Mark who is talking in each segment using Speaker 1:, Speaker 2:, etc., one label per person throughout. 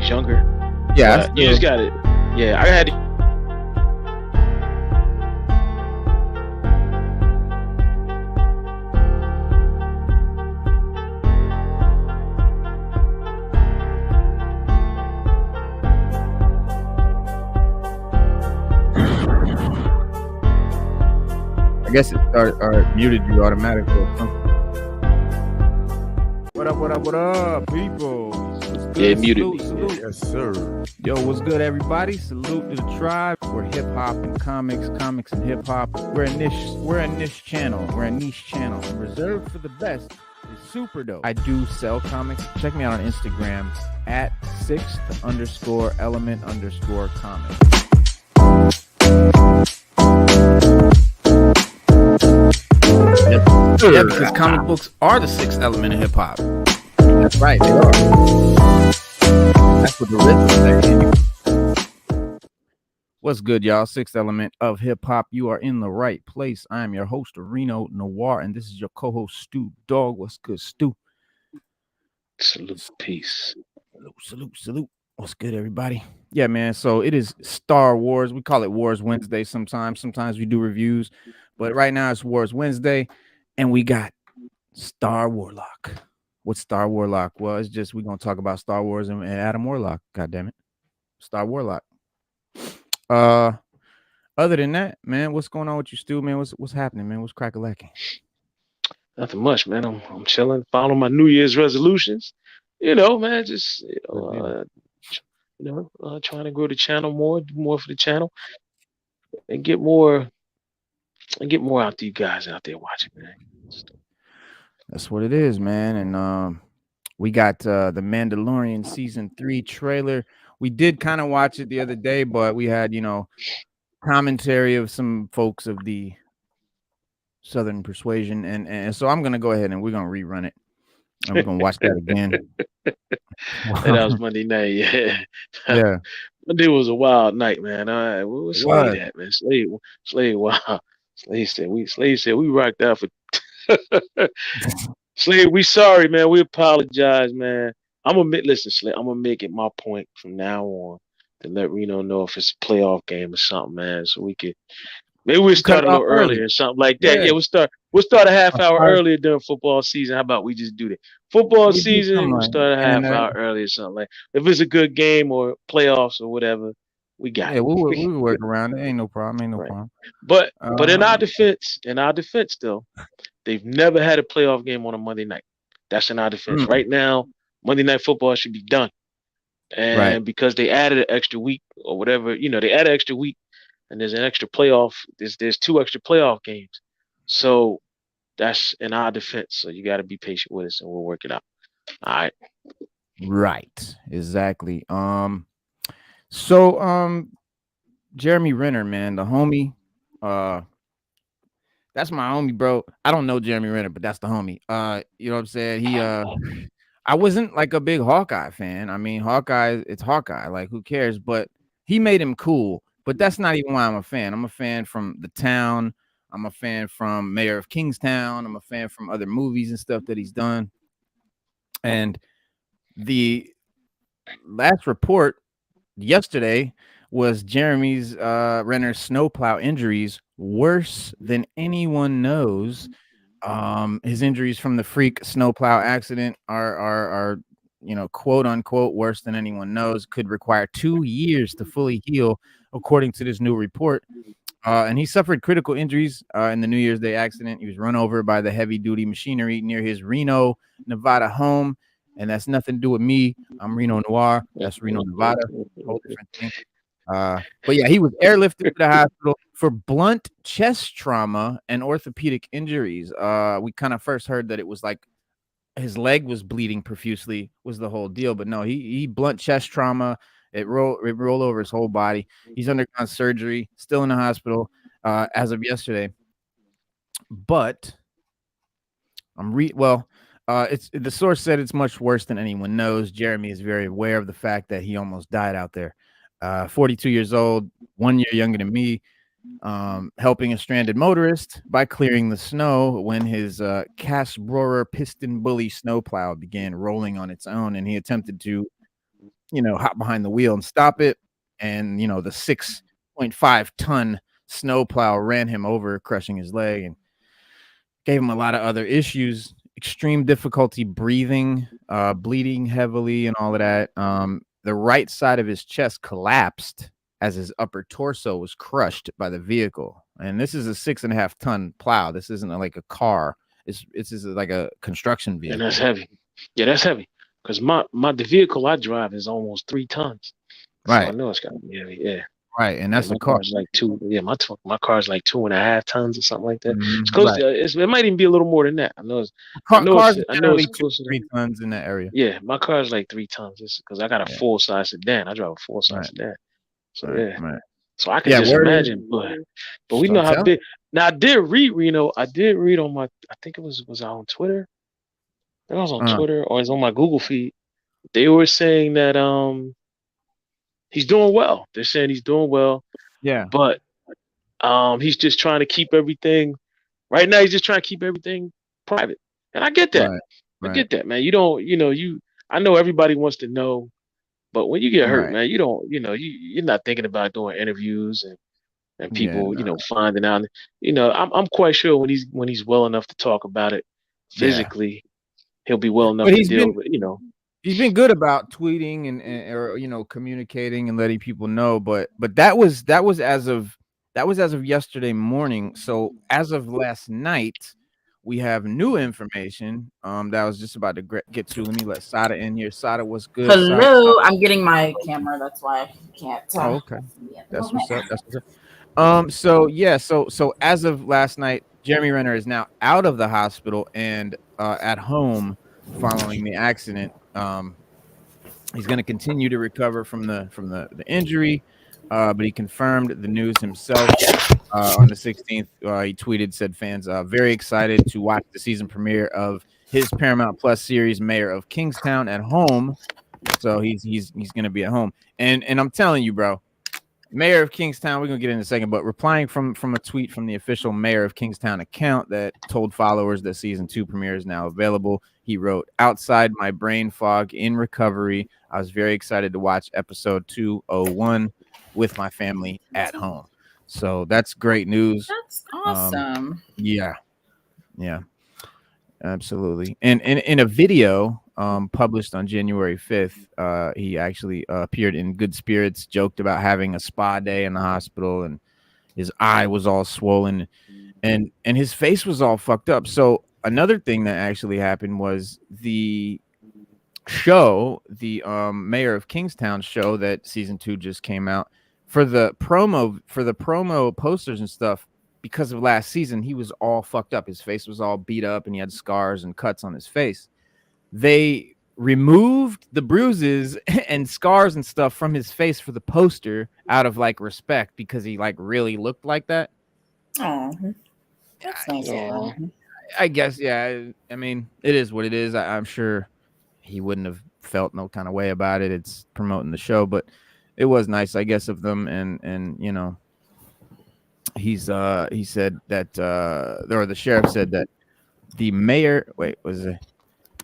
Speaker 1: was younger.
Speaker 2: Yeah,
Speaker 1: you just got it. Yeah, I had.
Speaker 2: I guess it started or muted you automatically or something. What up, people?
Speaker 1: Yeah, muted me.
Speaker 3: Salute. Yes, sir.
Speaker 2: Yo, what's good, everybody? Salute to the tribe. We're hip hop and comics and hip hop. We're a niche channel. Reserved for the best. It's super dope. I do sell comics. Check me out on Instagram at 6th_element_comics. Yeah, because comic books are the sixth element of hip hop. That's right, they are. That's what the rhythm is. What's good, y'all? Sixth element of hip hop. You are in the right place. I am your host, Reno Noir, and this is your co-host, Stu Dog. What's good, Stu?
Speaker 1: Salute, peace.
Speaker 2: Salute. What's good, everybody? Yeah, man. So it is Star Wars. We call it Wars Wednesday sometimes. Sometimes we do reviews, but right now it's Wars Wednesday. And we got Star Warlock. What's Star Warlock? Well, it's just we're gonna talk about Star Wars and Adam Warlock. God damn it, Star Warlock. Other than that, man, what's going on with you, Stu? Man, what's happening, man? What's crack-a-lacking?
Speaker 1: Nothing much, man. I'm chilling, following my New Year's resolutions. You know, man, just trying to grow the channel more, do more for the channel, and get more out to you guys out there watching, man.
Speaker 2: That's what it is, man. And we got the Mandalorian season 3 trailer. We did kind of watch it the other day, but we had, commentary of some folks of the Southern persuasion, and so I'm gonna go ahead and we're gonna rerun it, and we're gonna watch that again.
Speaker 1: And that was Monday night, yeah.
Speaker 2: Yeah.
Speaker 1: Monday was a wild night, man. Where was Slade at, man? Slade, wow. Slade said we rocked out for Slade, we sorry, man. We apologize, man. Listen, Slade, I'm gonna make it my point from now on to let Reno know if it's a playoff game or something, man. So we could maybe we'll start a little earlier or something like that. Yeah, we'll start a half hour earlier during football season. How about we just do that? Football season, we'll start a half hour earlier or something like if it's a good game or playoffs or whatever. We got it.
Speaker 2: Yeah, we'll work around it. Ain't no problem.
Speaker 1: But in our defense, though, they've never had a playoff game on a Monday night. That's in our defense. Right now, Monday Night Football should be done. And because they added an extra week or whatever, they added an extra week and there's an extra playoff. There's 2 extra playoff games. So that's in our defense. So you got to be patient with us and we'll work it out. All right.
Speaker 2: Right. Exactly. So Jeremy Renner, man, the homie, that's my homie, bro. I don't know Jeremy Renner, but that's the homie. You know what I'm saying? He I wasn't like a big Hawkeye fan. I mean, it's Hawkeye, like who cares? But he made him cool. But that's not even why I'm a fan. I'm a fan from The Town. I'm a fan from Mayor of Kingstown. I'm a fan from other movies and stuff that he's done. And the last report yesterday was Jeremy's Renner's snowplow injuries worse than anyone knows. His injuries from the freak snowplow accident are quote unquote worse than anyone knows, could require 2 years to fully heal, according to this new report. And he suffered critical injuries in the New Year's Day accident. He was run over by the heavy duty machinery near his Reno, Nevada home. And that's nothing to do with me. I'm Reno Noir. That's Reno, Nevada. Whole different thing. But yeah, he was airlifted to the hospital for blunt chest trauma and orthopedic injuries. We kind of first heard that it was like his leg was bleeding profusely was the whole deal, but no, he blunt chest trauma. It rolled over his whole body. He's undergone surgery, still in the hospital as of yesterday. But it's the source said it's much worse than anyone knows. Jeremy is very aware of the fact that he almost died out there. 42 years old, 1 year younger than me, helping a stranded motorist by clearing the snow when his Casbroer piston bully snowplow began rolling on its own, and he attempted to, hop behind the wheel and stop it. And, the 6.5-ton snow plow ran him over, crushing his leg and gave him a lot of other issues, extreme difficulty breathing, bleeding heavily and all of that. The right side of his chest collapsed as his upper torso was crushed by the vehicle. And this is a 6.5-ton plow. This isn't like a car. It's like a construction vehicle.
Speaker 1: And that's heavy. Yeah, that's heavy. Because the vehicle I drive is almost 3 tons.
Speaker 2: Right.
Speaker 1: So I know it's got to be heavy. Yeah.
Speaker 2: Right, and that's
Speaker 1: my
Speaker 2: a car.
Speaker 1: Car's like 2. Yeah, my car's like 2.5 tons or something like that.
Speaker 2: Mm-hmm.
Speaker 1: It's close.
Speaker 2: Right.
Speaker 1: It might even be a little more than that. I know it's.
Speaker 2: Cars
Speaker 1: I know it's
Speaker 2: 2 to 3 tons in that area.
Speaker 1: Yeah, my car's like 3 tons. Because I got a full size sedan. I drive a full size sedan. So
Speaker 2: Right.
Speaker 1: So I can just imagine, but we know how big. Now I did read on my. I think it was I on Twitter. I was on Twitter or it's on my Google feed. They were saying that he's doing well. They're saying he's doing well.
Speaker 2: Yeah.
Speaker 1: But he's just trying to keep everything. Right now, he's just trying to keep everything private, and I get that.
Speaker 2: Right.
Speaker 1: I get that, man. You don't, I know everybody wants to know, but when you get hurt, man, you don't, you're not thinking about doing interviews and people, finding out. I'm quite sure when he's well enough to talk about it physically, he'll be well enough to deal with,
Speaker 2: He's been good about tweeting and or communicating and letting people know, but that was as of yesterday morning. So as of last night, we have new information that I was just about to get to. Let me let Sada in here. Sada, what's good?
Speaker 3: Hello,
Speaker 2: Sada?
Speaker 3: I'm getting my camera. That's why I can't.
Speaker 2: Oh, okay. That's what's up. That's what's up. So as of last night, Jeremy Renner is now out of the hospital and at home following the accident. He's going to continue to recover from the injury, but he confirmed the news himself on the 16th. He tweeted, said fans very excited to watch the season premiere of his Paramount Plus series Mayor of Kingstown at home. So he's going to be at home, and I'm telling you, bro, Mayor of Kingstown, we're going to get in a second, but replying from a tweet from the official Mayor of Kingstown account that told followers that season 2 premiere is now available, he wrote, "Outside my brain fog in recovery, I was very excited to watch episode 201 with my family at home." So that's great news.
Speaker 3: That's awesome.
Speaker 2: Yeah, absolutely. And in a video published on January 5th, he actually appeared in good spirits, joked about having a spa day in the hospital, and his eye was all swollen and his face was all fucked up. So another thing that actually happened was the show, the Mayor of Kingstown show that season 2 just came out, for the promo posters and stuff, because of last season, he was all fucked up. His face was all beat up and he had scars and cuts on his face. They removed the bruises and scars and stuff from his face for the poster out of like respect, because he like really looked like that.
Speaker 3: Oh, that's nice.
Speaker 2: I guess, yeah. I mean, it is what it is. I'm sure he wouldn't have felt no kind of way about it. It's promoting the show, but it was nice, I guess, of them. And he said that or the sheriff said that the mayor,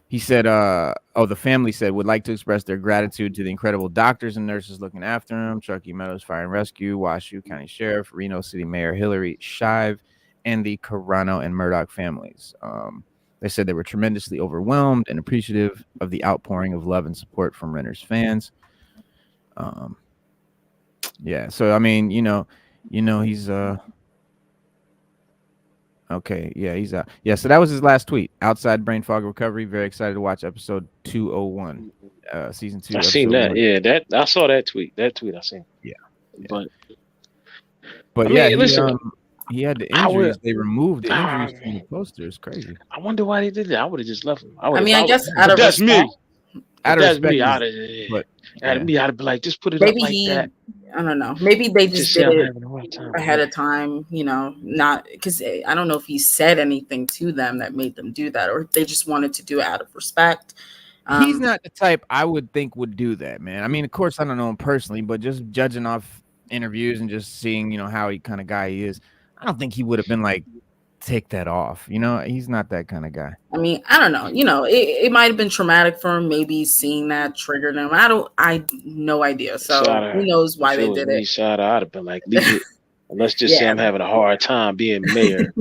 Speaker 2: he said, the family said would like to express their gratitude to the incredible doctors and nurses looking after him, Truckee Meadows Fire and Rescue, Washoe County Sheriff, Reno City Mayor Hillary Shive, and the Carano and Murdoch families. They said they were tremendously overwhelmed and appreciative of the outpouring of love and support from Renner's fans. Yeah, so I mean, he's okay, yeah, he's out. Yeah, so that was his last tweet. Outside brain fog recovery. Very excited to watch episode 201, season 2.
Speaker 1: I seen that. 1. Yeah, I saw that tweet. That tweet I seen.
Speaker 2: Yeah.
Speaker 1: But
Speaker 2: yeah, listen, he had the injuries. They removed the injuries from the poster. It's crazy.
Speaker 1: I wonder why they did that. I would have just left him.
Speaker 3: I guess out of
Speaker 1: that's
Speaker 3: respect.
Speaker 1: me. Out of respect, I'd be like, just put it up like that.
Speaker 3: I don't know. Maybe they just did it ahead of time, not because I don't know if he said anything to them that made them do that, or they just wanted to do it out of respect.
Speaker 2: He's not the type I would think would do that, man. I mean, of course, I don't know him personally, but just judging off interviews and just seeing, how he kind of guy he is, I don't think he would have been like, take that off. You know, he's not that kind of guy.
Speaker 3: I mean, I don't know. You know, it might have been traumatic for him. Maybe seeing that triggered him. I no idea. So who knows why they did it?
Speaker 1: I'd have been like, leave it. Let's just say I'm having a hard time being mayor.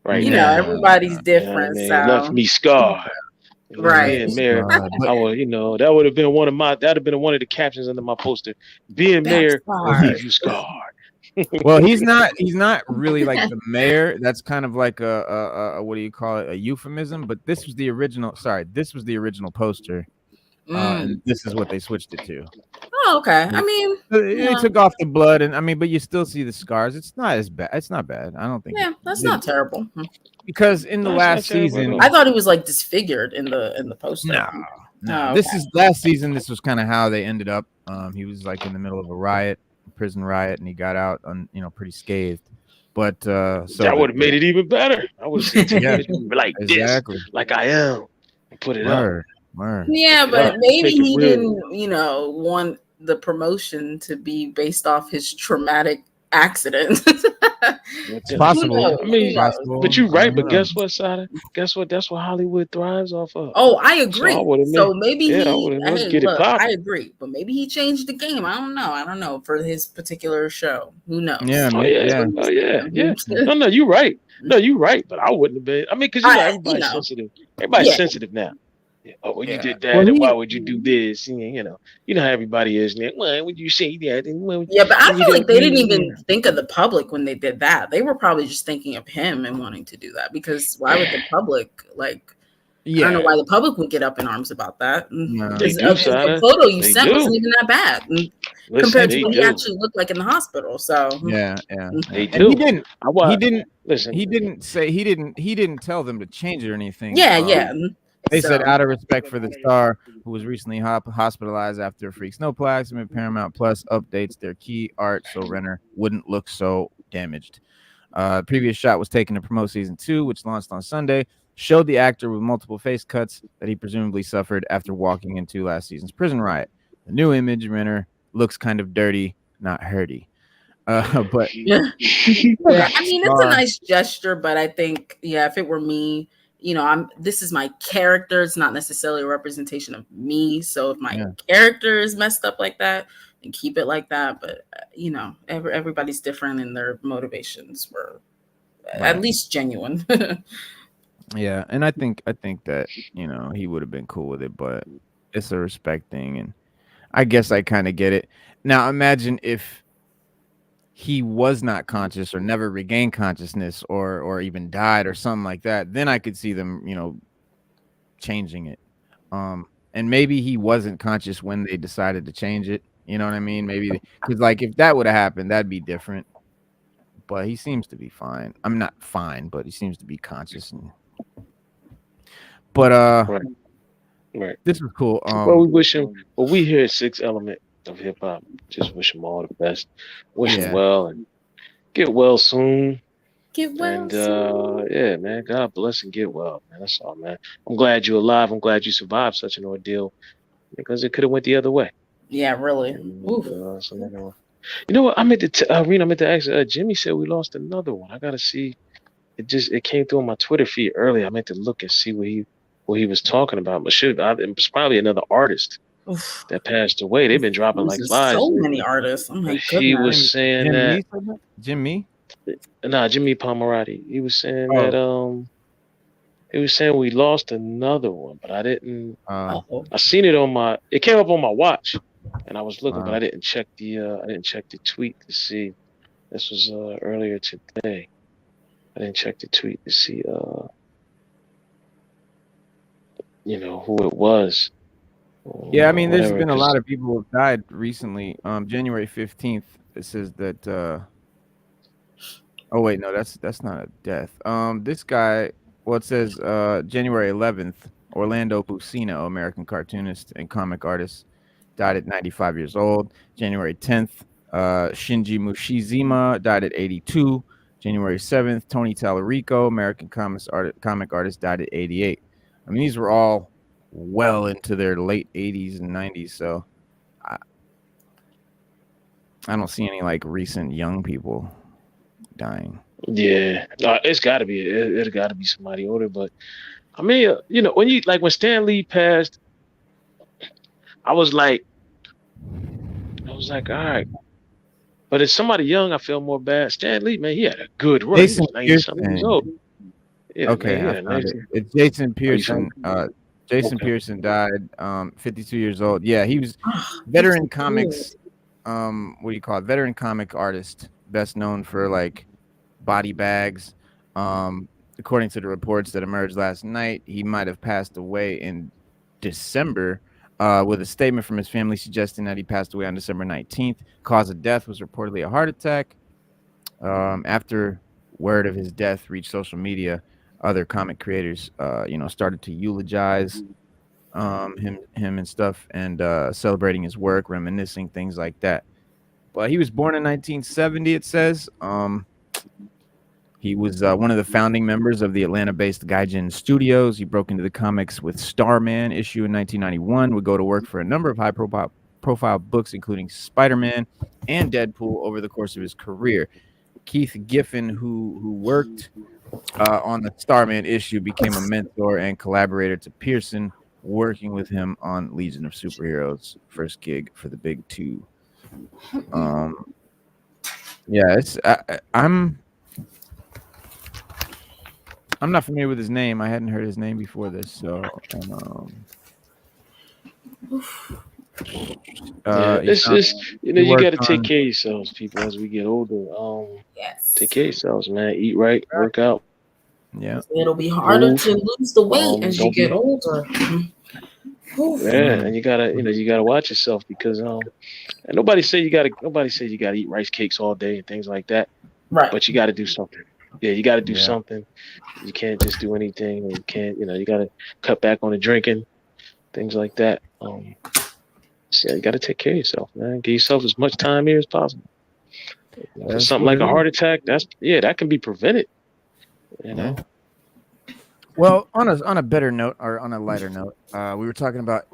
Speaker 1: Right now,
Speaker 3: everybody's different.
Speaker 1: You know what I mean? It left me scarred.
Speaker 3: Right,
Speaker 1: being mayor. I would, that would have been one of the captions under my poster. Being mayor will leave you scarred.
Speaker 2: Well, he's not really like the mayor. That's kind of like a what do you call it? A euphemism. But this was the original. Sorry, this was the original poster. And this is what they switched it to.
Speaker 3: Oh, okay. I mean,
Speaker 2: it took off the blood, and but you still see the scars. It's not as bad. It's not bad. I don't think.
Speaker 3: Yeah, that's not terrible.
Speaker 2: Because in the last season,
Speaker 3: I thought he was like disfigured in the poster.
Speaker 2: No. This is last season. This was kind of how they ended up. He was like in the middle of a prison riot, and he got out on pretty scathed. But so
Speaker 1: that would have made it even better. I would have said like this, like I am, and put it up.
Speaker 3: Yeah, but maybe he didn't, want the promotion to be based off his traumatic accident.
Speaker 2: It's possible.
Speaker 1: I mean, but you're right. But guess what, Sada? Guess what? That's what Hollywood thrives off of.
Speaker 3: Oh, I agree. So maybe I agree. But maybe he changed the game. I don't know for his particular show. Who knows?
Speaker 2: Yeah.
Speaker 1: No, you're right. No, you're right. But I wouldn't have been. I mean, because everybody's sensitive. Everybody's sensitive now. Oh, well, you did that. Well, why would you do this? You know how everybody is. Why would you say that?
Speaker 3: But I feel like they didn't even think of the public when they did that. They were probably just thinking of him and wanting to do that. Because why would the public I don't know why the public would get up in arms about that. The photo you sent wasn't even that bad compared to what he actually looked like in the hospital. So
Speaker 1: they do.
Speaker 2: He didn't tell them to change it or anything. They said out of respect for the star who was recently hospitalized after a freak snowplasm, Paramount Plus updates their key art so Renner wouldn't look so damaged. Previous shot was taken to promote season 2, which launched on Sunday, showed the actor with multiple face cuts that he presumably suffered after walking into last season's prison riot. The new image, Renner looks kind of dirty, not hurty. But
Speaker 3: I mean, it's a nice gesture, but I think, if it were me, this is my character. It's not necessarily a representation of me. So if my character is messed up like that, then keep it like that. But everybody's different, and their motivations were at least genuine.
Speaker 2: Yeah, and I think that he would have been cool with it, but it's a respect thing, and I guess I kind of get it. Now imagine if he was not conscious or never regained consciousness or even died or something like that, then I could see them, changing it. And maybe he wasn't conscious when they decided to change it. You know what I mean? Maybe because if that would have happened, that'd be different. But he seems to be fine. I'm not fine, but he seems to be conscious. Right. This was cool.
Speaker 1: We wish him. Well, we here at Sixth Element of hip hop, just wish him all the best. Wish him well and get well soon. Yeah, man, God bless and get well, man. That's all, man. I'm glad you're alive. I'm glad you survived such an ordeal because it could have went the other way.
Speaker 3: Yeah, really.
Speaker 1: You know what? I meant to ask. Jimmy said we lost another one. I gotta see. It came through on my Twitter feed earlier. I meant to look and see what he was talking about. But it was probably another artist that passed away. They've been dropping like flies.
Speaker 3: So many artists. Oh my goodness.
Speaker 1: He was saying that
Speaker 2: Jimmy
Speaker 1: Pomerati. He was saying that he was saying we lost another one, but I didn't. I seen it it came up on my watch, and I was looking, but I didn't check the tweet to see. This was earlier today. I didn't check the tweet to see who it was.
Speaker 2: Yeah, I mean, there's been a lot of people who have died recently. January 15th, it says that. Oh wait, no, that's not a death. This guy, it says January 11th, Orlando Bucino, American cartoonist and comic artist, died at 95 years old. January 10th, Shinji Mushizima died at 82. January 7th, Tony Tallarico, American comic artist, died at 88. I mean, these were all well into their late 80s and 90s, so I don't see any recent young people dying.
Speaker 1: Yeah, it's got to be. It's got to be somebody older. But I mean, when Stan Lee passed, I was like, all right. But as somebody young, I feel more bad. Stan Lee, man, he had a good run. He
Speaker 2: Jason
Speaker 1: was 90-something years
Speaker 2: Pearson.
Speaker 1: old. Yeah, man,
Speaker 2: Okay,
Speaker 1: he
Speaker 2: I
Speaker 1: had a
Speaker 2: found it.
Speaker 1: 90.
Speaker 2: It's Jason
Speaker 1: Oh, you found
Speaker 2: Pearson. Jason
Speaker 1: Okay.
Speaker 2: Pearson died 52 years old. Yeah, he was
Speaker 3: Ah,
Speaker 2: veteran
Speaker 3: that's good.
Speaker 2: comics. What do you call it? Veteran comic artist, best known for like body bags. According to the reports that emerged last night, he might have passed away in December. With a statement from his family suggesting that he passed away on December 19th. Cause of death was reportedly a heart attack. After word of his death reached social media, other comic creators, started to eulogize him and stuff, and celebrating his work, reminiscing, things like that. But he was born in 1970. It says he was one of the founding members of the Atlanta-based Gaijin Studios. He broke into the comics with Starman issue in 1991. Would go to work for a number of high-profile books, including Spider-Man and Deadpool, over the course of his career. Keith Giffen, who worked on the Starman issue, became a mentor and collaborator to Pearson, working with him on Legion of Superheroes, first gig for the big two. Yeah, I'm not familiar with his name. I hadn't heard his name before this, so
Speaker 1: it's just
Speaker 2: he
Speaker 1: you got
Speaker 2: worked
Speaker 1: to take
Speaker 2: on.
Speaker 1: care of yourselves, people, as we get older.
Speaker 3: Yes.
Speaker 1: Take care of yourselves, man. Eat right, work out.
Speaker 2: Yeah,
Speaker 3: It'll be harder
Speaker 1: Move.
Speaker 3: to lose the weight as you
Speaker 1: Don't
Speaker 3: get
Speaker 1: be.
Speaker 3: older.
Speaker 1: Yeah, and you gotta watch yourself because and nobody say you gotta eat rice cakes all day and things like that.
Speaker 3: Right.
Speaker 1: But you gotta do something. Yeah, you gotta do
Speaker 2: Yeah.
Speaker 1: something. You can't just do anything. You can't, you gotta cut back on the drinking, things like that. So yeah, you gotta take care of yourself, man. Give yourself as much time here as possible. For
Speaker 2: That's
Speaker 1: something
Speaker 2: what
Speaker 1: like
Speaker 2: it
Speaker 1: a
Speaker 2: is.
Speaker 1: heart attack, that can be prevented. You know.
Speaker 2: Well, on a better note, or on a lighter note, we were talking about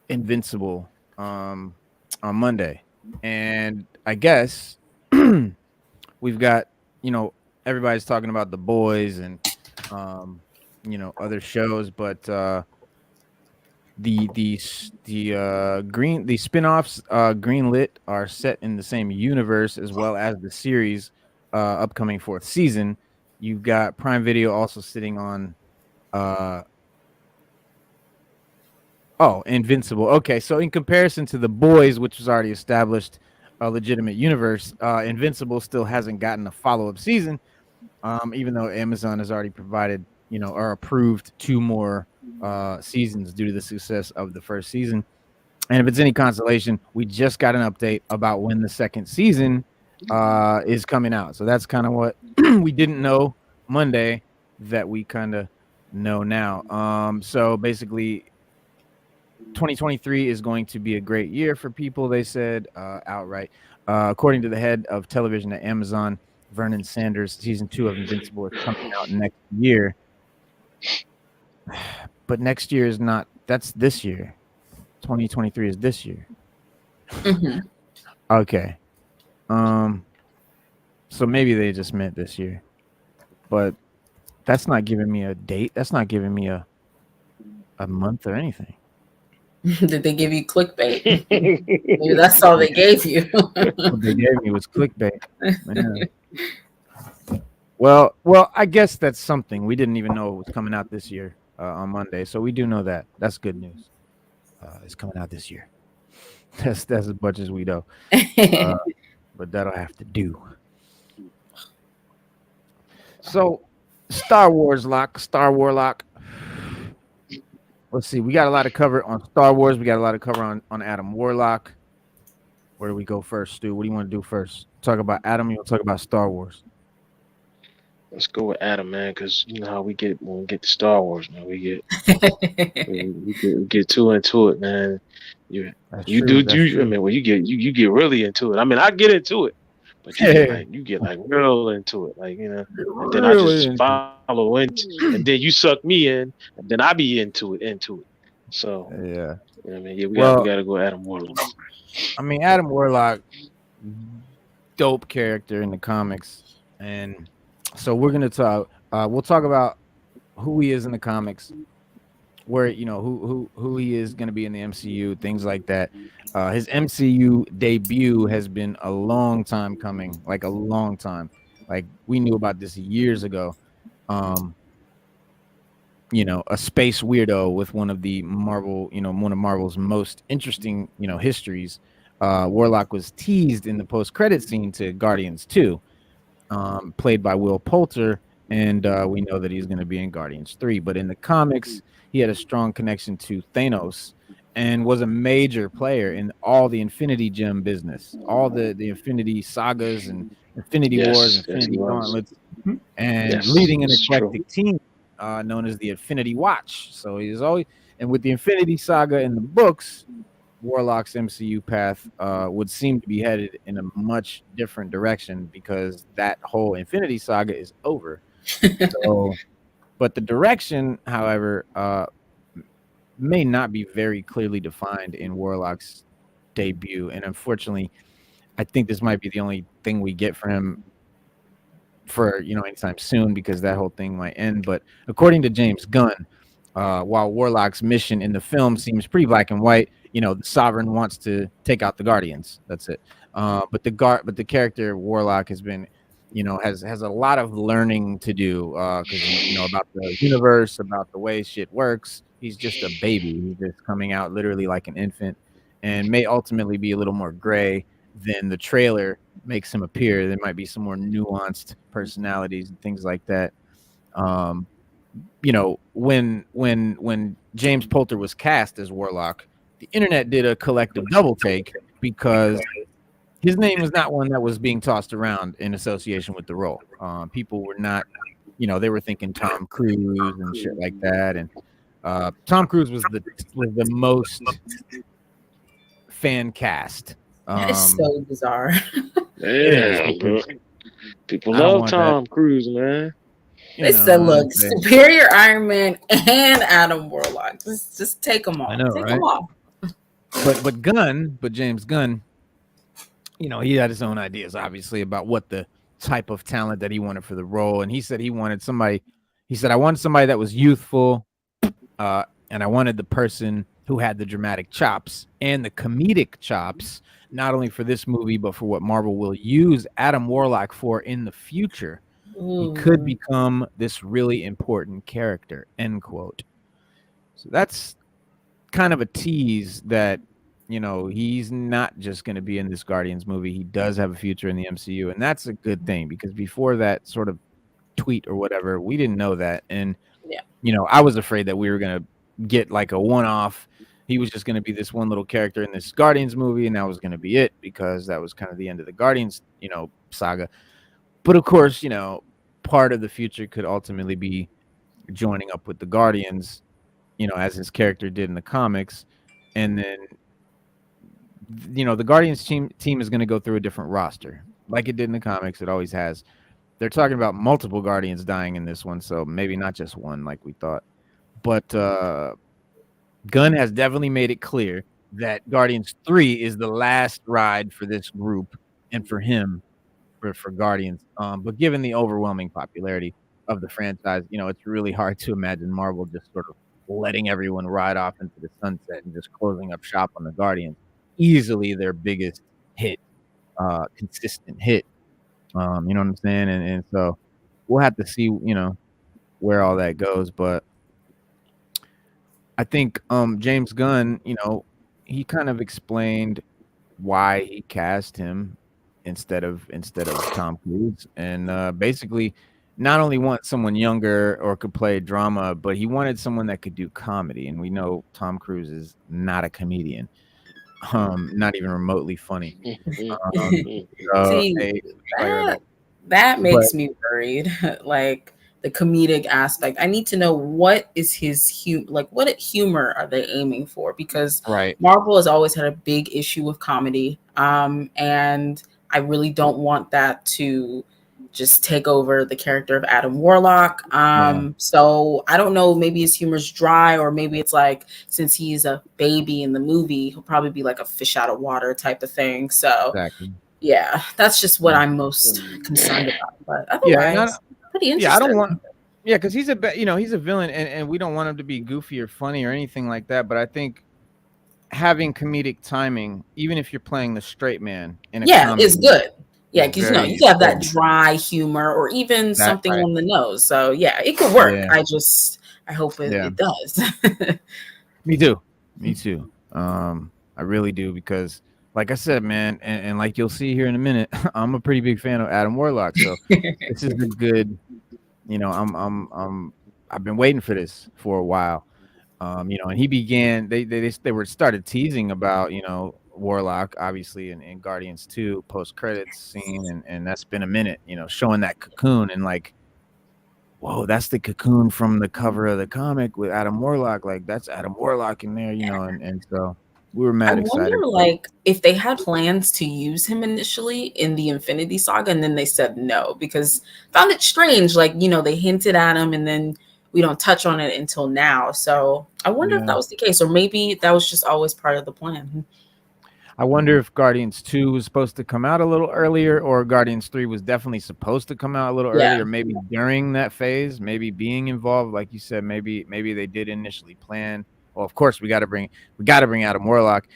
Speaker 2: Invincible on Monday, and I guess we've got everybody's talking about The Boys and other shows, but the spin-offs greenlit are set in the same universe as well as the series upcoming fourth season. You've got Prime Video also sitting on Invincible. Okay, so in comparison to The Boys, which was already established a legitimate universe, Invincible still hasn't gotten a follow-up season, even though Amazon has already provided, or approved 2 more seasons due to the success of the first season. And if it's any consolation, we just got an update about when the second season is coming out. So that's kind of what we didn't know Monday that we kind of know now. So basically 2023 is going to be a great year for people, they said outright. According to the head of television at Amazon, Vernon Sanders, season 2 of Invincible is coming out next year. But next year is not, that's this year. 2023 is this year.
Speaker 3: Mm-hmm.
Speaker 2: Okay. So maybe they just meant this year. But that's not giving me a date. That's not giving me a month or anything.
Speaker 3: Did they give you clickbait? Maybe that's all they gave you.
Speaker 2: What they gave me was clickbait. Yeah. Well, I guess that's something. We didn't even know it was coming out this year on Monday, so we do know that. That's good news. It's coming out this year. That's as much as we know. But that'll have to do. So, Star Warlock. Let's see. We got a lot of cover on Star Wars. We got a lot of cover on Adam Warlock. Where do we go first, Stu? What do you want to do first? Talk about Adam. You want to talk about Star Wars?
Speaker 1: Let's go with Adam, man, because you know how we get when we get to Star Wars, man. We get too into it, man. You do. I mean, well, you get really into it. I mean, I get into it, but you get real into it, and then I just follow in, and then you suck me in, and then I be into it. So
Speaker 2: yeah,
Speaker 1: I mean, we gotta go Adam Warlock.
Speaker 2: I mean, Adam Warlock, dope character in the comics, and So we're gonna talk. We'll talk about who he is in the comics, where who he is going to be in the MCU, things like that. His MCU debut has been a long time coming, like a long time. Like we knew about this years ago. Um, a space weirdo with one of Marvel's most interesting, histories. Warlock was teased in the post-credit scene to Guardians 2, played by Will Poulter, and we know that he's going to be in Guardians 3. But in the comics, he had a strong connection to Thanos and was a major player in all the Infinity Gem business, all the Infinity Sagas and Infinity Wars,
Speaker 1: Yes, he
Speaker 2: Infinity
Speaker 1: was.
Speaker 2: Gauntlets, and
Speaker 1: Yes,
Speaker 2: leading an
Speaker 1: this is true.
Speaker 2: eclectic team known as the Infinity Watch. So he's always, and with the Infinity Saga in the books, Warlock's MCU path would seem to be headed in a much different direction because that whole Infinity Saga is over. So, but the direction, however, may not be very clearly defined in Warlock's debut, and unfortunately, I think this might be the only thing we get from him for anytime soon, because that whole thing might end. But according to James Gunn, while Warlock's mission in the film seems pretty black and white, the Sovereign wants to take out the Guardians. That's it. But the character Warlock has been, has a lot of learning to do because about the universe, about the way shit works. He's just a baby. He's just coming out literally like an infant, and may ultimately be a little more gray than the trailer makes him appear. There might be some more nuanced personalities and things like that. Um, when James Poulter was cast as Warlock, the internet did a collective double take because his name was not one that was being tossed around in association with the role. People were not, they were thinking Tom Cruise and shit like that. And Tom Cruise was the most fan cast.
Speaker 3: It's so bizarre.
Speaker 1: Yeah, bro. People love Tom Cruise, man.
Speaker 3: They said, "Look, Superior Iron Man and Adam Warlock. Just take them off.
Speaker 2: I know,
Speaker 3: take
Speaker 2: right?
Speaker 3: them off."
Speaker 2: But James Gunn, he had his own ideas, obviously, about what the type of talent that he wanted for the role, and he said he wanted somebody. He said, "I wanted somebody that was youthful, and I wanted the person who had the dramatic chops and the comedic chops, not only for this movie but for what Marvel will use Adam Warlock for in the future. He could become this really important character." End quote. So that's kind of a tease that he's not just going to be in this Guardians movie. He does have a future in the MCU, and that's a good thing, because before that sort of tweet or whatever, we didn't know that. And I was afraid that we were going to get like a one-off. He was just going to be this one little character in this Guardians movie, and that was going to be it, because that was kind of the end of the Guardians saga. But of course, part of the future could ultimately be joining up with the Guardians, as his character did in the comics. And then, the Guardians team is going to go through a different roster, like it did in the comics. It always has. They're talking about multiple Guardians dying in this one, so maybe not just one like we thought. But Gunn has definitely made it clear that Guardians 3 is the last ride for this group and for him, for Guardians. But given the overwhelming popularity of the franchise, it's really hard to imagine Marvel just sort of letting everyone ride off into the sunset and just closing up shop on the Guardians. Easily their biggest hit, consistent hit. You know what I'm saying? And so we'll have to see, where all that goes. But I think James Gunn, he kind of explained why he cast him instead of Tom Cruise, and basically not only want someone younger or could play drama, but he wanted someone that could do comedy. And we know Tom Cruise is not a comedian, not even remotely funny.
Speaker 3: See, that makes me worried. Like the comedic aspect, I need to know what is his what humor are they aiming for? Because Marvel has always had a big issue with comedy, and I really don't want that to just take over the character of Adam Warlock. So I don't know, maybe his humor's dry, or maybe it's like, since he's a baby in the movie, he'll probably be like a fish out of water type of thing. So yeah, that's just what I'm most concerned about. But otherwise, pretty interesting.
Speaker 2: Yeah, I don't want. Yeah, because he's he's a villain, and we don't want him to be goofy or funny or anything like that. But I think having comedic timing, even if you're playing the straight man in a comedy,
Speaker 3: is good. Yeah, because you have that
Speaker 2: important.
Speaker 3: dry humor or even something
Speaker 2: right.
Speaker 3: on the nose. So yeah, it could work.
Speaker 2: Yeah.
Speaker 3: I hope it does.
Speaker 2: Me too. I really do, because like I said, man, and like you'll see here in a minute, I'm a pretty big fan of Adam Warlock. So this is a good, I've been waiting for this for a while. And he began, they started teasing about, Warlock, obviously, in Guardians 2 post-credits scene, and that's been a minute, showing that cocoon, and like, whoa, that's the cocoon from the cover of the comic with Adam Warlock. Like, that's Adam Warlock in there, and so we were mad excited.
Speaker 3: I wonder, like, if they had plans to use him initially in the Infinity Saga, and then they said no, because I found it strange. Like, they hinted at him, and then we don't touch on it until now. So I wonder if that was the case, or maybe that was just always part of the plan.
Speaker 2: I wonder if Guardians 2 was supposed to come out a little earlier, or Guardians 3 was definitely supposed to come out a little earlier, maybe during that phase, maybe being involved. Like you said, maybe they did initially plan. Well, of course, we got to bring Adam Warlock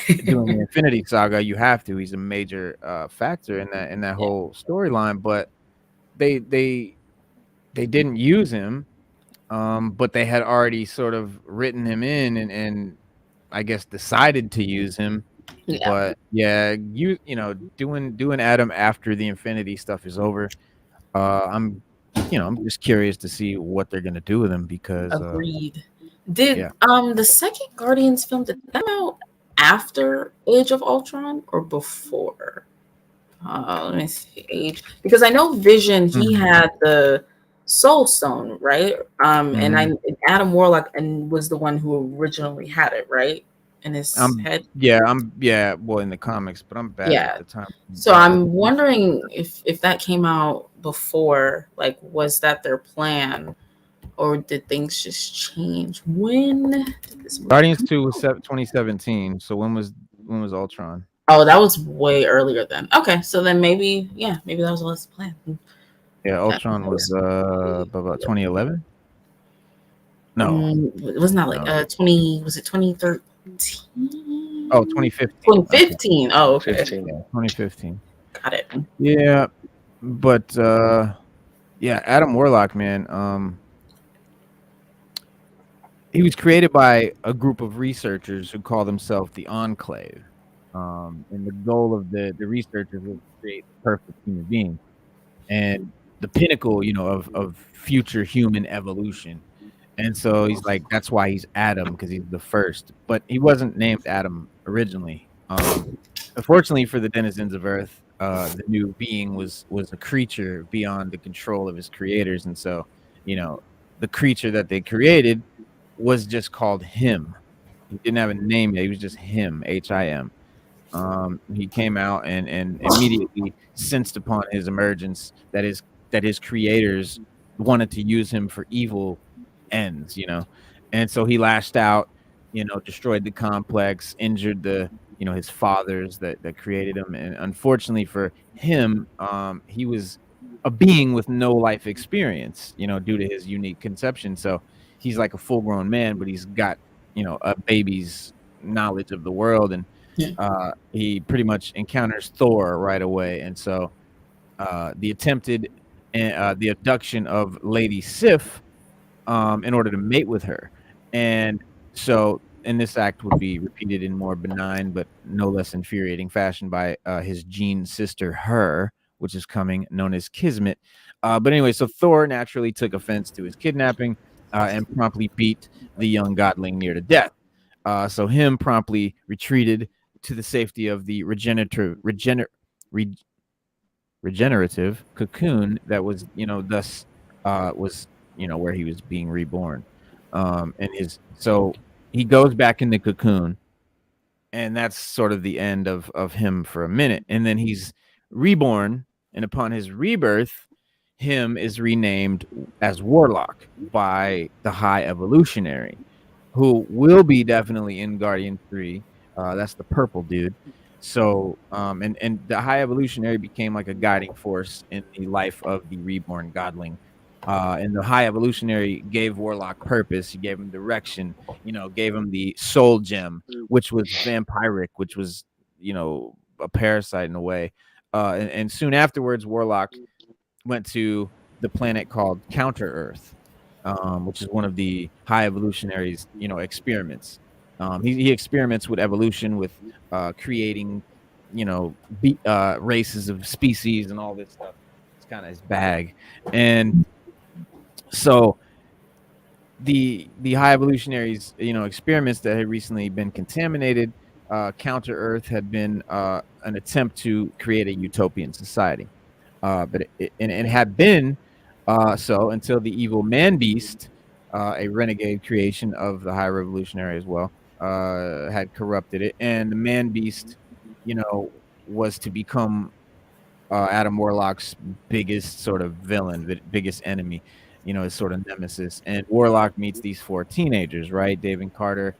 Speaker 2: doing the Infinity Saga. You have to. He's a major factor in that whole storyline. But they didn't use him, but they had already sort of written him in, and I guess decided to use him. But doing Adam after the Infinity stuff is over. I'm just curious to see what they're gonna do with him, because
Speaker 3: agreed. Did the second Guardians film, did that come out after Age of Ultron or before? Let me see, age, because I know Vision, he had the Soul Stone, right? And Adam Warlock was the one who originally had it, right? In his head.
Speaker 2: Well, in the comics, but I'm bad at the time.
Speaker 3: So I'm wondering if that came out before, like, was that their plan, or did things just change? When did this
Speaker 2: Guardians 2 was 2017. So when was Ultron?
Speaker 3: Oh, that was way earlier then. Okay, so then maybe that was always the plan.
Speaker 2: Yeah, Ultron was about 2011. No,
Speaker 3: it was not like 20. Was it 2013?
Speaker 2: Oh, 2015.
Speaker 3: 2015. Oh, okay.
Speaker 2: 2015.
Speaker 3: Got it.
Speaker 2: Yeah, but Adam Warlock, man. He was created by a group of researchers who call themselves the Enclave. And the goal of the researchers was to create the perfect human being, and the pinnacle, of future human evolution. And so he's like, that's why he's Adam, because he's the first. But he wasn't named Adam originally. Unfortunately for the denizens of Earth, the new being was a creature beyond the control of his creators. And so, the creature that they created was just called him. He didn't have a name yet. He was just him, Him. He came out and immediately sensed upon his emergence that his creators wanted to use him for evil ends, and so he lashed out, destroyed the complex, injured his fathers that created him. And unfortunately for him, he was a being with no life experience, due to his unique conception. So he's like a full-grown man, but he's got a baby's knowledge of the world. And he pretty much encounters Thor right away. And so the attempted the abduction of Lady Sif, in order to mate with her. And so, and this act would be repeated in more benign but no less infuriating fashion by his gene sister, Her, which is coming, known as Kismet. But anyway, so Thor naturally took offense to his kidnapping and promptly beat the young godling near to death. So him promptly retreated to the safety of the regenerative cocoon that was, thus was, where he was being reborn. So he goes back in the cocoon, and that's sort of the end of him for a minute. And then he's reborn, and upon his rebirth, him is renamed as Warlock by the High Evolutionary, who will be definitely in Guardian 3. That's the purple dude. So, and the High Evolutionary became like a guiding force in the life of the reborn godling And the High Evolutionary gave Warlock purpose. He gave him direction. Gave him the Soul Gem, which was vampiric, which was a parasite in a way. And soon afterwards, Warlock went to the planet called Counter Earth, which is one of the High Evolutionary's experiments. He experiments with evolution, with creating races of species and all this stuff. It's kind of his bag. And so the High Evolutionary's experiments that had recently been contaminated, Counter Earth had been an attempt to create a utopian society, but it had been so until the evil Man Beast, a renegade creation of the High Revolutionary as well, had corrupted it, and the Man Beast was to become Adam Warlock's biggest sort of villain, the biggest enemy, his sort of nemesis. And Warlock meets these 4 teenagers, right? David Carter,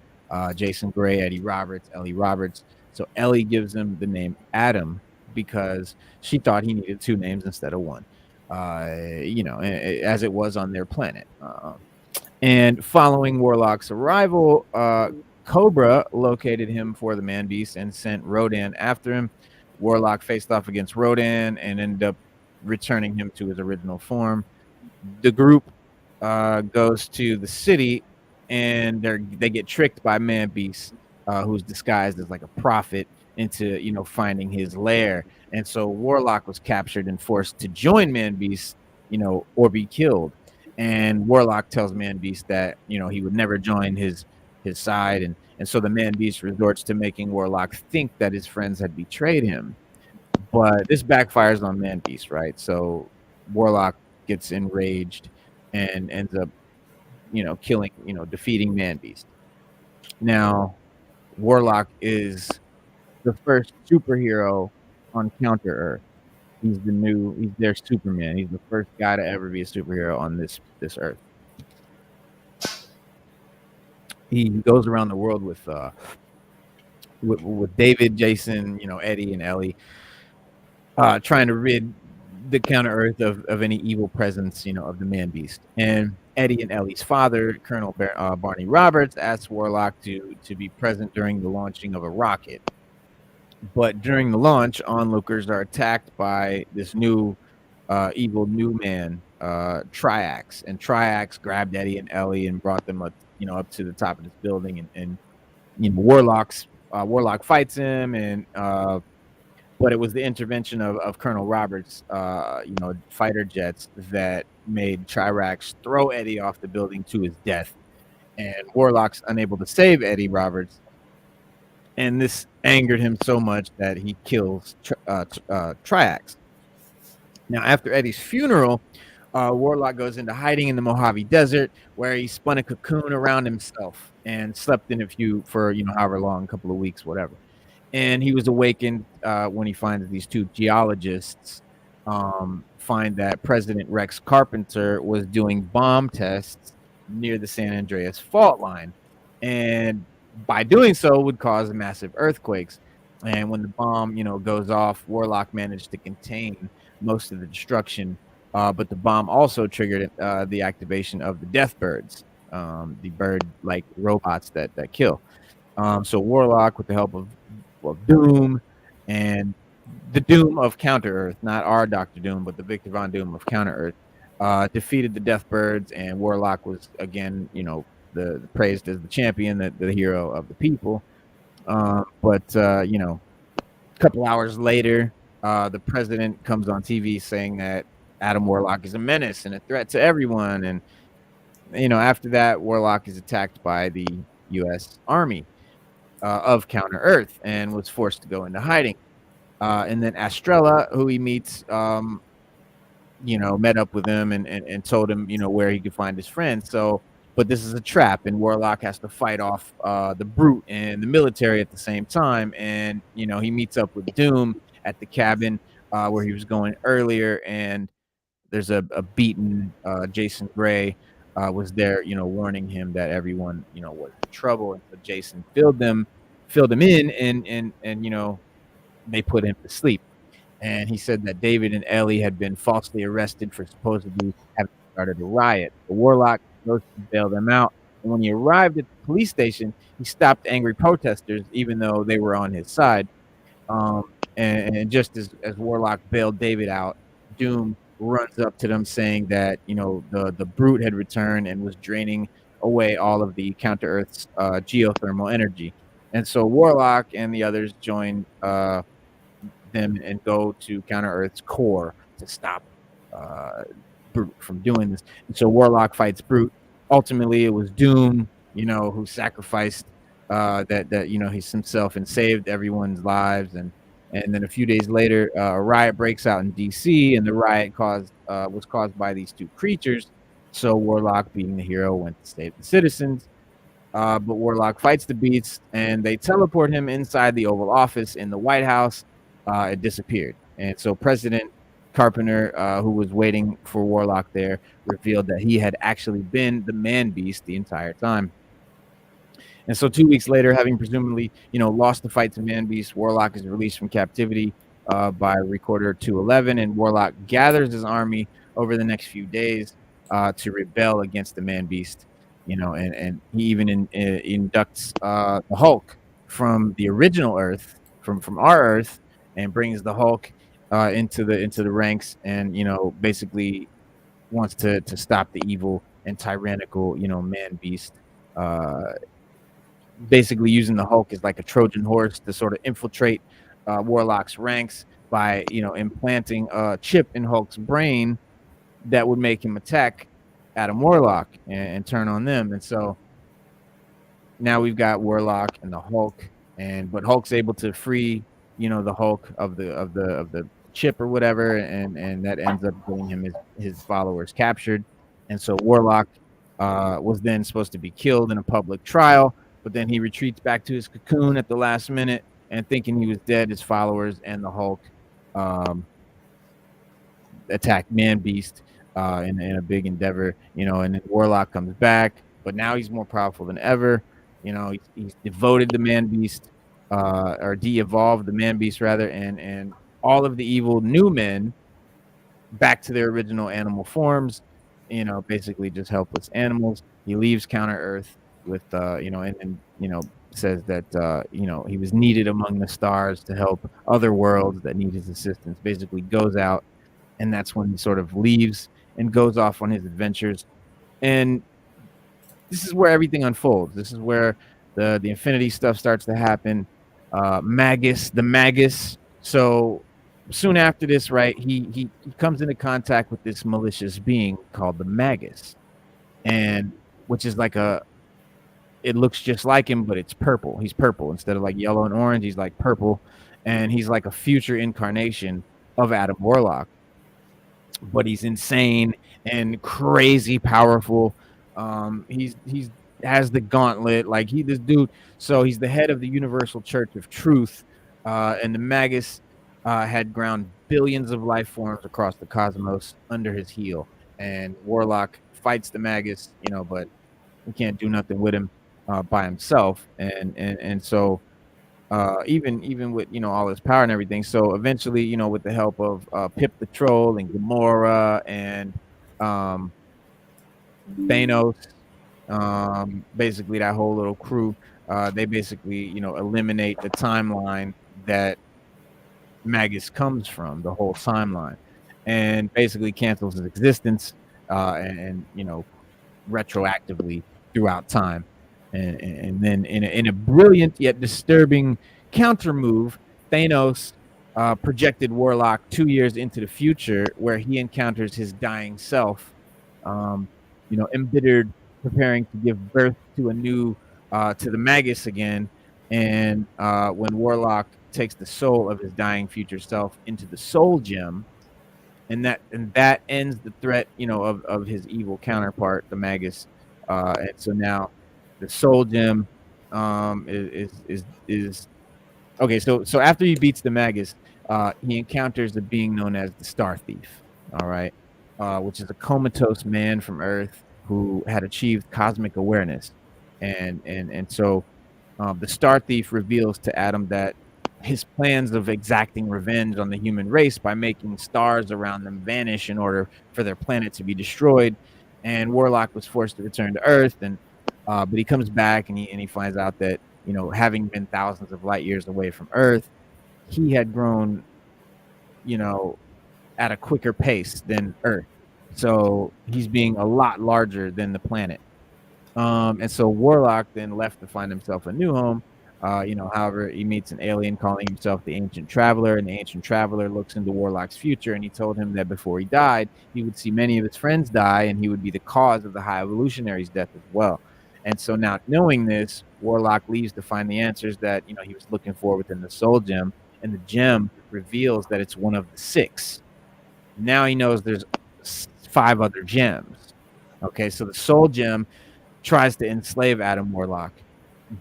Speaker 2: Jason Gray, Eddie Roberts, Ellie Roberts. So Ellie gives him the name Adam because she thought he needed 2 names instead of 1, as it was on their planet. And following Warlock's arrival, Cobra located him for the Man Beast and sent Rodan after him. Warlock faced off against Rodan and ended up returning him to his original form. The group goes to the city, and they get tricked by Man Beast, who's disguised as like a prophet, into finding his lair. And so Warlock was captured and forced to join Man Beast, or be killed. And Warlock tells Man Beast that he would never join his side, and so the Man Beast resorts to making Warlock think that his friends had betrayed him. But this backfires on Man Beast, right? So Warlock gets enraged and ends up, killing, defeating Man Beast. Now, Warlock is the first superhero on Counter Earth. He's their Superman. He's the first guy to ever be a superhero on this Earth. He goes around the world with David, Jason, Eddie, and Ellie, trying to rid the Counter Earth of any evil presence, of the Man Beast. And Eddie and Ellie's father, Colonel Barney Roberts, asks Warlock to be present during the launching of a rocket. But during the launch, onlookers are attacked by this new evil new man, Triax. And Triax grabbed Eddie and Ellie and brought them up to the top of this building, and Warlock fights him, and but it was the intervention of Colonel Roberts, fighter jets, that made Triax throw Eddie off the building to his death, and Warlock's unable to save Eddie Roberts, and this angered him so much that he kills Triax. Now, after Eddie's funeral, Warlock goes into hiding in the Mojave Desert, where he spun a cocoon around himself and slept in for however long, a couple of weeks, whatever. And he was awakened when he finds these 2 geologists find that President Rex Carpenter was doing bomb tests near the San Andreas fault line, and by doing so would cause massive earthquakes. And when the bomb goes off, Warlock managed to contain most of the destruction. But the bomb also triggered the activation of the Death Birds, the bird-like robots that kill. So Warlock, with the help of Doom and the Doom of Counter Earth, not our Dr. Doom, but the Victor Von Doom of Counter Earth, defeated the Death Birds, and Warlock was again, the praised as the champion, the hero of the people. But a couple hours later, the president comes on TV saying that Adam Warlock is a menace and a threat to everyone. And, after that, Warlock is attacked by the U.S. Army of Counter Earth and was forced to go into hiding. And then Estrella, who he meets, met up with him and told him, where he could find his friends. So, but this is a trap, and Warlock has to fight off the Brute and the military at the same time. And, he meets up with Doom at the cabin where he was going earlier, and there's a beaten Jason Gray was there, warning him that everyone, was in trouble. And so Jason filled him in, and they put him to sleep. And he said that David and Ellie had been falsely arrested for supposedly having started a riot. The Warlock goes to bail them out. And when he arrived at the police station, he stopped angry protesters, even though they were on his side. And just as Warlock bailed David out, Doom runs up to them saying that, the brute had returned and was draining away all of the Counter-Earth's geothermal energy. And so Warlock and the others join them and go to Counter-Earth's core to stop Brute from doing this. And so Warlock fights Brute. Ultimately, it was Doom, who sacrificed that he's himself and saved everyone's lives. And then a few days later, a riot breaks out in DC, and the riot was caused by these two creatures. So Warlock, being the hero, went to save the citizens. But Warlock fights the beasts, and they teleport him inside the Oval Office in the White House. It disappeared. And so President Carpenter, who was waiting for Warlock there, revealed that he had actually been the Man-Beast the entire time. And so 2 weeks later, having presumably, lost the fight to Man-Beast, Warlock is released from captivity by Recorder 211, and Warlock gathers his army over the next few days to rebel against the Man-Beast. And he even inducts the Hulk from the original Earth, from our Earth, and brings the Hulk into the ranks, and basically wants to stop the evil and tyrannical Man-Beast. Basically using the Hulk as like a Trojan horse to sort of infiltrate Warlock's ranks by implanting a chip in Hulk's brain that would make him attack Adam Warlock and turn on them. And so now we've got Warlock and the Hulk, but Hulk's able to free the Hulk of the chip or whatever, and that ends up getting him his followers captured. And so Warlock was then supposed to be killed in a public trial, but then he retreats back to his cocoon at the last minute, and thinking he was dead, his followers and the Hulk attack Man-Beast in a big endeavor, and then Warlock comes back, but now he's more powerful than ever. He's devoted the Man-Beast, or de-evolved the Man-Beast rather, and all of the evil new men back to their original animal forms, basically just helpless animals. He leaves Counter-Earth with, and says that, he was needed among the stars to help other worlds that need his assistance, basically goes out, and that's when he sort of leaves and goes off on his adventures. And this is where everything unfolds. This is where the Infinity stuff starts to happen. The Magus. So soon after this, right, he comes into contact with this malicious being called the Magus, and which is like it looks just like him, but it's purple. He's purple instead of like yellow and orange. He's like purple, and he's like a future incarnation of Adam Warlock, but he's insane and crazy powerful. He's has the gauntlet, like this dude. So he's the head of the Universal Church of Truth, and the Magus had ground billions of life forms across the cosmos under his heel. And Warlock fights the Magus, but he can't do nothing with him by himself. And so even with all his power and everything. So eventually, with the help of Pip the Troll and Gamora and Thanos, basically that whole little crew, they basically eliminate the timeline that Magus comes from, the whole timeline, and basically cancels his existence and retroactively throughout time. And then in a brilliant yet disturbing counter move, Thanos projected Warlock 2 years into the future, where he encounters his dying self, embittered, preparing to give birth to a new to the Magus again. And when Warlock takes the soul of his dying future self into the Soul Gem, and that ends the threat, of his evil counterpart, the Magus. And so now the Soul Gem is okay. So after he beats the Magus, he encounters the being known as the Star Thief. All right, which is a comatose man from Earth who had achieved cosmic awareness, and so the Star Thief reveals to Adam that his plans of exacting revenge on the human race by making stars around them vanish in order for their planet to be destroyed. And Warlock was forced to return to Earth, and but he comes back and he finds out that, you know, having been thousands of light years away from Earth, he had grown, you know, at a quicker pace than Earth. So he's being a lot larger than the planet. And so Warlock then left to find himself a new home. You know, however, he meets an alien calling himself the Ancient Traveler, and the Ancient Traveler looks into Warlock's future, and he told him that before he died, he would see many of his friends die, and he would be the cause of the High Evolutionary's death as well. And so now, knowing this, Warlock leaves to find the answers that, you know, he was looking for within the Soul Gem, and the gem reveals that it's one of the 6. Now he knows there's 5 other gems. Okay, so the Soul Gem tries to enslave Adam Warlock,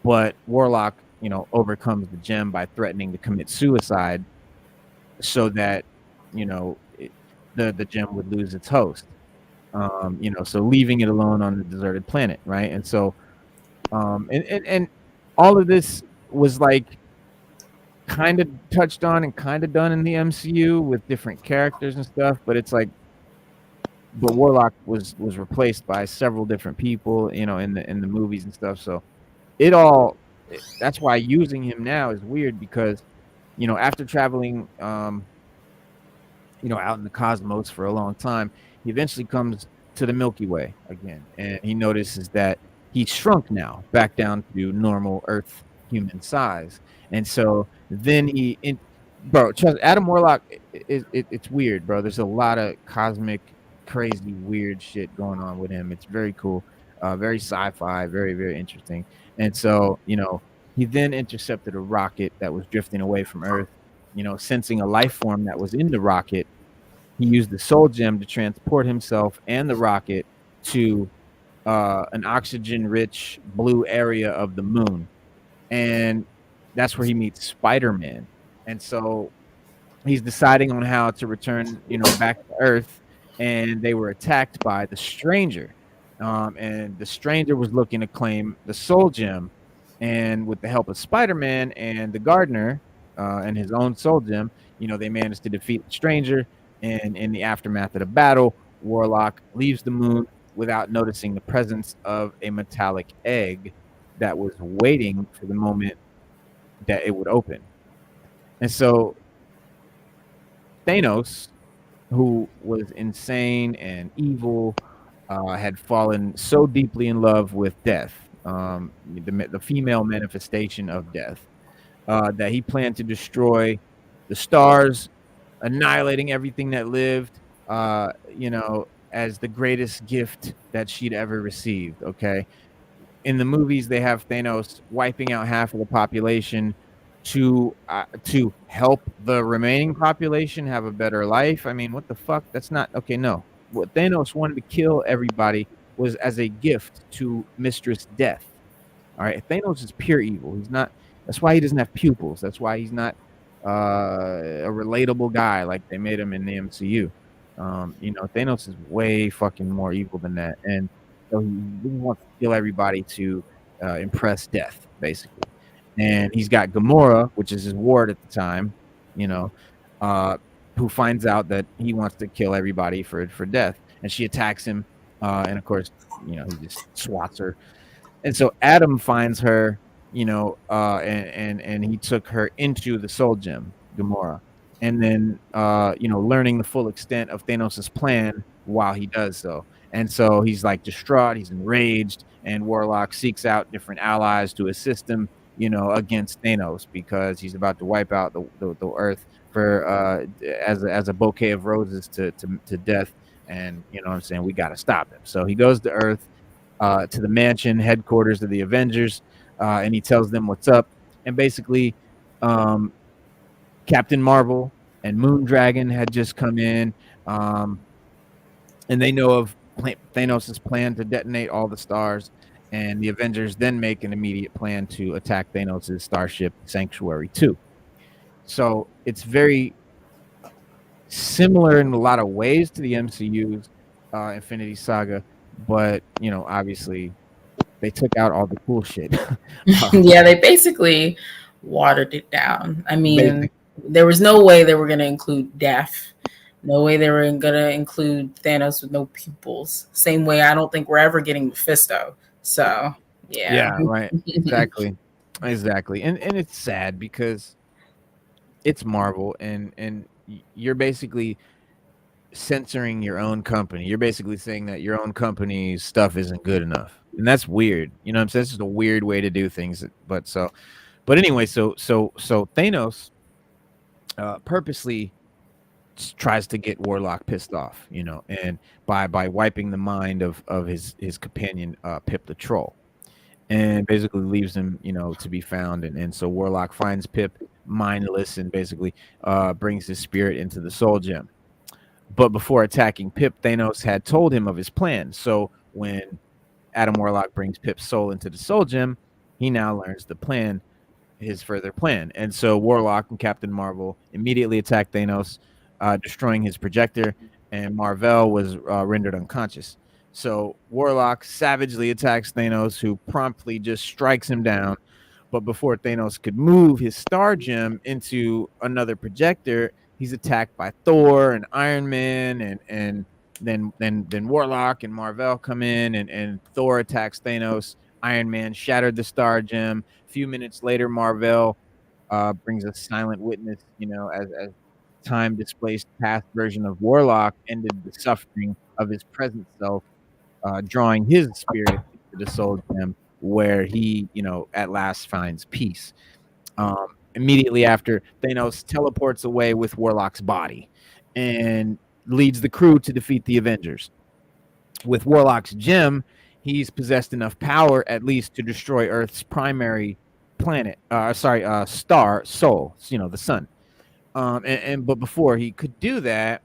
Speaker 2: but Warlock, you know, overcomes the gem by threatening to commit suicide so that, you know, the gem would lose its host. You know, so leaving it alone on the deserted planet, right? And so and all of this was like kind of touched on and kind of done in the MCU with different characters and stuff, but it's like, but Warlock was replaced by several different people, you know, in the movies and stuff. So that's why using him now is weird, because, you know, after traveling, you know, out in the cosmos for a long time, he eventually comes to the Milky Way again, and he notices that he's shrunk now back down to normal Earth human size. And so then Adam Warlock, it's weird, bro. There's a lot of cosmic, crazy, weird shit going on with him. It's very cool, very sci-fi, very, very interesting. And so, you know, he then intercepted a rocket that was drifting away from Earth. You know, sensing a life form that was in the rocket, he used the Soul Gem to transport himself and the rocket to an oxygen-rich blue area of the moon. And that's where he meets Spider-Man. And so he's deciding on how to return, you know, back to Earth. And they were attacked by the Stranger. And the Stranger was looking to claim the Soul Gem. And with the help of Spider-Man and the Gardener and his own Soul Gem, you know, they managed to defeat the Stranger. And in the aftermath of the battle, Warlock leaves the moon without noticing the presence of a metallic egg that was waiting for the moment that it would open. And so Thanos, who was insane and evil, had fallen so deeply in love with death, the female manifestation of death, that he planned to destroy the stars, annihilating everything that lived, you know, as the greatest gift that she'd ever received. Okay. In the movies, they have Thanos wiping out half of the population to help the remaining population have a better life. I mean, what the fuck? That's not okay. No, what Thanos wanted to kill everybody was as a gift to Mistress Death. All right, Thanos is pure evil. He's not. That's why he doesn't have pupils. That's why he's not a relatable guy like they made him in the MCU. You know, Thanos is way fucking more evil than that, and so he wants to kill everybody to impress Death, basically. And he's got Gamora, which is his ward at the time, you know, who finds out that he wants to kill everybody for Death, and she attacks him, and of course, you know, he just swats her. And so Adam finds her, you know, and he took her into the Soul Gem, Gamora, and then you know, learning the full extent of Thanos' plan while he does so. And so he's like distraught, he's enraged, and Warlock seeks out different allies to assist him, you know, against Thanos, because he's about to wipe out the Earth for as a bouquet of roses to Death. And you know what I'm saying, we got to stop him. So he goes to Earth, to the mansion headquarters of the Avengers, and he tells them what's up. And basically, Captain Marvel and Moondragon had just come in, and they know of Thanos' plan to detonate all the stars. And the Avengers then make an immediate plan to attack Thanos' starship Sanctuary 2. So it's very similar in a lot of ways to the MCU's Infinity Saga, but, you know, obviously they took out all the cool shit.
Speaker 3: Yeah, they basically watered it down. I mean,
Speaker 2: Basically.
Speaker 3: there was no way they were going to include death. No way they were going to include Thanos with no pupils. Same way I don't think we're ever getting Mephisto. So, yeah.
Speaker 2: Right. Exactly. And it's sad because it's Marvel and you're basically censoring your own company. You're basically saying that your own company's stuff isn't good enough. And that's weird. You know what I'm saying? It's just a weird way to do things. But anyway, so Thanos purposely tries to get Warlock pissed off, you know, and by wiping the mind of his companion Pip the Troll, and basically leaves him, you know, to be found. And so Warlock finds Pip mindless and basically brings his spirit into the Soul Gem. But before attacking Pip, Thanos had told him of his plan. So when Adam Warlock brings Pip's soul into the Soul Gem, he now learns the plan, his further plan. And so Warlock and Captain Marvel immediately attack Thanos, destroying his projector, and Marvel was rendered unconscious. So Warlock savagely attacks Thanos, who promptly just strikes him down. But before Thanos could move his star gem into another projector, he's attacked by Thor and Iron Man, and then Warlock and Marvel come in, and Thor attacks Thanos. Iron Man shattered the star gem. A few minutes later, Marvel brings a silent witness, you know, as time displaced past version of Warlock ended the suffering of his present self, drawing his spirit into the Soul Gem, where he, you know, at last finds peace. Immediately after, Thanos teleports away with Warlock's body and leads the crew to defeat the Avengers. With Warlock's gem, he's possessed enough power, at least, to destroy Earth's primary planet, star, Sol, you know, the sun. But before he could do that,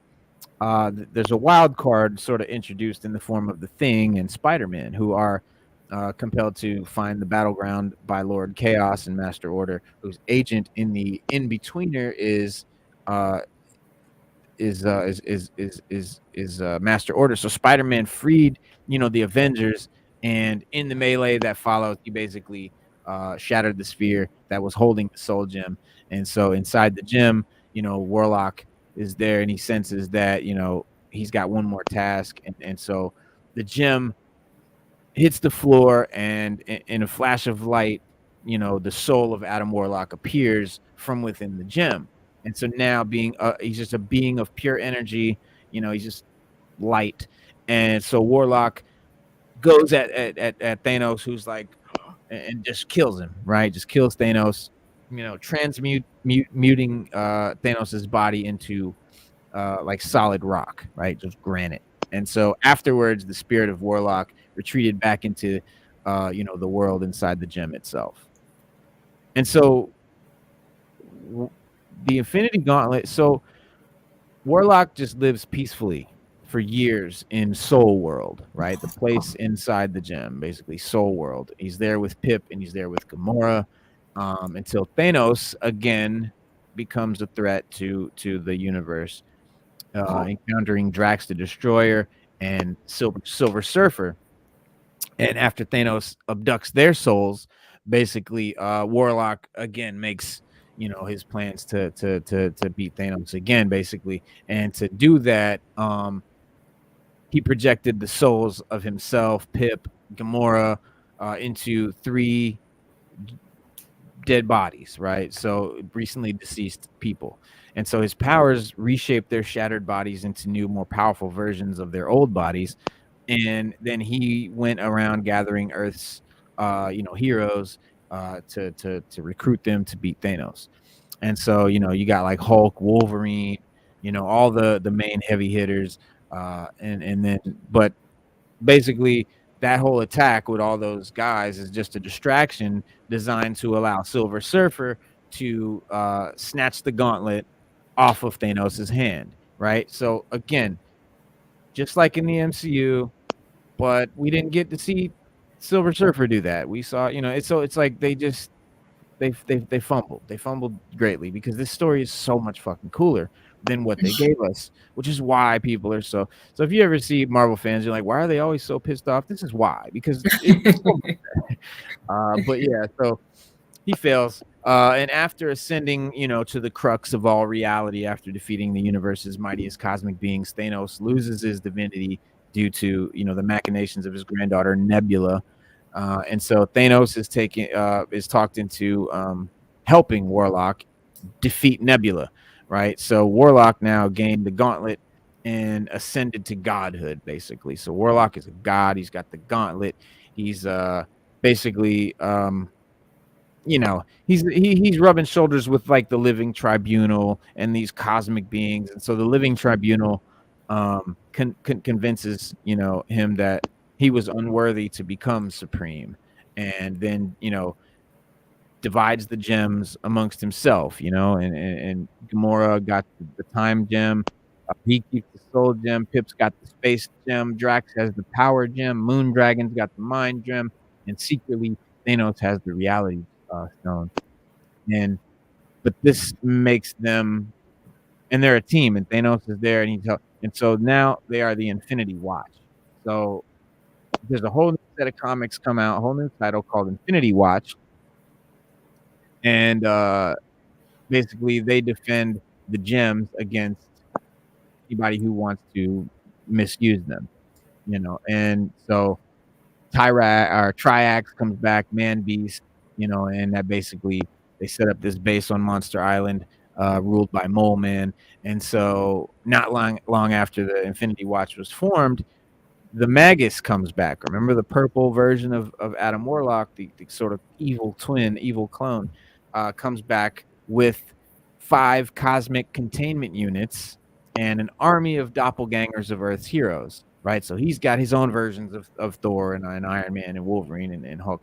Speaker 2: there's a wild card sort of introduced in the form of the Thing and Spider-Man, who are compelled to find the battleground by Lord Chaos and Master Order, whose agent in the in-betweener is Master Order. So Spider-Man freed, you know, the Avengers, and in the melee that follows, he basically shattered the sphere that was holding the Soul Gem. And so inside the gem, you know, Warlock is there, and he senses that, you know, he's got one more task, and so the gem hits the floor, and in a flash of light, you know, the soul of Adam Warlock appears from within the gem. And so now he's just a being of pure energy, you know, he's just light. And so Warlock goes at Thanos, who's like, and just kills him, right? Just kills Thanos, you know, muting Thanos's body into like solid rock, right? Just granite. And so afterwards, the spirit of Warlock retreated back into, you know, the world inside the gem itself. And so the Infinity Gauntlet. So Warlock just lives peacefully for years in Soul World, right? The place inside the gem, basically Soul World. He's there with Pip and he's there with Gamora, until Thanos again becomes a threat to the universe, encountering Drax the Destroyer and Silver Surfer. And after Thanos abducts their souls, basically Warlock again makes, you know, his plans to beat Thanos again, basically. And to do that, he projected the souls of himself, Pip, Gamora, into 3 dead bodies, right? So recently deceased people. And so his powers reshaped their shattered bodies into new, more powerful versions of their old bodies. And then he went around gathering Earth's, you know, heroes to recruit them to beat Thanos. And so, you know, you got like Hulk, Wolverine, you know, all the main heavy hitters, and then, but basically that whole attack with all those guys is just a distraction designed to allow Silver Surfer to snatch the gauntlet off of Thanos's hand, right? So again, just like in the MCU, but we didn't get to see Silver Surfer do that. We saw, you know, it's like they fumbled greatly, because this story is so much fucking cooler than what they gave us, which is why people are so if you ever see Marvel fans, you're like, why are they always so pissed off? This is why, because but yeah, so he fails. And after ascending, to the crux of all reality, after defeating the universe's mightiest cosmic beings, Thanos loses his divinity due to, the machinations of his granddaughter Nebula. And so Thanos is talked into helping Warlock defeat Nebula, right? So Warlock now gained the gauntlet and ascended to godhood, basically. So Warlock is a god. He's got the gauntlet. He's basically he's rubbing shoulders with like the living tribunal and these cosmic beings. And so the living tribunal convinces him that he was unworthy to become supreme, and then divides the gems amongst himself, and Gamora got the time gem. He keeps the soul gem. Pip's got the space gem. Drax has the power gem. Moondragon's got the mind gem, and secretly Thanos has the reality stone. But this makes them, and they're a team, and Thanos is there, and so now they are the Infinity Watch. So there's a whole new set of comics come out, a whole new title called Infinity Watch. And basically, they defend the gems against anybody who wants to misuse them, And so Triax comes back, Man Beast, and that basically they set up this base on Monster Island, ruled by Mole Man. And so not long after the Infinity Watch was formed, the Magus comes back. Remember the purple version of Adam Warlock, the sort of evil twin, evil clone, comes back with 5 cosmic containment units and an army of doppelgangers of Earth's heroes, right? So he's got his own versions of Thor and Iron Man and Wolverine and Hulk.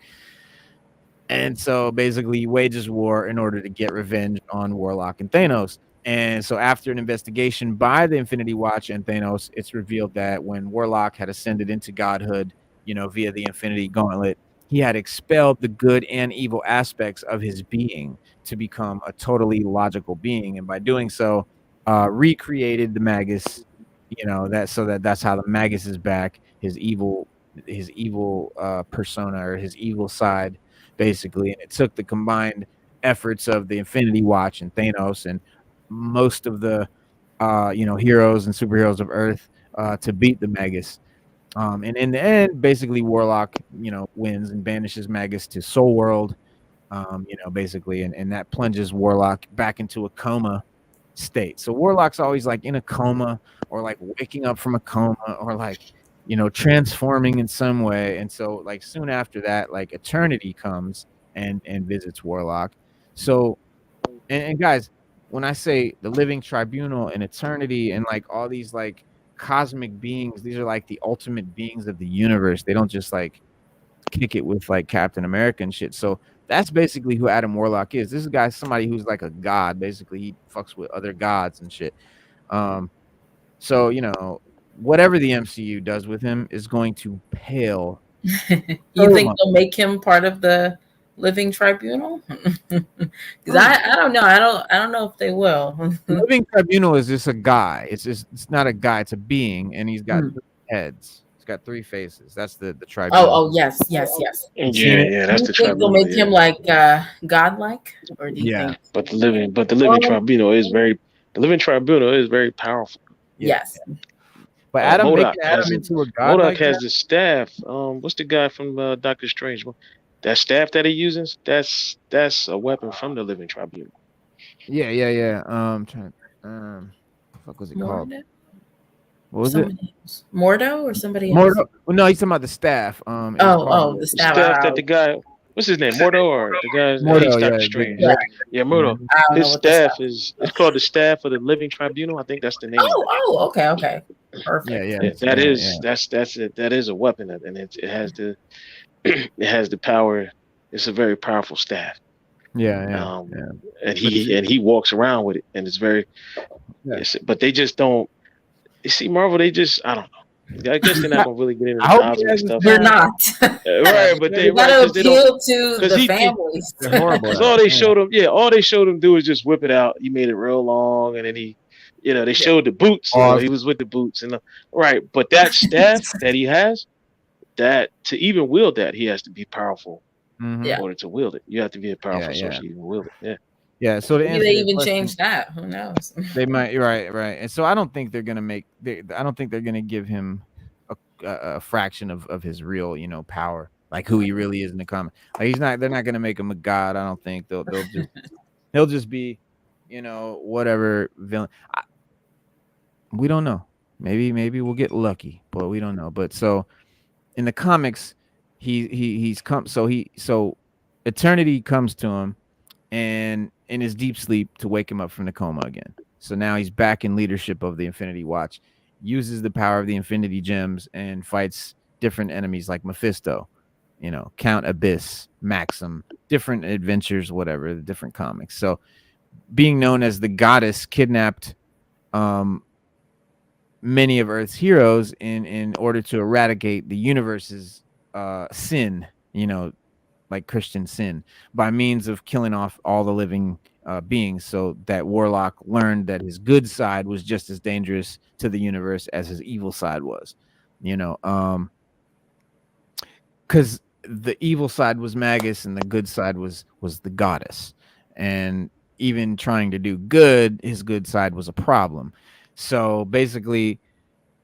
Speaker 2: And so basically he wages war in order to get revenge on Warlock and Thanos. And so after an investigation by the Infinity Watch and Thanos, it's revealed that when Warlock had ascended into godhood, via the Infinity Gauntlet, he had expelled the good and evil aspects of his being to become a totally logical being. And by doing so, recreated the Magus, that's how the Magus is back, his evil persona, or his evil side, basically. And it took the combined efforts of the Infinity Watch and Thanos and most of the heroes and superheroes of Earth to beat the Magus. And in the end, basically Warlock, wins and banishes Magus to Soul World, basically, and that plunges Warlock back into a coma state. So Warlock's always like in a coma, or like waking up from a coma, or like, transforming in some way. And so like soon after that, like Eternity comes and visits Warlock. So, and guys, when I say the Living Tribunal and Eternity and like all these like cosmic beings, these are like the ultimate beings of the universe. They don't just like kick it with like Captain America and shit. So that's basically who Adam Warlock is. This guy's somebody who's like a god. Basically, he fucks with other gods and shit. So whatever the MCU does with him is going to pale.
Speaker 3: You think they'll make him part of the Living Tribunal? Because I don't know. I don't know if they will.
Speaker 2: The Living Tribunal is just a guy. It's not a guy. It's a being, and he's got 3 heads. He's got 3 faces. That's the tribunal.
Speaker 3: Oh yes.
Speaker 1: Yeah, that's the tribunal.
Speaker 3: They'll make him like godlike, or do you think?
Speaker 1: But the living tribunal is very. The Living Tribunal is very powerful.
Speaker 3: Yes.
Speaker 2: But Adam makes Adam into a god.
Speaker 1: MODOK has the staff. What's the guy from Doctor Strange? That staff that he uses, that's a weapon from the Living Tribunal.
Speaker 2: Yeah. What fuck was it called? What was it?
Speaker 3: Mordo or somebody else?
Speaker 2: Mordo. Well, no, he's talking about the staff.
Speaker 3: The staff
Speaker 1: that the guy. What's his name? Mordo, or the guy?
Speaker 2: Mordo,
Speaker 1: Doctor Strange. Yeah, Mordo. His staff it's called the Staff of the Living Tribunal. I think that's the name.
Speaker 3: Okay. Perfect.
Speaker 1: That is a weapon, and it has the power. It's a very powerful staff. And he walks around with it, and it's very. But they just don't. You see, Marvel, I don't know. I guess they're not gonna really get into the cosmic stuff.
Speaker 3: They're not.
Speaker 1: Right, but they
Speaker 3: gotta appeal to the families.
Speaker 2: They're horrible.
Speaker 1: Because all they showed him do is just whip it out. He made it real long, and then he, they showed the boots. He was with the boots, and right. But that staff that he has, that to even wield that, he has to be powerful. in order to wield it. You have to be a powerful sorcerer to even wield it. Yeah.
Speaker 2: Yeah. So to
Speaker 3: maybe
Speaker 2: answer
Speaker 3: they
Speaker 2: your
Speaker 3: even
Speaker 2: question,
Speaker 3: change that. Who knows?
Speaker 2: they might. Right. And so I don't think they're gonna I don't think they're gonna give him a fraction of his real, power, like who he really is in the comic. Like he's not. They're not gonna make him a god. I don't think he'll just be, whatever villain. We don't know. Maybe we'll get lucky, but we don't know. But so in the comics, he's come. So Eternity comes to him, and in his deep sleep to wake him up from the coma again. So now he's back in leadership of the Infinity Watch, uses the power of the Infinity Gems, and fights different enemies like Mephisto, Count Abyss, Maxim, different adventures, whatever, the different comics. So being known as the goddess kidnapped many of Earth's heroes in order to eradicate the universe's sin, like Christian sin, by means of killing off all the living beings, so that Warlock learned that his good side was just as dangerous to the universe as his evil side was, because the evil side was Magus and the good side was the goddess, and even trying to do good, his good side was a problem. So basically,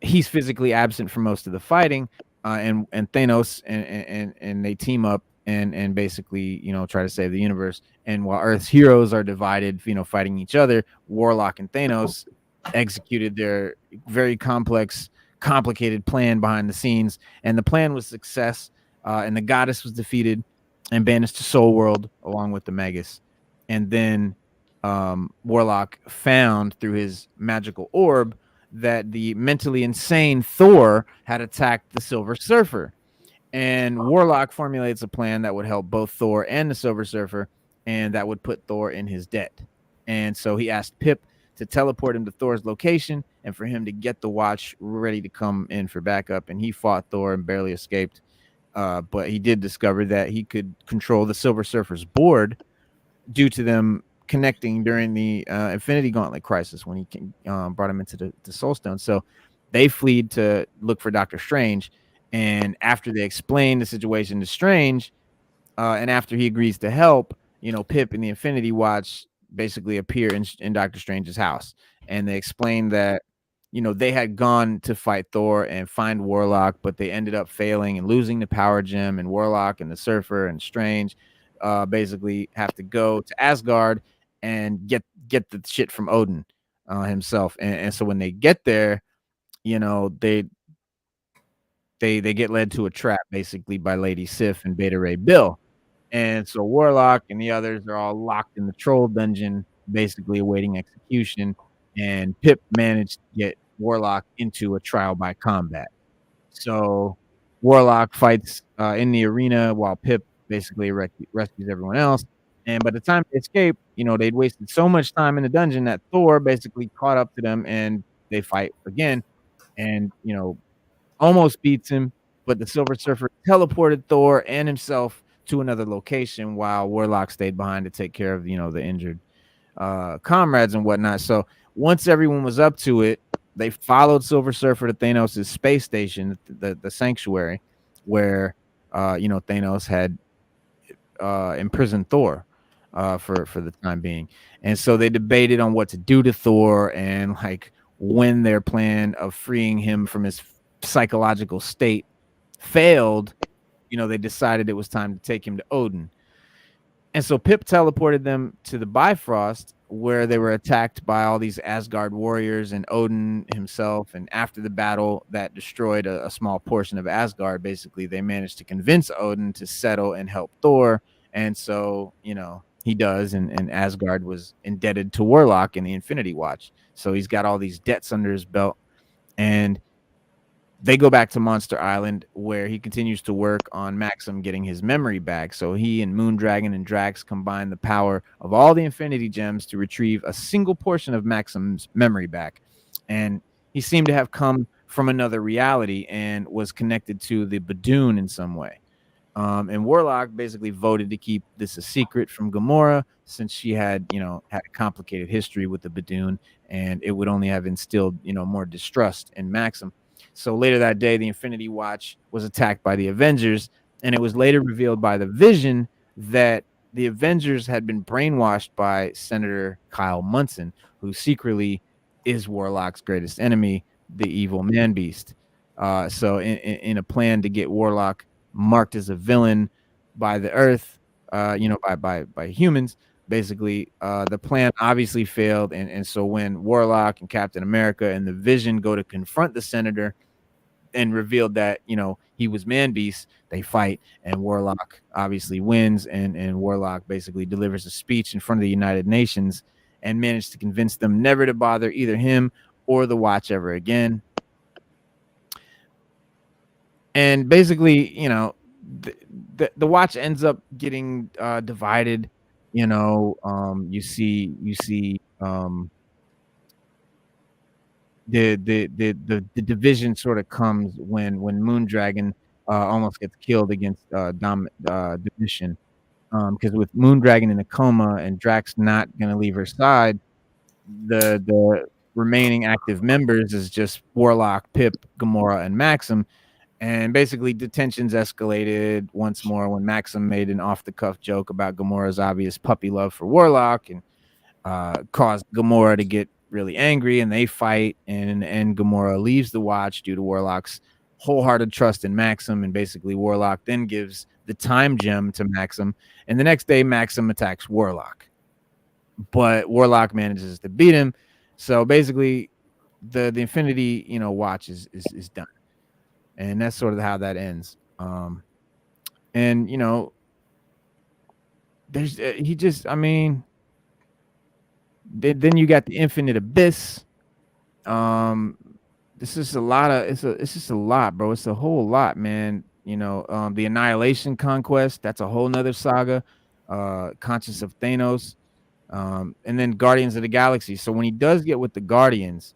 Speaker 2: he's physically absent for most of the fighting, and Thanos and they team up and basically, try to save the universe. And while Earth's heroes are divided, fighting each other, Warlock and Thanos executed their very complex, complicated plan behind the scenes, and the plan was success. And the goddess was defeated and banished to Soul World along with the Magus. And then Warlock found through his magical orb that the mentally insane Thor had attacked the Silver Surfer. And Warlock formulates a plan that would help both Thor and the Silver Surfer, and that would put Thor in his debt. And so he asked Pip to teleport him to Thor's location and for him to get the watch ready to come in for backup. And he fought Thor and barely escaped. But he did discover that he could control the Silver Surfer's board due to them connecting during the Infinity Gauntlet crisis when he brought him into the Soul Stone. So they fled to look for Doctor Strange. And after they explain the situation to Strange, and after he agrees to help, Pip and the Infinity Watch basically appear in Doctor Strange's house. And they explain that, they had gone to fight Thor and find Warlock, but they ended up failing and losing the power gem, and Warlock and the Surfer and Strange basically have to go to Asgard and get the shit from Odin himself. And so when they get there, they get led to a trap basically by Lady Sif and Beta Ray Bill. And so Warlock and the others are all locked in the troll dungeon, basically awaiting execution. And Pip managed to get Warlock into a trial by combat. So Warlock fights in the arena while Pip basically rescues everyone else. And by the time they escape, they'd wasted so much time in the dungeon that Thor basically caught up to them, and they fight again. And, almost beats him, but the Silver Surfer teleported Thor and himself to another location while Warlock stayed behind to take care of, the injured comrades and whatnot. So once everyone was up to it, they followed Silver Surfer to Thanos' space station, the Sanctuary, where, Thanos had imprisoned Thor for the time being. And so they debated on what to do to Thor, and like when their plan of freeing him from his psychological state failed, they decided it was time to take him to Odin. And so Pip teleported them to the Bifrost, where they were attacked by all these Asgard warriors and Odin himself. And after the battle that destroyed a small portion of Asgard, basically they managed to convince Odin to settle and help Thor. And so, he does, and Asgard was indebted to Warlock and the Infinity Watch. So he's got all these debts under his belt. And they go back to Monster Island, where he continues to work on Maxim getting his memory back. So he and Moondragon and Drax combine the power of all the Infinity Gems to retrieve a single portion of Maxim's memory back. And he seemed to have come from another reality and was connected to the Badoon in some way. And Warlock basically voted to keep this a secret from Gamora, since she had a complicated history with the Badoon, and it would only have instilled, more distrust in Maxim. So later that day, the Infinity Watch was attacked by the Avengers, And it was later revealed by the Vision that the Avengers had been brainwashed by Senator Kyle Munson, who secretly is Warlock's greatest enemy, the evil man beast. So in a plan to get Warlock marked as a villain by the Earth, by humans, basically, the plan obviously failed. And so when Warlock and Captain America and the Vision go to confront the Senator and revealed that, he was Man Beast, they fight, and Warlock obviously wins, and Warlock basically delivers a speech in front of the United Nations and managed to convince them never to bother either him or the Watch ever again. And basically, the Watch ends up getting divided. You see the division sort of comes when Moondragon almost gets killed against Domitian, because with Moondragon in a coma and Drax not going to leave her side, the remaining active members is just Warlock, Pip, Gamora, and Maxim. And basically, the tensions escalated once more when Maxim made an off-the-cuff joke about Gamora's obvious puppy love for Warlock, and caused Gamora to get really angry, and they fight. And in the end, Gamora leaves the Watch due to Warlock's wholehearted trust in Maxim. And basically, Warlock then gives the time gem to Maxim. And the next day, Maxim attacks Warlock, but Warlock manages to beat him. So basically, the Infinity Watch is done. And that's sort of how that ends. And there's then you got the Infinite Abyss. This is a lot of it's just a lot, bro. It's a whole lot, man. The Annihilation Conquest, that's a whole nother saga. Conscious of Thanos. And then Guardians of the Galaxy. So when he does get with the Guardians,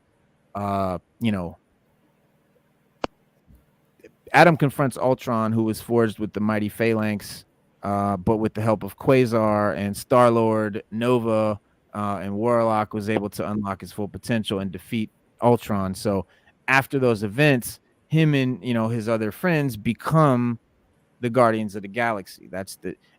Speaker 2: Adam confronts Ultron, who was forged with the mighty Phalanx, but with the help of Quasar and Star-Lord, Nova, and Warlock was able to unlock his full potential and defeat Ultron. So after those events, him and his other friends become the Guardians of the Galaxy.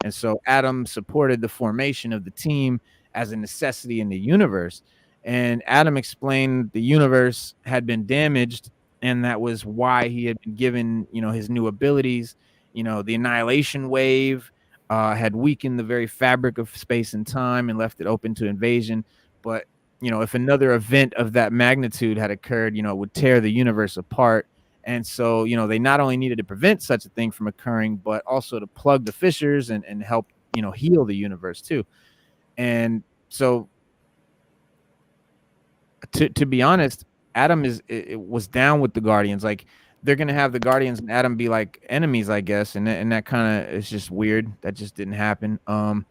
Speaker 2: And so Adam supported the formation of the team as a necessity in the universe. And Adam explained the universe had been damaged, and that was why he had been given, his new abilities. The Annihilation Wave had weakened the very fabric of space and time and left it open to invasion. But, if another event of that magnitude had occurred, it would tear the universe apart. And so, they not only needed to prevent such a thing from occurring, but also to plug the fissures and help, heal the universe too. And so, to be honest, Adam was down with the Guardians. Like, they're gonna have the Guardians and Adam be like enemies, I guess, and that kind of is just weird. That just didn't happen. On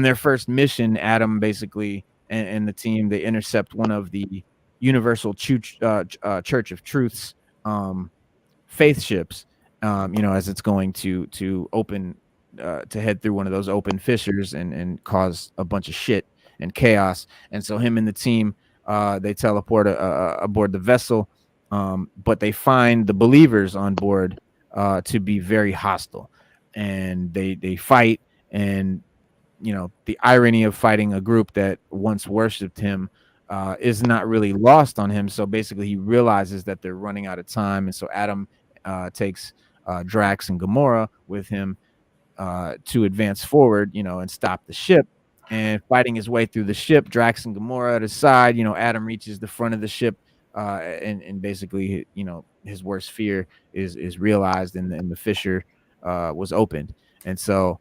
Speaker 2: their first mission, Adam basically and the team, they intercept one of the Universal Church of Truth's faith ships, as it's going to open to head through one of those open fissures and cause a bunch of shit and chaos. And so him and the team, they teleport aboard the vessel, but they find the believers on board to be very hostile, and they fight. And the irony of fighting a group that once worshipped him is not really lost on him. So basically, he realizes that they're running out of time, and so Adam takes Drax and Gamora with him to advance forward, and stop the ship. And fighting his way through the ship, Drax and Gamora at his side, Adam reaches the front of the ship, and basically, his worst fear is realized, and the fissure was opened. And so,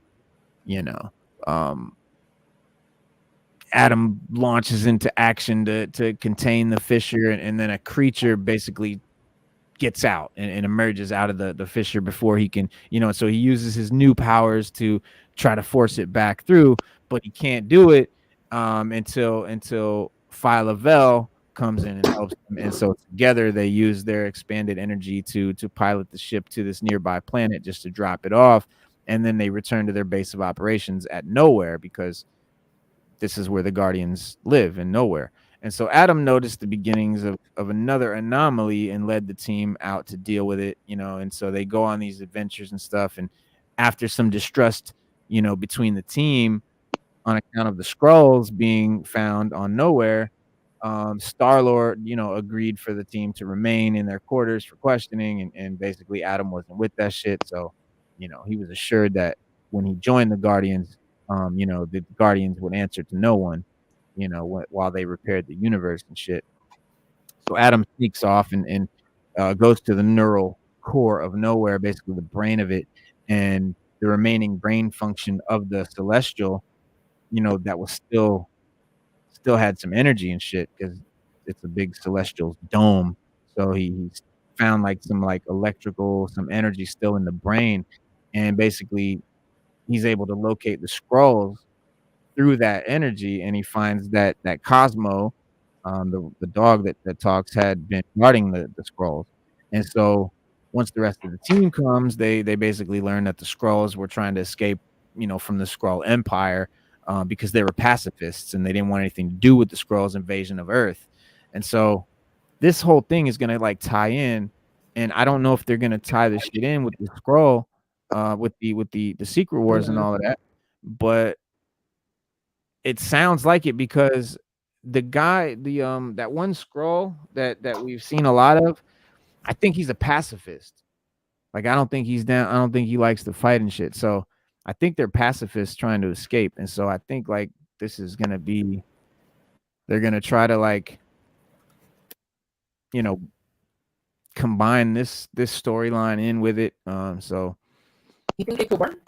Speaker 2: Adam launches into action to contain the fissure, and then a creature basically gets out and emerges out of the fissure before he can, so he uses his new powers to try to force it back through, but he can't do it until Phyla-Vell comes in and helps him. And so together they use their expanded energy to pilot the ship to this nearby planet just to drop it off, and then they return to their base of operations at Nowhere, because this is where the Guardians live, in Nowhere. And so Adam noticed the beginnings of another anomaly and led the team out to deal with it, and so they go on these adventures and stuff. And after some distrust, between the team on account of the Skrulls being found on Nowhere, Star-Lord, agreed for the team to remain in their quarters for questioning, and basically Adam wasn't with that shit. So, he was assured that when he joined the Guardians, the Guardians would answer to no one, while they repaired the universe and shit. So Adam sneaks off and goes to the neural core of Nowhere, basically the brain of it, and the remaining brain function of the Celestial, that was still had some energy and shit, because it's a big celestial dome. So he's found like some electrical, some energy still in the brain, and basically he's able to locate the Skrulls through that energy, and he finds that Cosmo, the dog that talks, had been guarding the Skrulls. And so once the rest of the team comes, they basically learn that the Skrulls were trying to escape, from the Skrull Empire, because they were pacifists and they didn't want anything to do with the Skrulls' invasion of Earth. And so this whole thing is gonna tie in, and I don't know if they're gonna tie this shit in with the Skrull, with the Secret Wars and all of that, but it sounds like it, because the guy, that one Skrull that we've seen a lot of, I think he's a pacifist. Like, I don't think he's down. I don't think he likes to fight and shit. So I think they're pacifists trying to escape. And so I think this is gonna be, they're gonna try to combine this storyline in with it. So
Speaker 3: you think it could work?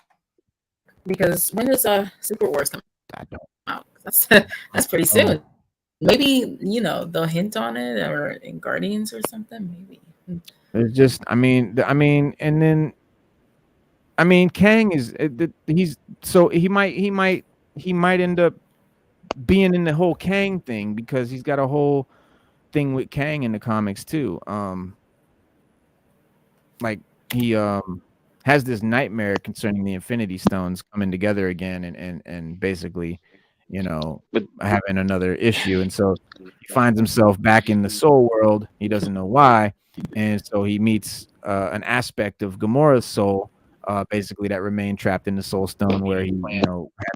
Speaker 3: Because when does Secret Wars come out? That's pretty soon. Maybe they'll hint on it, or in Guardians or something. Maybe.
Speaker 2: It's just, and then Kang he's so he might end up being in the whole Kang thing, because he's got a whole thing with Kang in the comics too. He has this nightmare concerning the Infinity Stones coming together again, and basically, having another issue. And so he finds himself back in the soul world. He doesn't know why. And so he meets an aspect of Gamora's soul, basically, that remained trapped in the Soul Stone, where he, had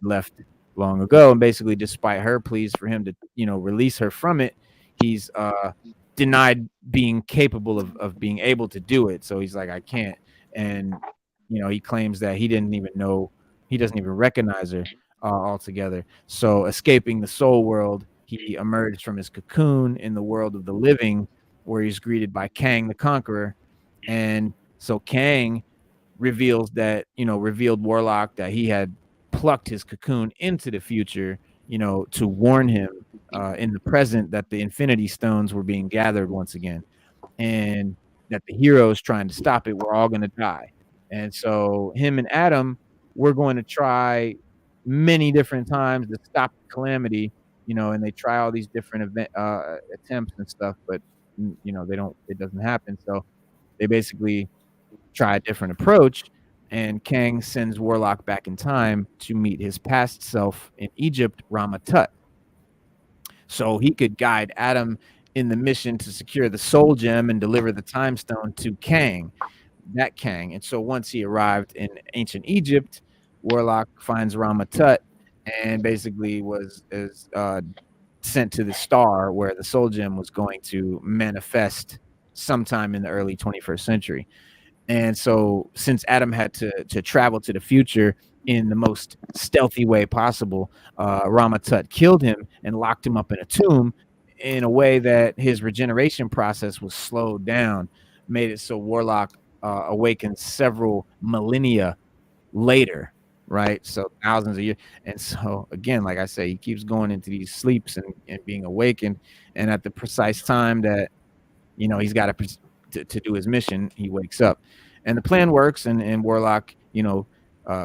Speaker 2: left long ago. And basically, despite her pleas for him to, release her from it, he's denied being capable of being able to do it. So he's like, I can't. And, he claims that he didn't even know, he doesn't even recognize her altogether. So escaping the soul world, he emerged from his cocoon in the world of the living, where he's greeted by Kang the Conqueror. And so Kang revealed Warlock that he had plucked his cocoon into the future, to warn him in the present that the Infinity Stones were being gathered once again, and that the heroes trying to stop it were all going to die. And so him and Adam were going to try many different times to stop the calamity, and they try all these different attempts and stuff, but it doesn't happen. So they basically try a different approach, and Kang sends Warlock back in time to meet his past self in Egypt, Rama-Tut, so he could guide Adam in the mission to secure the Soul Gem and deliver the Time Stone to Kang. And so once he arrived in ancient Egypt, Warlock finds Rama-Tut and basically is sent to the star where the Soul Gem was going to manifest sometime in the early 21st century. And so since Adam had to travel to the future in the most stealthy way possible, Rama-Tut killed him and locked him up in a tomb in a way that his regeneration process was slowed down, made it so Warlock awakened several millennia later, right? So thousands of years. And so again, like I say, he keeps going into these sleeps and being awakened, and at the precise time that he's got to do his mission, he wakes up, and the plan works, and Warlock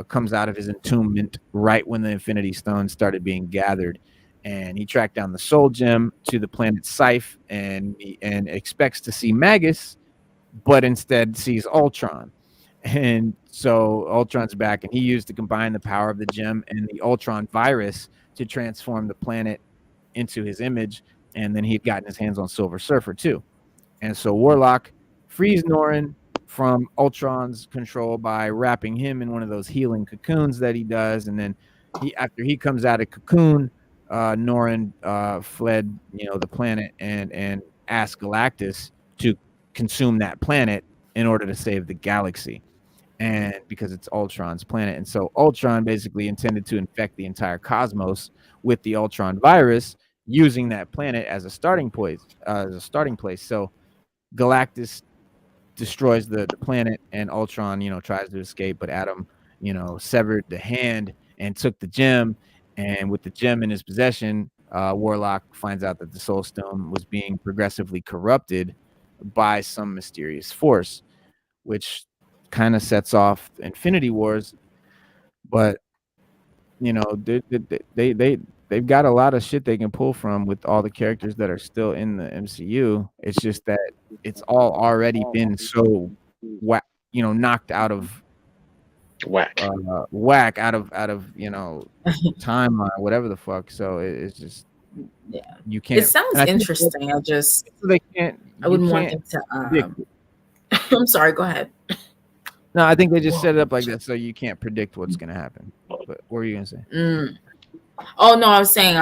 Speaker 2: comes out of his entombment right when the Infinity Stones started being gathered, and he tracked down the Soul Gem to the planet Scythe, and expects to see Magus, but instead sees Ultron. And so Ultron's back, and he used to combine the power of the gem and the Ultron virus to transform the planet into his image, and then he'd gotten his hands on Silver Surfer too. And so Warlock frees Norrin, from Ultron's control by wrapping him in one of those healing cocoons that he does, and then after he comes out of cocoon, Norrin fled, the planet and asked Galactus to consume that planet in order to save the galaxy, and because it's Ultron's planet. And so Ultron basically intended to infect the entire cosmos with the Ultron virus, using that planet as a starting place. So Galactus destroys the planet, and Ultron, tries to escape, but Adam, severed the hand and took the gem. And with the gem in his possession, Warlock finds out that the Soul Stone was being progressively corrupted by some mysterious force, which kind of sets off Infinity Wars. But they've got a lot of shit they can pull from with all the characters that are still in the MCU. It's just that it's all already been so knocked out of whack out of timeline, whatever the fuck. So it's just you can't.
Speaker 3: It sounds interesting. I wouldn't want them to. I'm sorry. Go ahead.
Speaker 2: No, I think they just set it up like that so you can't predict what's gonna happen. But what were you gonna say?
Speaker 3: Oh no, I was saying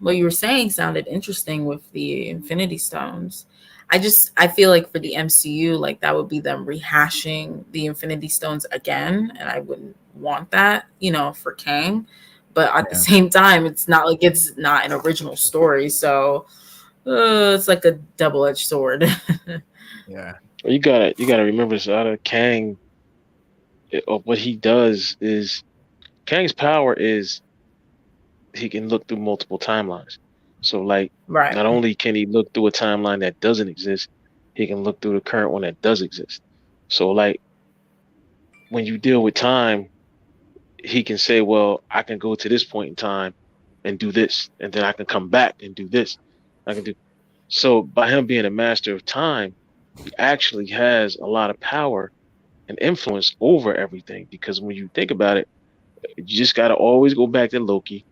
Speaker 3: what you were saying sounded interesting with the Infinity Stones. I feel like for the MCU, like that would be them rehashing the Infinity Stones again, and I wouldn't want that, for Kang. But at the same time, it's not like it's not an original story, so it's like a double-edged sword.
Speaker 1: Yeah, you gotta remember this. Out of Kang, what he does is Kang's power is he can look through multiple timelines. So not only can he look through a timeline that doesn't exist, he can look through the current one that does exist. So when you deal with time, he can say, well, I can go to this point in time and do this, and then I can come back and do this. So by him being a master of time, he actually has a lot of power and influence over everything, because when you think about it, you just got to always go back to Loki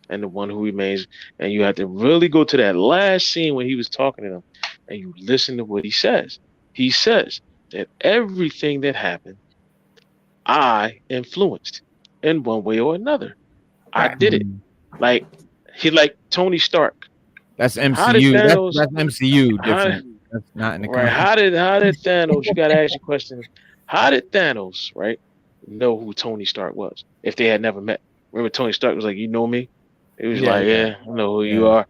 Speaker 1: and the One Who Remains, and you have to really go to that last scene when he was talking to them, and you listen to what he says. He says that everything that happened, I influenced in one way or another. I did it. Like Tony Stark.
Speaker 2: That's MCU. That's MCU different. That's not in the
Speaker 1: right. How did Thanos? You got to ask your question. How did Thanos, right, know who Tony Stark was if they had never met? Remember, Tony Stark was like, "You know me." It was I know who you are.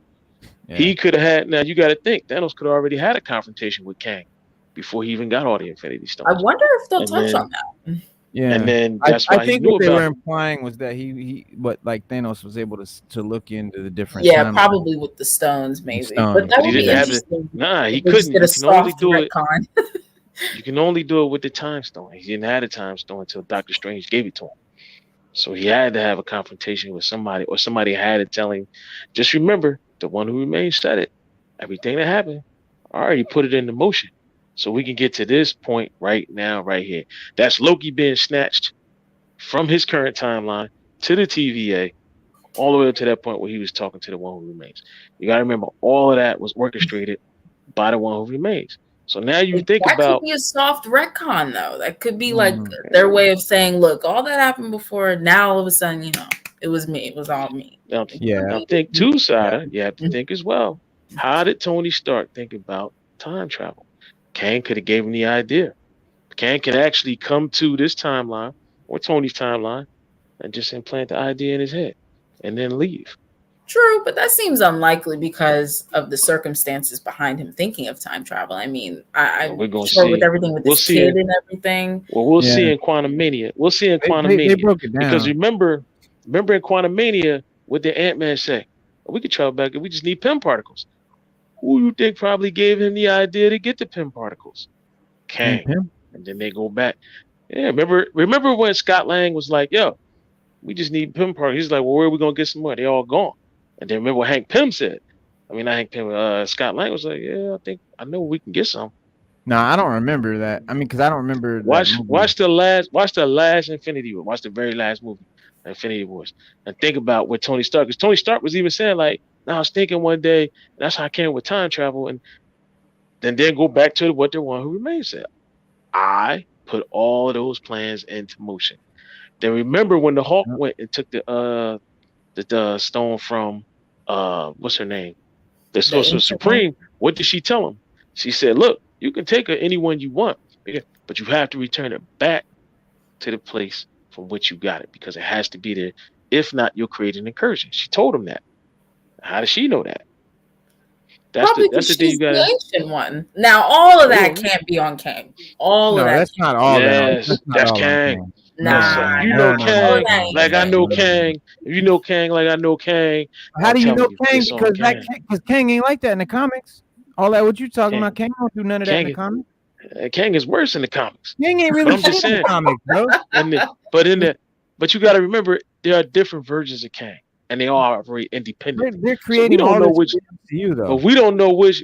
Speaker 1: Yeah. He could have had. Now you got to think Thanos could have already had a confrontation with Kang before he even got all the Infinity Stones.
Speaker 3: I wonder if they'll touch on that.
Speaker 2: Yeah,
Speaker 1: and then that's why
Speaker 2: I think what they were implying was that but Thanos was able to look into the different.
Speaker 3: Yeah, probably with the stones, maybe. But that would be interesting.
Speaker 1: He couldn't. You can only do it. You can only do it with the Time Stone. He didn't have the Time Stone until Doctor Strange gave it to him. So he had to have a confrontation with somebody, or somebody had to tell him, just remember, the One Who Remains said it. Everything that happened, I already put it into motion. So we can get to this point right now, right here. That's Loki being snatched from his current timeline to the TVA, all the way up to that point where he was talking to the One Who Remains. You got to remember, all of that was orchestrated by the One Who Remains. So now you think about...
Speaker 3: That could be a soft retcon, though. That could be like their way of saying, look, all that happened before, now all of a sudden, it was me. It was all me.
Speaker 1: Now think two-sided. You have to think as well. How did Tony Stark think about time travel? Kang could have gave him the idea. Kang could actually come to this timeline, or Tony's timeline, and just implant the idea in his head, and then leave.
Speaker 3: True, but that seems unlikely because of the circumstances behind him thinking of time travel. I mean, I'm sure with everything with this kid and everything.
Speaker 1: Well, we'll see in Quantumania. We'll see in Quantumania. They broke it down. Because remember in Quantumania, what did Ant-Man say? We could travel back, and we just need Pym particles. Who you think probably gave him the idea to get the Pym particles? Kang. And then they go back. Yeah, remember when Scott Lang was like, yo, we just need Pym particles. He's like, well, where are we going to get some more? They all gone. And then remember what Hank Pym said. Scott Lang was like, yeah, I know we can get some.
Speaker 2: No, I don't remember that. I mean, because I don't remember.
Speaker 1: Watch the last Infinity War. Watch the very last movie, Infinity Wars, and think about what Tony Stark. Because Tony Stark was even saying like, I was thinking one day, that's how I came with time travel, and then go back to what the One Who Remains said. I put all of those plans into motion. Then remember when the Hawk went and took the stone from what's her name? The Sorcerer Supreme. What did she tell him? She said, "Look, you can take her anyone you want, but you have to return it back to the place from which you got it because it has to be there. If not, you'll create an incursion." She told him that. How does she know that? That's the thing you got.
Speaker 3: The ancient one. Now, all of that can't be on Kang. All of that.
Speaker 2: That's not all.
Speaker 1: Yes, that's Kang.
Speaker 3: Nah,
Speaker 1: you know Kang like I know Kang. If you know Kang like I know Kang.
Speaker 2: How do you know Kang? Because Kang ain't like that in the comics. All that what you talking about? Kang don't do none of that in the comics.
Speaker 1: Kang is worse in the comics.
Speaker 2: Kang ain't really shit in the comics, bro.
Speaker 1: But you got to remember there are different versions of Kang, and they all operate independently.
Speaker 2: They're creating all this MCU though.
Speaker 1: But we don't know which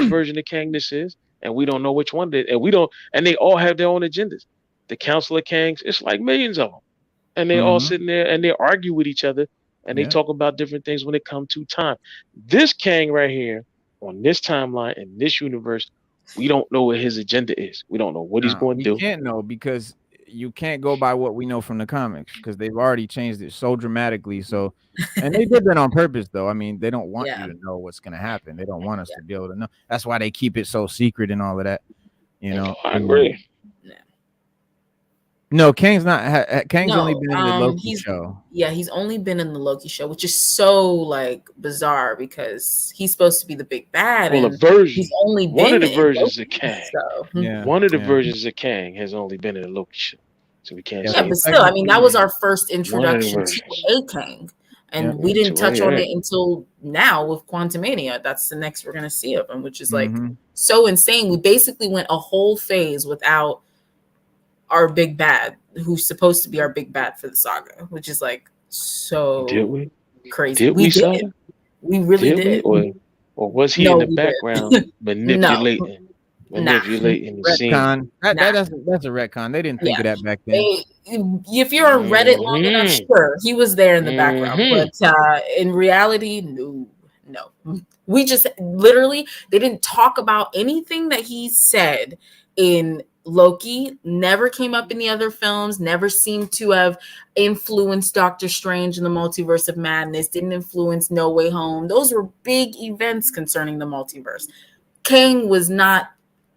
Speaker 1: version of Kang this is, and we don't know which one and they all have their own agendas. The Council of Kangs, it's like millions of them, and they all sitting there and they argue with each other, and they talk about different things when it comes to time. This Kang right here on this timeline in this universe, we don't know what his agenda is. We don't know what he's going to do.
Speaker 2: You can't know because you can't go by what we know from the comics because they've already changed it so dramatically. So, and they did that on purpose, though. I mean, they don't want you to know what's going to happen. They don't want us to be able to know. That's why they keep it so secret and all of that. You know,
Speaker 1: I agree.
Speaker 2: No, Kang's not. Kang's only been in the Loki show.
Speaker 3: Yeah, he's only been in the Loki show, which is so like bizarre because he's supposed to be the big bad.
Speaker 1: Well, a version.
Speaker 3: He's only been
Speaker 1: one of the versions of Kang.
Speaker 3: So.
Speaker 1: One of the versions of Kang has only been in the Loki show, so we can't.
Speaker 3: Yeah, but still, I mean, that was our first introduction to a Kang, and we didn't touch on it until now with Quantumania. That's the next we're gonna see of him, which is like so insane. We basically went a whole phase without our big bad, who's supposed to be our big bad for the saga, which is like so crazy.
Speaker 1: We
Speaker 3: really did.
Speaker 1: Or was he in the background manipulating the scene?
Speaker 2: That's a retcon. They didn't think of that back then.
Speaker 3: If you're on Reddit long enough, sure, he was there in the background, but in reality, no. We just literally, they didn't talk about anything that he said in Loki, never came up in the other films, never seemed to have influenced Doctor Strange in the Multiverse of Madness, didn't influence No Way Home. Those were big events concerning the multiverse. Kang was not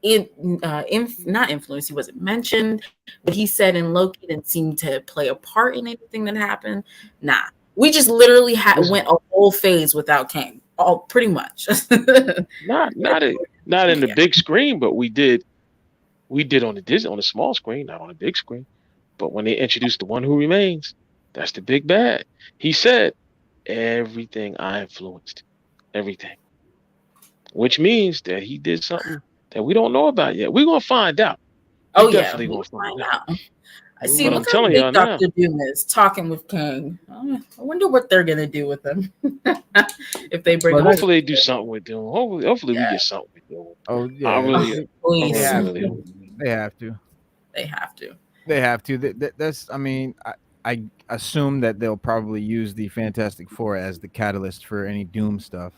Speaker 3: not influenced. He wasn't mentioned. What he said in Loki didn't seem to play a part in anything that happened. Nah. We just literally went a whole phase without Kang. All pretty much.
Speaker 1: not in the big screen, but we did on the small screen, not on the big screen. But when they introduced the One Who Remains, that's the big bad. He said, everything I influenced, everything. Which means that he did something that we don't know about yet. We're going to find out.
Speaker 3: Definitely going to find out. I see what kind of Dr. Doom is talking with Kang. I wonder what they're going to do with him. If they bring
Speaker 1: hopefully they do something with him. Hopefully we get something with him.
Speaker 2: Oh, yeah.
Speaker 3: Please.
Speaker 2: They have to.
Speaker 3: They have to.
Speaker 2: That's. I mean, I assume that they'll probably use the Fantastic Four as the catalyst for any Doom stuff.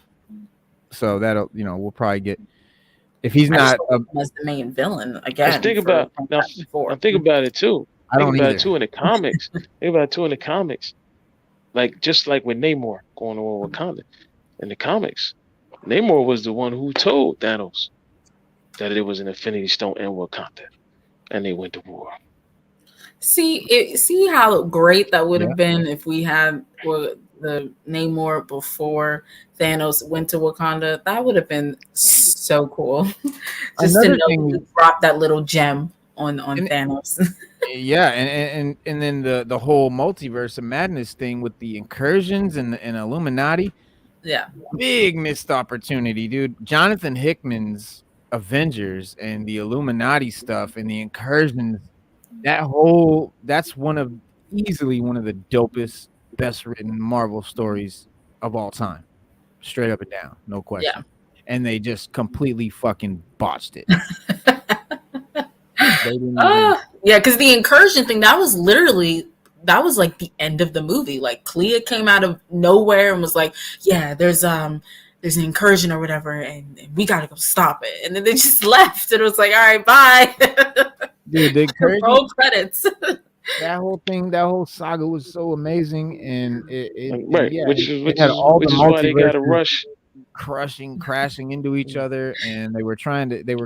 Speaker 2: So that'll, we'll probably get. If he's not
Speaker 3: as the main villain again.
Speaker 1: Think about it too. Think about it too in the comics. Like just like with Namor going on with Wakanda. In the comics, Namor was the one who told Thanos that it was an Infinity Stone in Wakanda, and they went to war.
Speaker 3: See how great that would have been if we had the Namor before Thanos went to Wakanda. That would have been so cool. Just to know to drop that little gem on Thanos.
Speaker 2: Yeah, and then the whole multiverse of madness thing with the incursions and Illuminati.
Speaker 3: Yeah,
Speaker 2: big missed opportunity, dude. Jonathan Hickman's Avengers and the Illuminati stuff and the incursions. That's easily one of the dopest, best written Marvel stories of all time, straight up and down, no question. Yeah. And they just completely fucking botched it.
Speaker 3: Because the incursion thing, that was like the end of the movie. Like Clea came out of nowhere and was like, "Yeah, there's an incursion or whatever, and we gotta go stop it." And then they just left, and it was like, "All right, bye."
Speaker 2: Dude, the
Speaker 3: Roll credits.
Speaker 2: that whole thing, that whole saga was so amazing, and
Speaker 1: right,
Speaker 2: yeah,
Speaker 1: which
Speaker 2: it had all the
Speaker 1: is why they got to
Speaker 2: multiverses
Speaker 1: rush.
Speaker 2: crashing into each other, and they were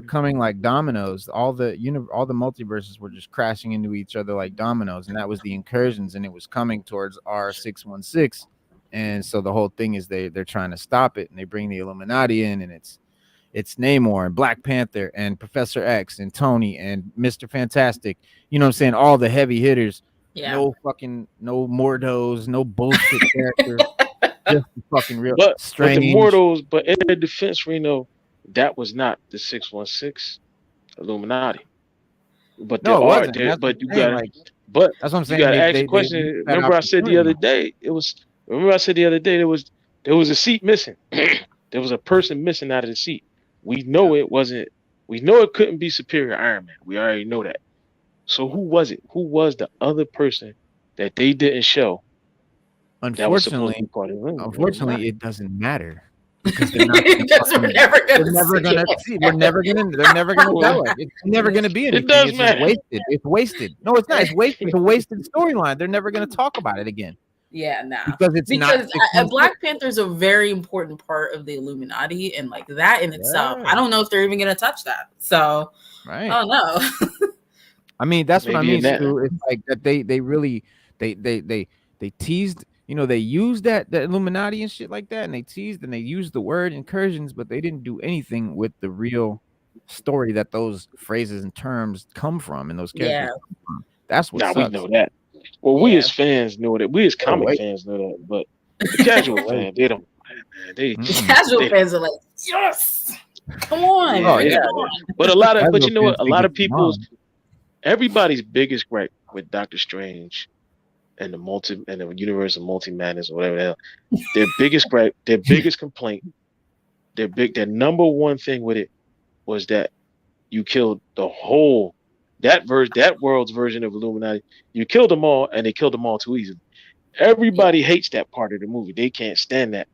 Speaker 2: coming like dominoes. All the multiverses were just crashing into each other like dominoes, and that was the incursions, and it was coming towards R616. And so the whole thing is they're trying to stop it, and they bring the Illuminati in, and it's Namor and Black Panther and Professor X and Tony and Mr. Fantastic. You know what I'm saying? All the heavy hitters.
Speaker 3: Yeah.
Speaker 2: No Mordos, no bullshit characters. Just fucking real.
Speaker 1: But
Speaker 2: strange.
Speaker 1: the Mortals, but in their defense, Reno, that was not the 616 Illuminati. But there are there, but you got but
Speaker 2: that's what I'm saying.
Speaker 1: You got to ask the question. Remember I said the other day, there was a seat missing. There was a person missing out of the seat. We know it wasn't. We know it couldn't be Superior Iron Man. We already know that. So who was it? Who was the other person that they didn't show?
Speaker 2: Unfortunately, it doesn't matter because they're not.
Speaker 3: We're never gonna
Speaker 2: see. They're never gonna tell it. It's never gonna be anything.
Speaker 1: It does matter.
Speaker 2: Wasted. It's wasted. No, it's not. It's wasted. It's a wasted storyline. They're never gonna talk about it again.
Speaker 3: Yeah,
Speaker 2: because
Speaker 3: Black Panther is a very important part of the Illuminati, and like that in itself, I don't know if they're even gonna touch that. So I don't know.
Speaker 2: I mean, that's what I mean. It's like that they really they teased. You know, they used that Illuminati and shit like that, and they teased and they used the word incursions, but they didn't do anything with the real story that those phrases and terms come from, and those characters come from. That's what sucks.
Speaker 1: We know that. Well, we as fans know that. We as comic fans know that, but the casual fans, they don't.
Speaker 3: The casual fans are like, yes, come on.
Speaker 1: But but you know what? A lot of everybody's biggest gripe with Doctor Strange and the universe of multi-madness or whatever the hell, their biggest gripe, their biggest complaint, their number one thing with it was that you killed the whole that world's version of Illuminati. You killed them all, and they killed them all too easily. Everybody hates that part of the movie. They can't stand that,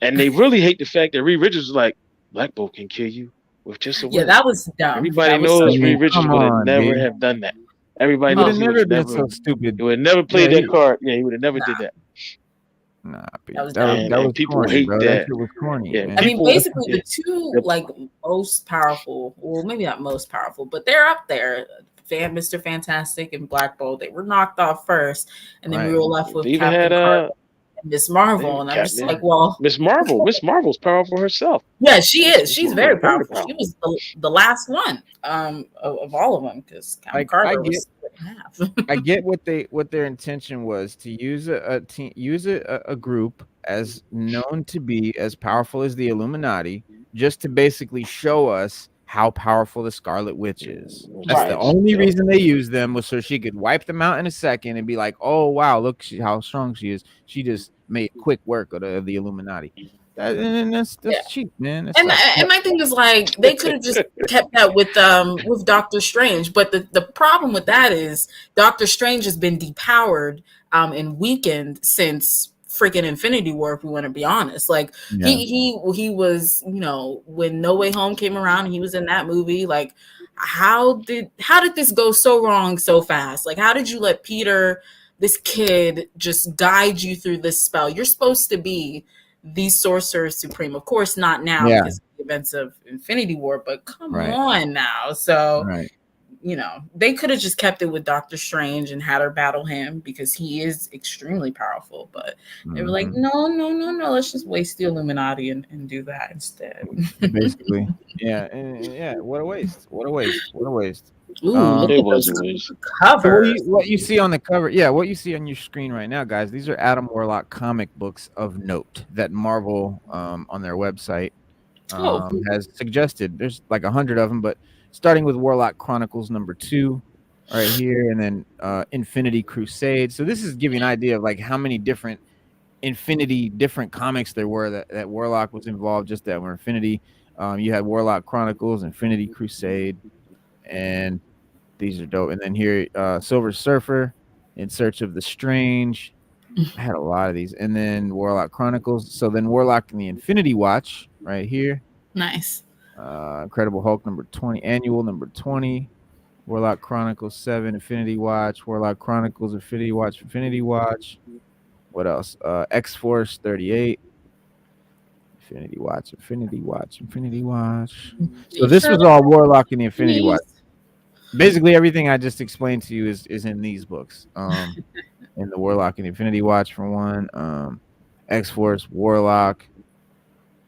Speaker 1: and they really hate the fact that Reed Richards was like, Black Bolt can kill you with just a word.
Speaker 3: Yeah, that was dumb.
Speaker 1: Everybody knows Reed Richards would have never have done that. Everybody knows he would have never
Speaker 2: so stupid.
Speaker 1: He would have never played that card. Yeah, he would have never did that.
Speaker 2: Nah,
Speaker 1: that was people
Speaker 2: corny,
Speaker 1: hate
Speaker 2: bro.
Speaker 1: that.
Speaker 2: That was corny.
Speaker 1: Yeah,
Speaker 3: I mean, basically the two like most powerful, well, maybe not most powerful, but they're up there. Mr. Fantastic and Black Bolt, they were knocked off first, and then we were left with Captain Carter and Miss Marvel, and I'm just like, well,
Speaker 1: Miss Marvel's powerful herself.
Speaker 3: Yeah, she is. She's very powerful. She was the last one of all of them because Captain Carter was half.
Speaker 2: I get what their intention was to use a group as known to be as powerful as the Illuminati, just to basically show us how powerful the Scarlet Witch is. That's the only reason they used them, was so she could wipe them out in a second and be like, oh wow, look how strong she is. She just made quick work of the Illuminati. That's cheap, man.
Speaker 3: And my thing is, like, they could have just kept that with Doctor Strange, but the problem with that is Doctor Strange has been depowered and weakened since freaking Infinity War, if we want to be honest. Like, he was, you know, when No Way Home came around, he was in that movie. Like, how did this go so wrong so fast? Like, how did you let Peter, this kid, just guide you through this spell? You're supposed to be the Sorcerer Supreme. Of course not now because of the events of Infinity War, but come on now. So you know, they could have just kept it with Doctor Strange and had her battle him because he is extremely powerful. But they were like, no, let's just waste the Illuminati and do that instead.
Speaker 2: Basically. Yeah. What a waste.
Speaker 3: Ooh,
Speaker 1: it was a waste.
Speaker 3: Cover.
Speaker 2: So what you see on the cover, what you see on your screen right now, guys, these are Adam Warlock comic books of note that Marvel on their website has suggested. There's like 100 of them, but starting with Warlock Chronicles #2 right here, and then Infinity Crusade. So this is giving an idea of like how many different different comics there were that Warlock was involved, just that were Infinity. You had Warlock Chronicles, Infinity Crusade, and these are dope. And then here, Silver Surfer, In Search of the Strange. I had a lot of these. And then Warlock Chronicles. So then Warlock and the Infinity Watch right here.
Speaker 3: Nice.
Speaker 2: Incredible Hulk #20, annual #20. Warlock Chronicles 7, Infinity Watch, Warlock Chronicles, Infinity Watch, Infinity Watch. What else? X-Force 38. Infinity Watch, Infinity Watch, Infinity Watch. So this was all Warlock in the Infinity Watch. Basically, everything I just explained to you is in these books. In the Warlock and the Infinity Watch for one. X-Force, Warlock.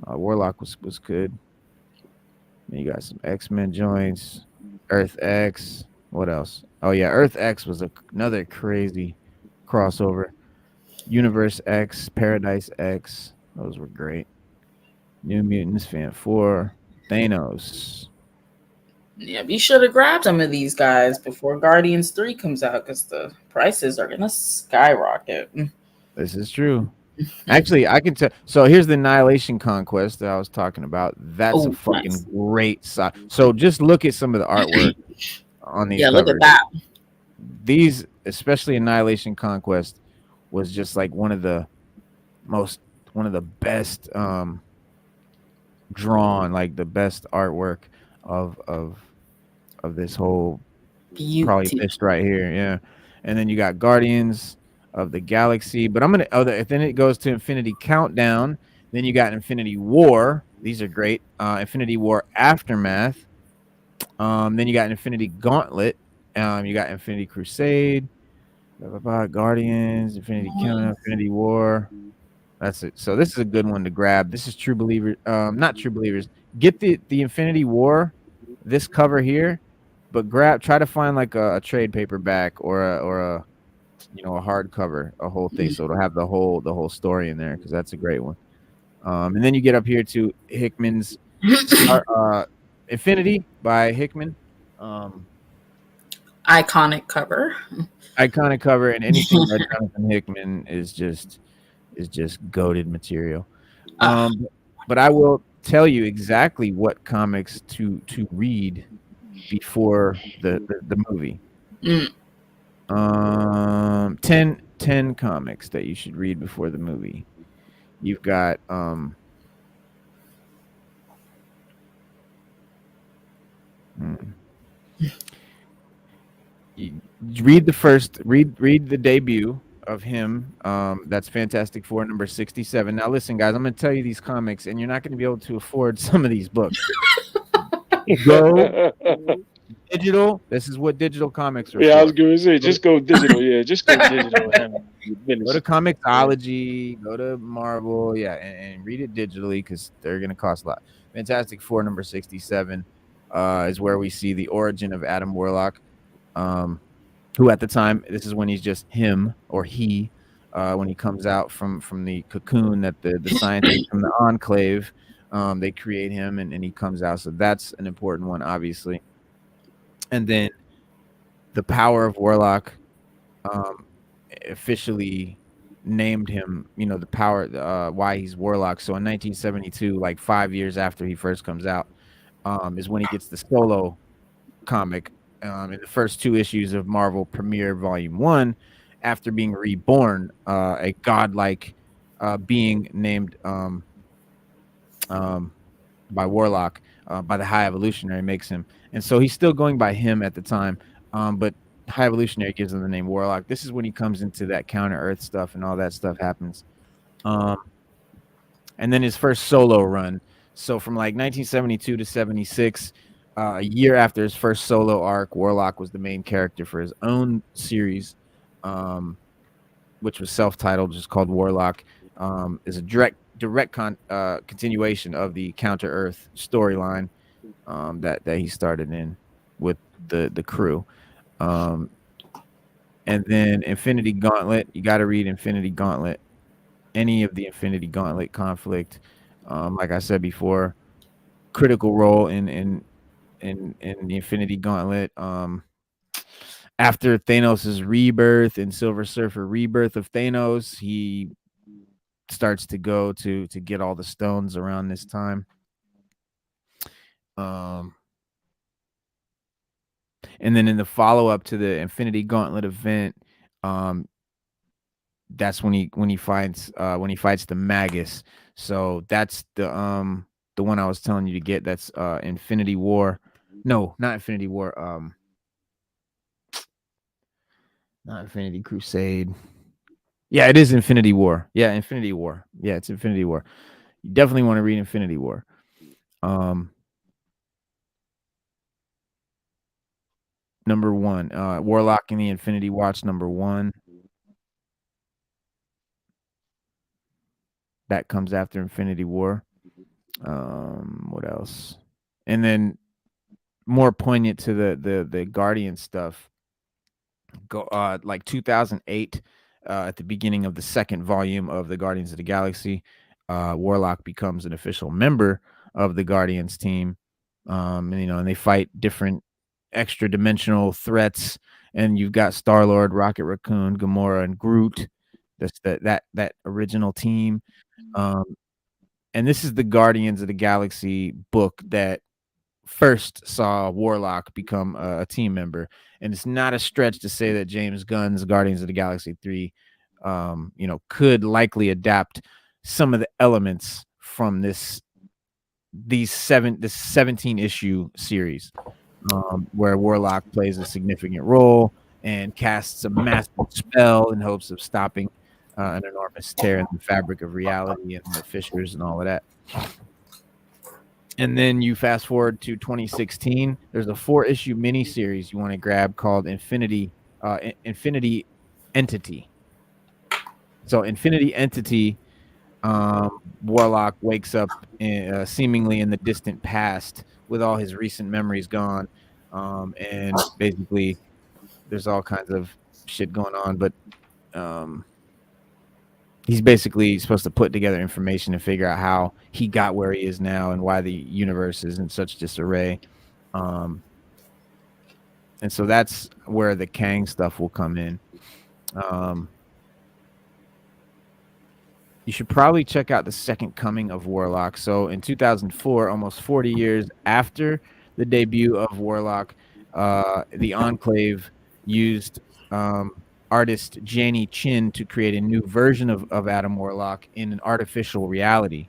Speaker 2: Warlock was good. Then you got some X-Men joints. Earth X. What else? Oh yeah, Earth X was another crazy crossover. Universe X, Paradise X. Those were great. New Mutants, Fan 4, Thanos.
Speaker 3: Yeah, be sure to grab some of these guys before Guardians 3 comes out because the prices are gonna skyrocket.
Speaker 2: This is true. Actually, I can tell. So here's the Annihilation Conquest that I was talking about. That's a fucking great side. So just look at some of the artwork on these covers.
Speaker 3: Look at that.
Speaker 2: These, especially Annihilation Conquest, was just like one of the best drawn, like the best artwork of this whole probably list right here. Yeah. And then you got Guardians of the Galaxy, but I'm gonna then it goes to Infinity Countdown. Then you got Infinity War. These are great. Infinity War Aftermath. Then you got Infinity Gauntlet. You got Infinity Crusade. Guardians, Infinity Countdown, Infinity War. That's it. So this is a good one to grab. This is True Believers. Not True Believers. Get the Infinity War, this cover here, but try to find like a trade paperback or a a hardcover, a whole thing, so it'll have the whole story in there, because that's a great one. And then you get up here to Hickman's Infinity by Hickman.
Speaker 3: Iconic cover,
Speaker 2: and anything by Jonathan Hickman is just goated material. But I will tell you exactly what comics to read before the movie. 10 comics that you should read before the movie. You've got read the debut of him. That's Fantastic Four number 67. Now listen, guys, I'm going to tell you these comics, and you're not going to be able to afford some of these books. Go digital. This is what digital comics are.
Speaker 1: Yeah, for. I was going to say, just go digital. Yeah, just go digital.
Speaker 2: Go to Comixology, go to Marvel, and read it digitally, because they're going to cost a lot. Fantastic Four number 67 is where we see the origin of Adam Warlock, who at the time, this is when he's just him or he, when he comes out from the cocoon that the scientists from the Enclave, they create him, and he comes out. So that's an important one, obviously. And then the power of Warlock officially named him, the power, why he's Warlock. So in 1972, like 5 years after he first comes out, is when he gets the solo comic in the first 2 issues of Marvel Premiere Volume 1, after being reborn, a godlike being named by Warlock, by the High Evolutionary makes him. And so he's still going by him at the time, but High Evolutionary gives him the name Warlock. This is when he comes into that Counter-Earth stuff, and all that stuff happens. And then his first solo run. So from like 1972 to 76, a year after his first solo arc, Warlock was the main character for his own series, which was self-titled, just called Warlock. Is a direct continuation of the Counter-Earth storyline that he started in with the crew. And then Infinity Gauntlet, you got to read Infinity Gauntlet, any of the Infinity Gauntlet conflict. Like I said before, critical role in the Infinity Gauntlet. After Thanos' rebirth in Silver Surfer, Rebirth of Thanos, he starts to go to get all the stones around this time. And then in the follow-up to the Infinity Gauntlet event, that's when he fights the Magus. So that's the one I was telling you to get. That's Infinity War. No, not Infinity War. Not Infinity Crusade. Yeah, it is Infinity War. Yeah, Infinity War. Yeah, it's Infinity War. You definitely want to read Infinity War. Number 1, Warlock and the Infinity Watch, number 1. That comes after Infinity War. What else? And then more poignant to the Guardian stuff. Like 2008, at the beginning of the second volume of the Guardians of the Galaxy, Warlock becomes an official member of the Guardians team. And they fight different extra dimensional threats. And you've got Star-Lord, Rocket Raccoon, Gamora, and Groot. That's that original team. And this is the Guardians of the Galaxy book that first saw Warlock become a team member. And it's not a stretch to say that James Gunn's Guardians of the Galaxy 3, could likely adapt some of the elements from this 17-issue series, where Warlock plays a significant role and casts a massive spell in hopes of stopping an enormous tear in the fabric of reality and the fissures and all of that. And then you fast forward to 2016. There's a 4-issue miniseries you want to grab called Infinity Entity. So Infinity Entity, Warlock wakes up seemingly in the distant past with all his recent memories gone, and basically there's all kinds of shit going on. But he's basically supposed to put together information and figure out how he got where he is now and why the universe is in such disarray. And so that's where the Kang stuff will come in. You should probably check out The Second Coming of Warlock. So in 2004, almost 40 years after the debut of Warlock, the Enclave used artist Janie Chin to create a new version of Adam Warlock in an artificial reality.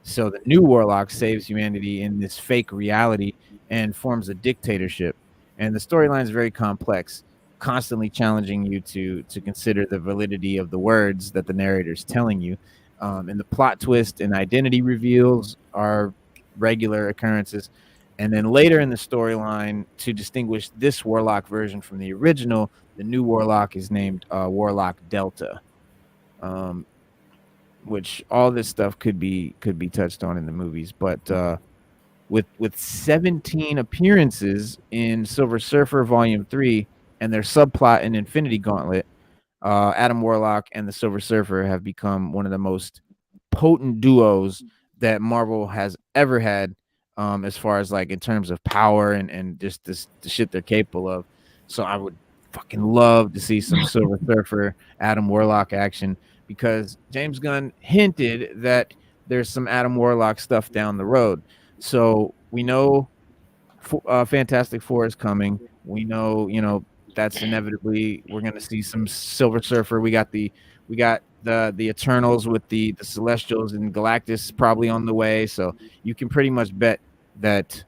Speaker 2: So the new Warlock saves humanity in this fake reality and forms a dictatorship. And the storyline is very complex, constantly challenging you to consider the validity of the words that the narrator is telling you. And the plot twist and identity reveals are regular occurrences. And then later in the storyline, to distinguish this Warlock version from the original, the new Warlock is named Warlock Delta, which all this stuff could be touched on in the movies. But with 17 appearances in Silver Surfer Volume 3 and their subplot in Infinity Gauntlet, Adam Warlock and the Silver Surfer have become one of the most potent duos that Marvel has ever had, as far as like in terms of power and just the shit they're capable of. So I would fucking love to see some Silver Surfer Adam Warlock action, because James Gunn hinted that there's some Adam Warlock stuff down the road. So we know Fantastic Four is coming. We know, that's inevitably we're going to see some Silver Surfer. We got the Eternals with the Celestials and Galactus probably on the way. So you can pretty much bet that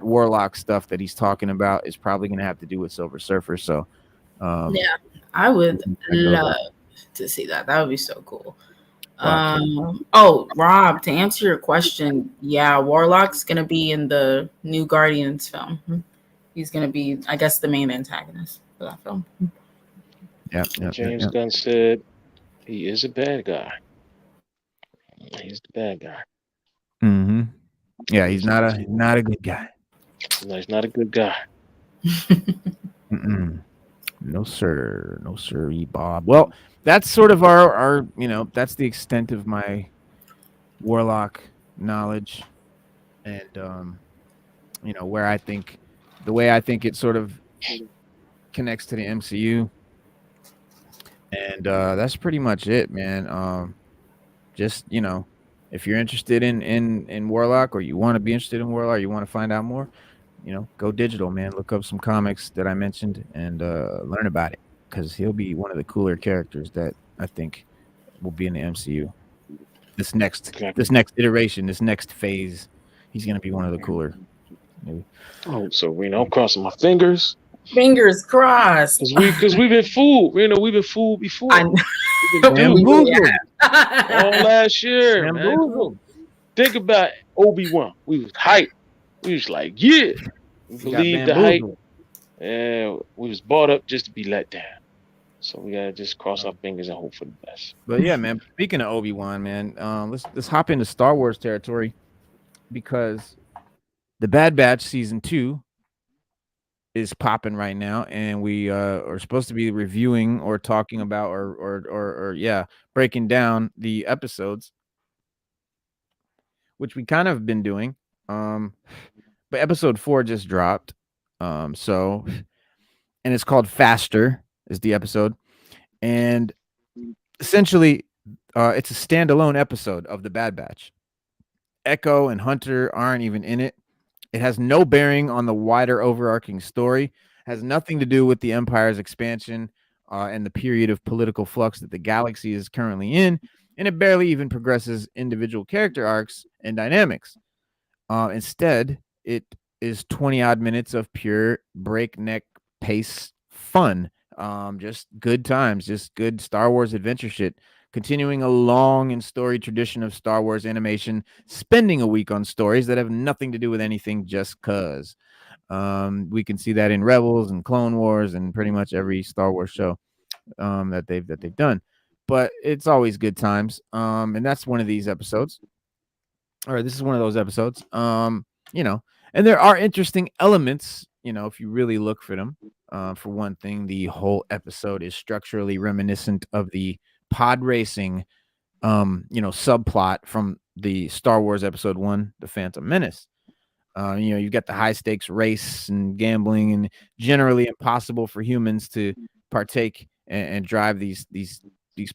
Speaker 2: Warlock stuff that he's talking about is probably going to have to do with Silver Surfer. So
Speaker 3: yeah, I would love to see that. That would be so cool. Rob, to answer your question, yeah, Warlock's going to be in the new Guardians film. He's going to be, I guess, the main antagonist for that film.
Speaker 2: Yeah.
Speaker 1: James Gunn said he is a bad guy. He's the bad guy.
Speaker 2: Mm-hmm. Yeah, he's not a good guy.
Speaker 1: No, he's not a good guy.
Speaker 2: No sir, Bob. Well, that's sort of our that's the extent of my Warlock knowledge, and where I think the way I think it sort of connects to the MCU, and that's pretty much it, man. Just if you're interested in Warlock, or you want to be interested in Warlock, or you want to find out more, go digital, man. Look up some comics that I mentioned and learn about it, because he'll be one of the cooler characters that I think will be in the MCU. This next iteration, this next phase, he's gonna be one of the cooler. Maybe.
Speaker 1: Oh, so I'm crossing my fingers
Speaker 3: Fingers crossed.
Speaker 1: Because we've been fooled. We've been fooled before. We've been
Speaker 2: bamboozled
Speaker 1: all last year, man. Think about Obi-Wan. We was hyped. We was like, yeah. We believed the hype. And we was brought up just to be let down. So we gotta just cross our fingers and hope for the best.
Speaker 2: But yeah, man. Speaking of Obi-Wan, man, let's hop into Star Wars territory, because the Bad Batch season 2 is popping right now, and we are supposed to be reviewing or talking about or breaking down the episodes, which we kind of been doing. But episode 4 just dropped. And it's called Faster is the episode. And essentially, it's a standalone episode of the Bad Batch. Echo and Hunter aren't even in it. It has no bearing on the wider overarching story, has nothing to do with the Empire's expansion and the period of political flux that the galaxy is currently in, and it barely even progresses individual character arcs and dynamics. Instead, it is 20-odd minutes of pure breakneck pace fun. Just good times, just good Star Wars adventure shit. Continuing a long and storied tradition of Star Wars animation, spending a week on stories that have nothing to do with anything just cause. We can see that in Rebels and Clone Wars and pretty much every Star Wars show that they've done. But it's always good times. And that's one of these episodes. Or this is one of those episodes. And there are interesting elements, if you really look for them. For one thing, the whole episode is structurally reminiscent of the pod racing, subplot from the Star Wars Episode 1, The Phantom Menace. You've got the high stakes race and gambling, and generally impossible for humans to partake and drive these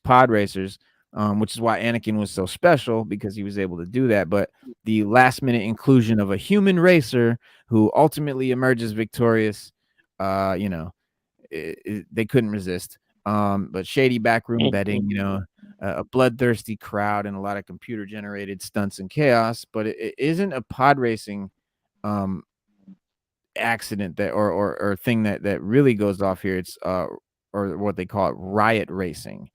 Speaker 2: pod racers, which is why Anakin was so special, because he was able to do that. But the last minute inclusion of a human racer who ultimately emerges victorious, they couldn't resist. But shady backroom betting, a bloodthirsty crowd, and a lot of computer generated stunts and chaos. But it isn't a pod racing accident that or thing that really goes off here. It's or what they call it riot racing,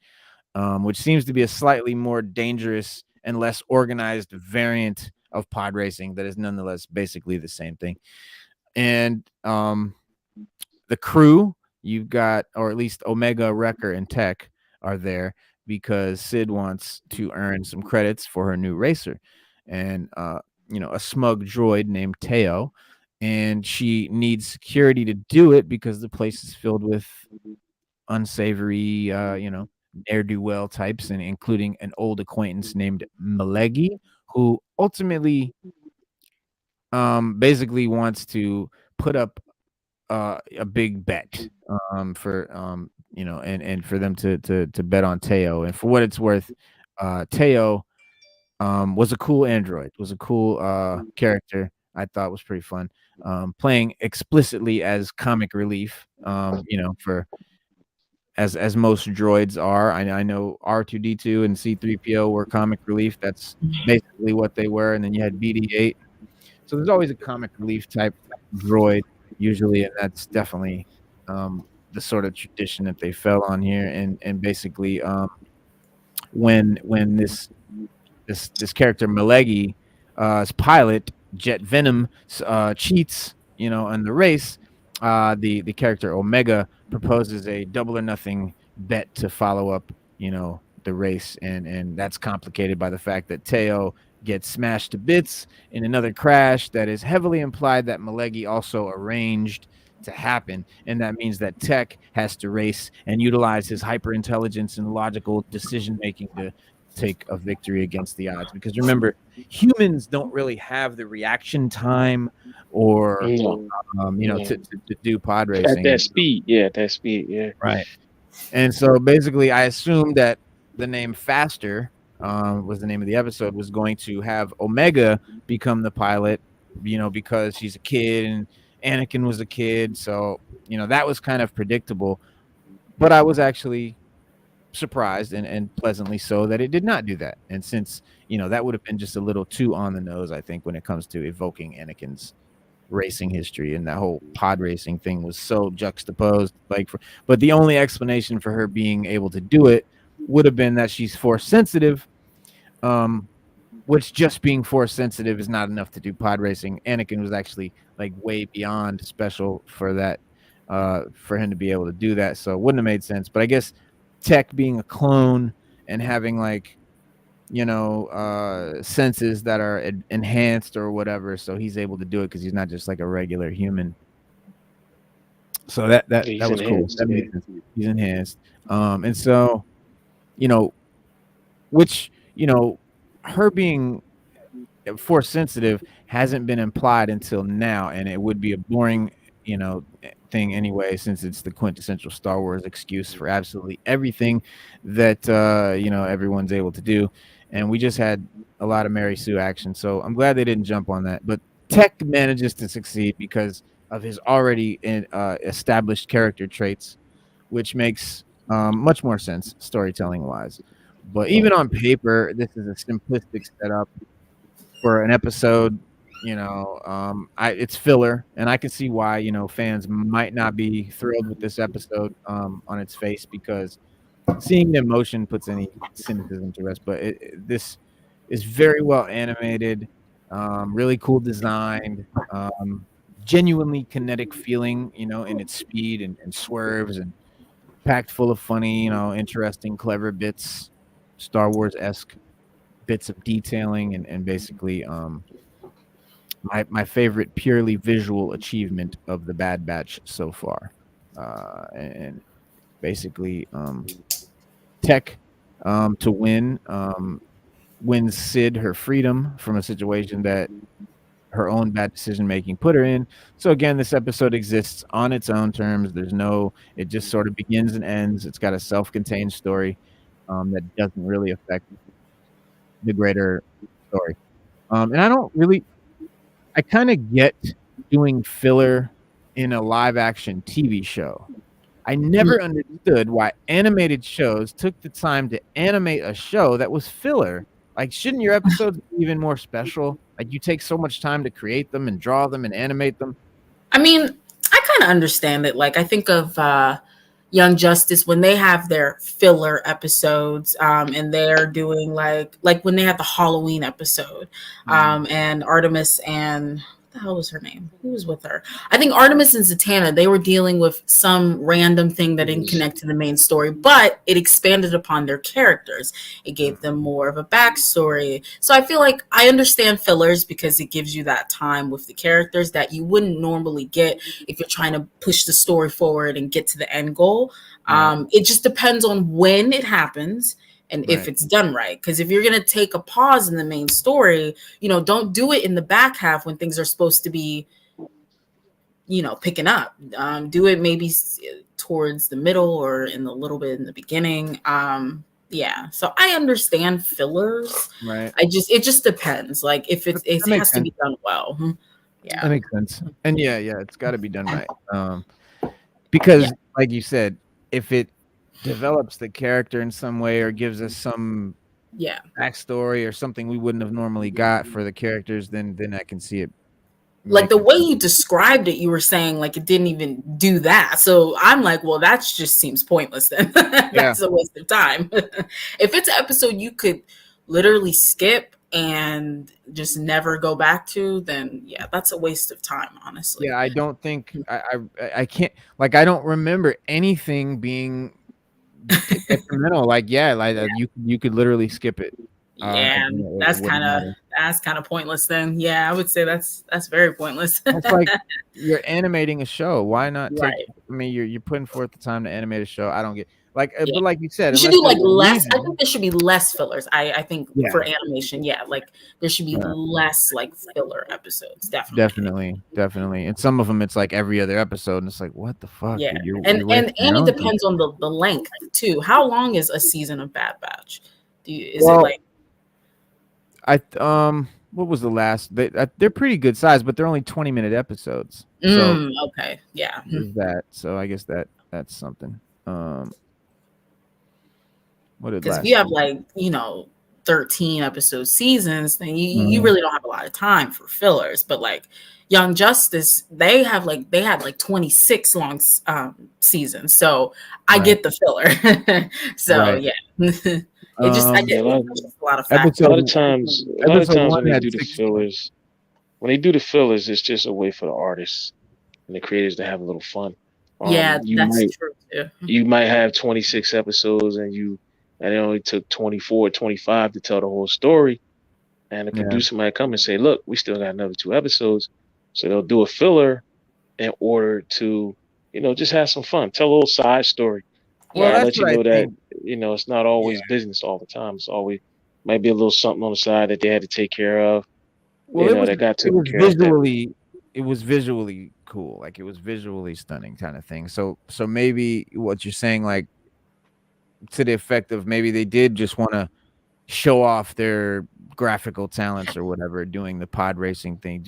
Speaker 2: which seems to be a slightly more dangerous and less organized variant of pod racing that is nonetheless basically the same thing. And the crew, you've got, or at least Omega, Wrecker, and Tech are there because Sid wants to earn some credits for her new racer. And, a smug droid named Teo, and she needs security to do it because the place is filled with unsavory, ne'er-do-well types, and including an old acquaintance named Malegi, who ultimately basically wants to put up a big bet for and for them to bet on Teo. And for what it's worth, Teo was a cool android, was a cool character. I thought was pretty fun, playing explicitly as comic relief, for as most droids are. I know R2D2 and C3PO were comic relief. That's basically what they were. And then you had BD8. So there's always a comic relief type droid usually, and that's definitely the sort of tradition that they fell on here. And basically, when this character Malegi, pilot Jet Venom, cheats, in the race, the character Omega proposes a double or nothing bet to follow up, the race, and that's complicated by the fact that Teo gets smashed to bits in another crash that is heavily implied that Malegi also arranged to happen, and that means that Tech has to race and utilize his hyper intelligence and logical decision making to take a victory against the odds. Because remember, humans don't really have the reaction time or to do pod racing
Speaker 1: at that speed. Yeah,
Speaker 2: right. And so basically, I assumed that the name Faster was the name of the episode, was going to have Omega become the pilot, because she's a kid and Anakin was a kid. So, that was kind of predictable. But I was actually surprised and pleasantly so that it did not do that. And since, that would have been just a little too on the nose, I think, when it comes to evoking Anakin's racing history, and that whole pod racing thing was so juxtaposed. But the only explanation for her being able to do it would have been that she's force sensitive. Which just being force sensitive is not enough to do pod racing. Anakin was actually like way beyond special for that, for him to be able to do that. So it wouldn't have made sense. But I guess Tech being a clone and having like, senses that are enhanced or whatever, so he's able to do it because he's not just like a regular human. So that was cool. That made sense. He's enhanced. And so, which, her being force sensitive hasn't been implied until now, and it would be a boring, thing anyway, since it's the quintessential Star Wars excuse for absolutely everything that everyone's able to do. And we just had a lot of Mary Sue action, so I'm glad they didn't jump on that. But Tech manages to succeed because of his already established character traits, which makes much more sense storytelling wise. But even on paper, this is a simplistic setup for an episode. It's filler, and I can see why fans might not be thrilled with this episode on its face, because seeing the emotion puts any cynicism to rest. But this is very well animated, really cool designed, genuinely kinetic feeling, in its speed and swerves, and packed full of funny, interesting, clever bits. Star Wars-esque bits of detailing, and basically my favorite purely visual achievement of the Bad Batch so far. And basically Tech to wins Sid her freedom from a situation that her own bad decision making put her in. So again, this episode exists on its own terms. It just sort of begins and ends. It's got a self-contained story that doesn't really affect the greater story. And I kind of get doing filler in a live action TV show. I never understood why animated shows took the time to animate a show that was filler. Like, shouldn't your episodes be even more special? Like, you take so much time to create them and draw them and animate them.
Speaker 3: I mean, I kind of understand it. Like, I think of Young Justice when they have their filler episodes, and they're doing like when they have the Halloween episode, and Artemis and what the hell was her name? Who was with her? I think Artemis and Zatanna, they were dealing with some random thing that didn't connect to the main story, but it expanded upon their characters. It gave them more of a backstory. So I feel like I understand fillers because it gives you that time with the characters that you wouldn't normally get if you're trying to push the story forward and get to the end goal. It just depends on when it happens and if it's done right. Because if you're going to take a pause in the main story, don't do it in the back half when things are supposed to be, picking up. Do it maybe towards the middle or in a little bit in the beginning. So I understand fillers.
Speaker 2: Right.
Speaker 3: It just depends. Like if it has to be done well. Yeah.
Speaker 2: That makes sense. And yeah, it's got to be done right. Because like you said, if it develops the character in some way or gives us some backstory or something we wouldn't have normally got for the characters, then I can see it.
Speaker 3: Like the way you described it, you were saying like it didn't even do that. So I'm like, well, that just seems pointless then. That's a waste of time. If it's an episode you could literally skip and just never go back to, then that's a waste of time, honestly.
Speaker 2: I don't think I can't, like, I don't remember anything being detrimental. You could literally skip it.
Speaker 3: That's kind of pointless then. I would say that's very pointless.
Speaker 2: It's like you're animating a show. Why not take you're putting forth the time to animate a show. I don't get but like you said,
Speaker 3: you should do like less. I think there should be less fillers. I think for animation, like there should be less like filler episodes. Definitely. And some of them it's like every other episode, and it's like, what the fuck? And it depends on the length too. How long is a season of Bad Batch? Is it like?
Speaker 2: What was the last? They're pretty good size, but they're only 20-minute episodes. So
Speaker 3: okay,
Speaker 2: there's that. So I guess that's something. What did?
Speaker 3: Because if you have like 13 episode seasons, then you really don't have a lot of time for fillers. But like Young Justice, they had like 26 long seasons, so I get the filler. So yeah, it just I get a lot of factors.
Speaker 1: A lot of times when they do the fillers, it's just a way for the artists and the creators to have a little fun.
Speaker 3: That's true too.
Speaker 1: You might have 26 episodes and it only took 24 or 25 to tell the whole story. And the producer might come and say, look, we still got another 2 episodes. So they'll do a filler in order to, just have some fun. Tell a little side story.
Speaker 2: Well, that's
Speaker 1: let you know that, it's not always business all the time. It's always might be a little something on the side that they had to take care of.
Speaker 2: Well, it was visually cool. Like, it was visually stunning kind of thing. So maybe what you're saying, like, to the effect of maybe they did just want to show off their graphical talents or whatever, doing the pod racing thing,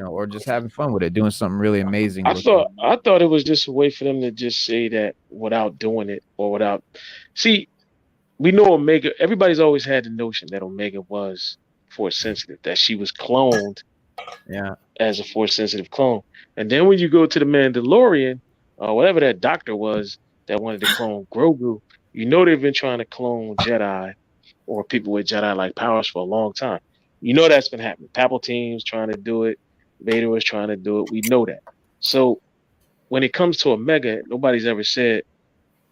Speaker 2: or just having fun with it, doing something really amazing.
Speaker 1: I thought it was just a way for them to just say that without doing it or without. See, we know Omega. Everybody's always had the notion that Omega was force sensitive, that she was cloned, as a force sensitive clone. And then when you go to the Mandalorian, or whatever that doctor was that wanted to clone Grogu, they've been trying to clone Jedi or people with Jedi-like powers for a long time. That's been happening. Palpatine's trying to do it. Vader was trying to do it. We know that. So when it comes to Omega, nobody's ever said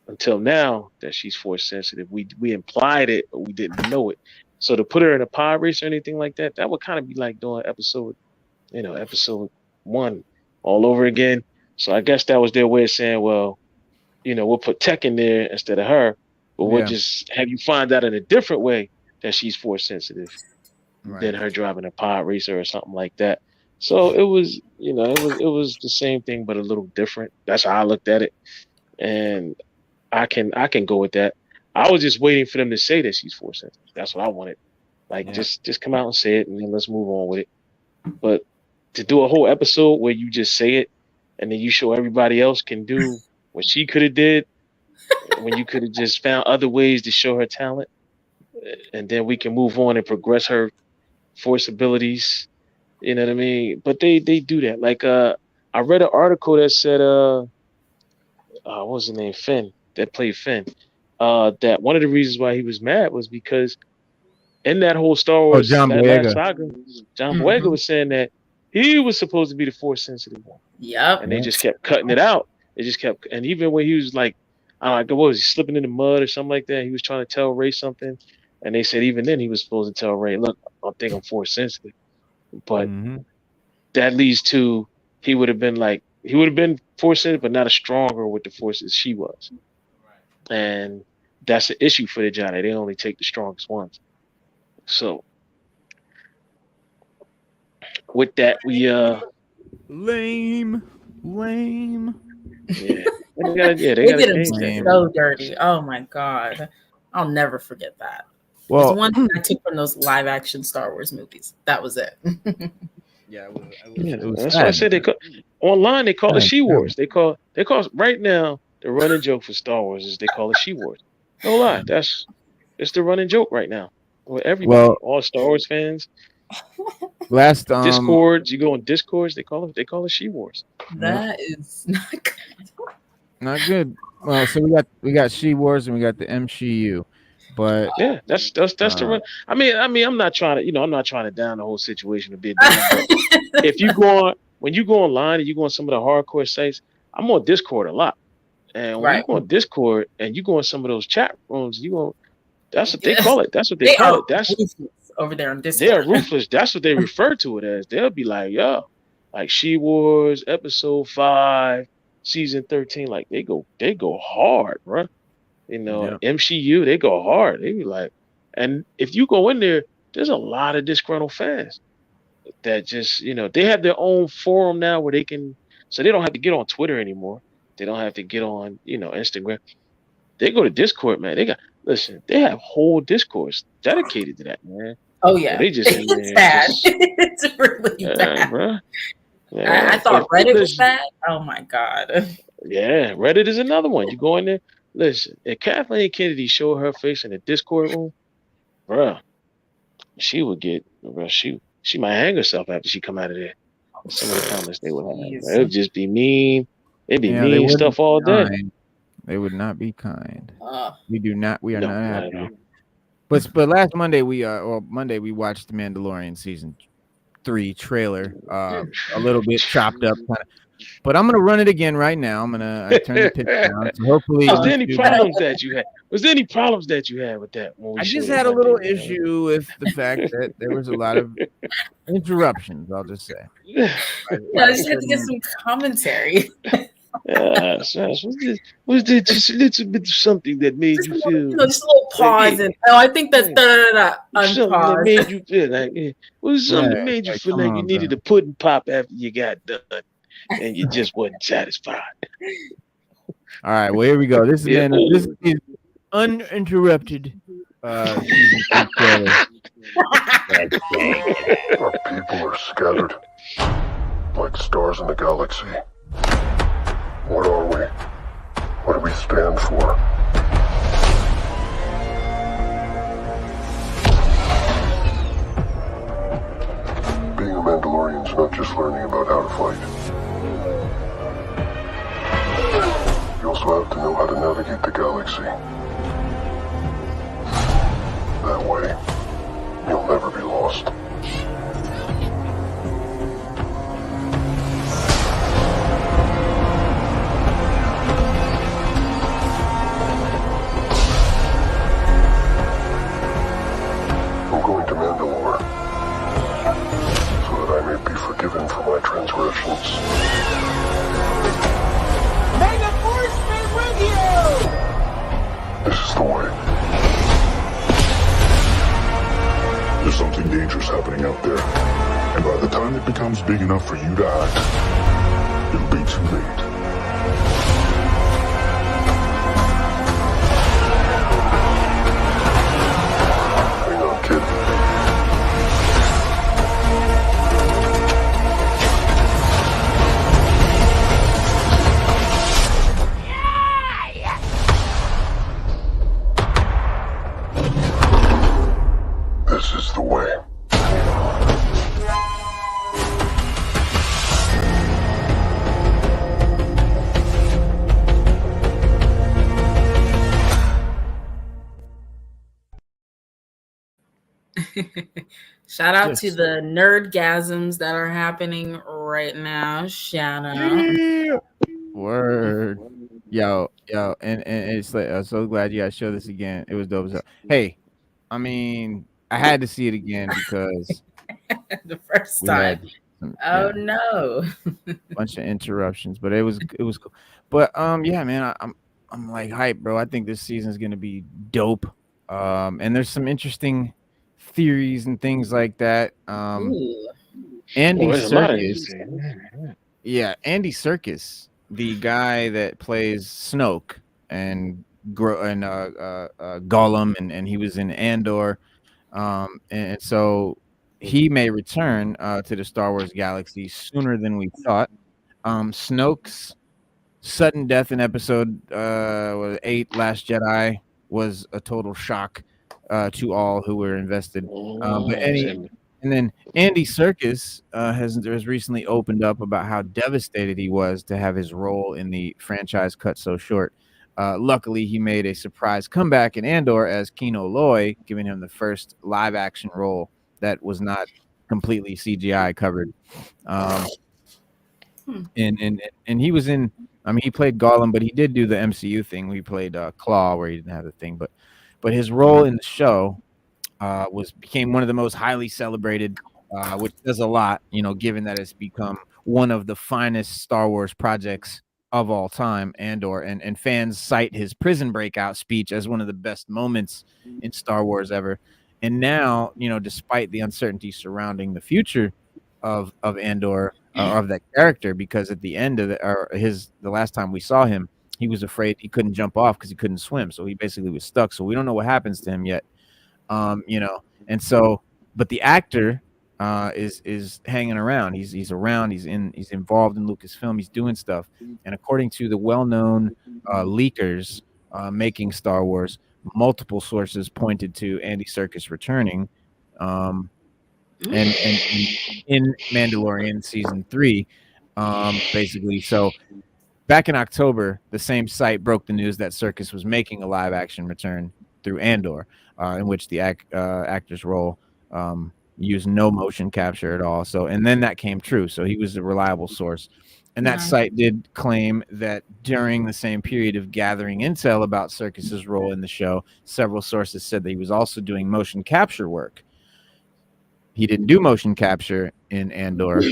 Speaker 1: until now that she's force sensitive. We implied it, but we didn't know it. So to put her in a pod race or anything like that, that would kind of be like doing episode 1 all over again. So I guess that was their way of saying, well, we'll put Tech in there instead of her, but we'll just have you find out in a different way that she's force sensitive than her driving a pod racer or something like that. So it was, it was the same thing, but a little different. That's how I looked at it. And I can go with that. I was just waiting for them to say that she's force sensitive. That's what I wanted. Like, just come out and say it, and then let's move on with it. But to do a whole episode where you just say it, and then you show everybody else can do what she could have did, when you could have just found other ways to show her talent, and then we can move on and progress her force abilities. You know what I mean? But they do that. Like, I read an article that said, what was his name? Finn, that played Finn. That one of the reasons why he was mad was because in that whole Star Wars
Speaker 2: John Boyega
Speaker 1: saga, John Boyega was saying that he was supposed to be the force sensitive one.
Speaker 3: Yep.
Speaker 1: And they just kept cutting it out. They just kept, and even when he was like, what was he, slipping in the mud or something like that? He was trying to tell Ray something, and they said even then he was supposed to tell Ray, look, I think I'm force sensitive. But that leads to he would have been force sensitive, but not as stronger with the force as she was. And that's the issue for the Jedi. They only take the strongest ones. So with that, we
Speaker 2: lame.
Speaker 1: Yeah.
Speaker 3: They did him so dirty. Oh my god, I'll never forget that. Well, it's one thing I took from those live action Star Wars movies. That was it.
Speaker 1: It was that's why I said online they call it She Wars. They call right now the running joke for Star Wars is they call it She Wars. No lie, it's the running joke right now with everybody, all Star Wars fans.
Speaker 2: Last
Speaker 1: Discords, you go on Discords, they call it She Wars.
Speaker 3: That is not good.
Speaker 2: Not good. Well, so we got She Wars and we got the MCU, but
Speaker 1: yeah, that's the run. I mean, I'm not trying to down the whole situation a bit. If you go on, when you go online and you go on some of the hardcore sites, I'm on Discord a lot, and when you go on Discord and you go in some of those chat rooms, that's what they call it. That's what they call it. That's
Speaker 3: over there on Discord.
Speaker 1: They are ruthless. That's what they refer to it as. They'll be like, yo, like She Wars episode 5, season 13. Like they go hard, bro. MCU, they go hard. They be like, and if you go in there, there's a lot of disgruntled fans that just, they have their own forum now where they can, so they don't have to get on Twitter anymore. They don't have to get on, Instagram. They go to Discord, man. They have whole Discords dedicated to that, man.
Speaker 3: Oh yeah,
Speaker 1: they just
Speaker 3: it's bad. It's really bad,
Speaker 1: bro. Yeah.
Speaker 3: I thought Reddit was bad. Oh my god.
Speaker 1: Yeah, Reddit is another one. You go in there. Listen, if Kathleen Kennedy showed her face in the Discord room, bro, She would get, she might hang herself after she come out of there. Some of the comments they would have, it would just be mean. It'd be
Speaker 2: they
Speaker 1: mean
Speaker 2: wouldn't
Speaker 1: stuff all
Speaker 2: be
Speaker 1: day.
Speaker 2: kind. They would not be kind.
Speaker 3: Uh,
Speaker 2: We are
Speaker 1: No,
Speaker 2: not
Speaker 1: not
Speaker 2: happy.
Speaker 1: at all.
Speaker 2: But last Monday Monday we watched the Mandalorian season 3 trailer. A little bit chopped up kind of. But I'm gonna run it again right now. I turn the pitch down. So hopefully,
Speaker 1: Was there any problems that you had? Was there any problems that you had with that when we
Speaker 2: I
Speaker 1: showed
Speaker 2: just
Speaker 1: it
Speaker 2: had a
Speaker 1: Monday,
Speaker 2: little
Speaker 1: man?
Speaker 2: issue with the fact that there was a lot of interruptions. I'll just say.
Speaker 3: I just had to get some commentary.
Speaker 1: Was there just a little bit of something that made you feel?
Speaker 3: Just a little pause, and I think that's
Speaker 1: something that made you feel like was something that made you feel like you needed a pudding pop after you got done, and you just wasn't satisfied.
Speaker 2: All right, well here we go. This is uninterrupted. Season 3 trailer.
Speaker 4: Our people are scattered like stars in the galaxy. What are we? What do we stand for? Being a Mandalorian is not just learning about how to fight. You also have to know how to navigate the galaxy. That way, you'll never be lost. I'm going to Mandalore so that I may be forgiven for my transgressions.
Speaker 5: May the Force be with you!
Speaker 4: This is the way. There's something dangerous happening out there. And by the time it becomes big enough for you to act, it'll be too late. Hang on, kid. This is the way.
Speaker 3: Shout out to the nerdgasms that are happening right now. Shout out.
Speaker 2: Word. Yo, and it's like I'm so glad you guys showed this again. It was dope as hell. Hey, I mean, I had to see it again because
Speaker 3: the first time. No.
Speaker 2: Bunch of interruptions, but it was cool. But yeah, man, I'm like hype, bro. I think this season is gonna be dope. And there's some interesting theories and things like that. Andy Serkis. Yeah, Andy Serkis, the guy that plays Snoke and Gollum, and he was in Andor, and so he may return to the Star Wars galaxy sooner than we thought. Snoke's sudden death in Episode 8, Last Jedi, was a total shock to all who were invested. And then Andy Serkis has recently opened up about how devastated he was to have his role in the franchise cut so short. Luckily, he made a surprise comeback in Andor as Kino Loy, giving him the first live-action role that was not completely CGI covered. And he was in. I mean, he played Gollum, but he did do the MCU thing. He played Claw, where he didn't have the thing, but his role in the show became one of the most highly celebrated, which says a lot, given that it's become one of the finest Star Wars projects of all time. Andor, and fans cite his prison breakout speech as one of the best moments in Star Wars ever. And now, despite the uncertainty surrounding the future of Andor, of that character, because at the end of the last time we saw him, he was afraid he couldn't jump off because he couldn't swim, so he basically was stuck. So we don't know what happens to him yet. And so, but the actor is hanging around. He's around. He's involved in Lucasfilm. He's doing stuff. And according to the well-known leakers making Star Wars, multiple sources pointed to Andy Serkis returning and in Mandalorian season 3, basically. So back in October, the same site broke the news that Serkis was making a live action return through Andor, in which the actor's role used no motion capture at all. So, and then that came true. So he was a reliable source. And that site did claim that during the same period of gathering intel about Serkis's role in the show, several sources said that he was also doing motion capture work. He didn't do motion capture in Andor.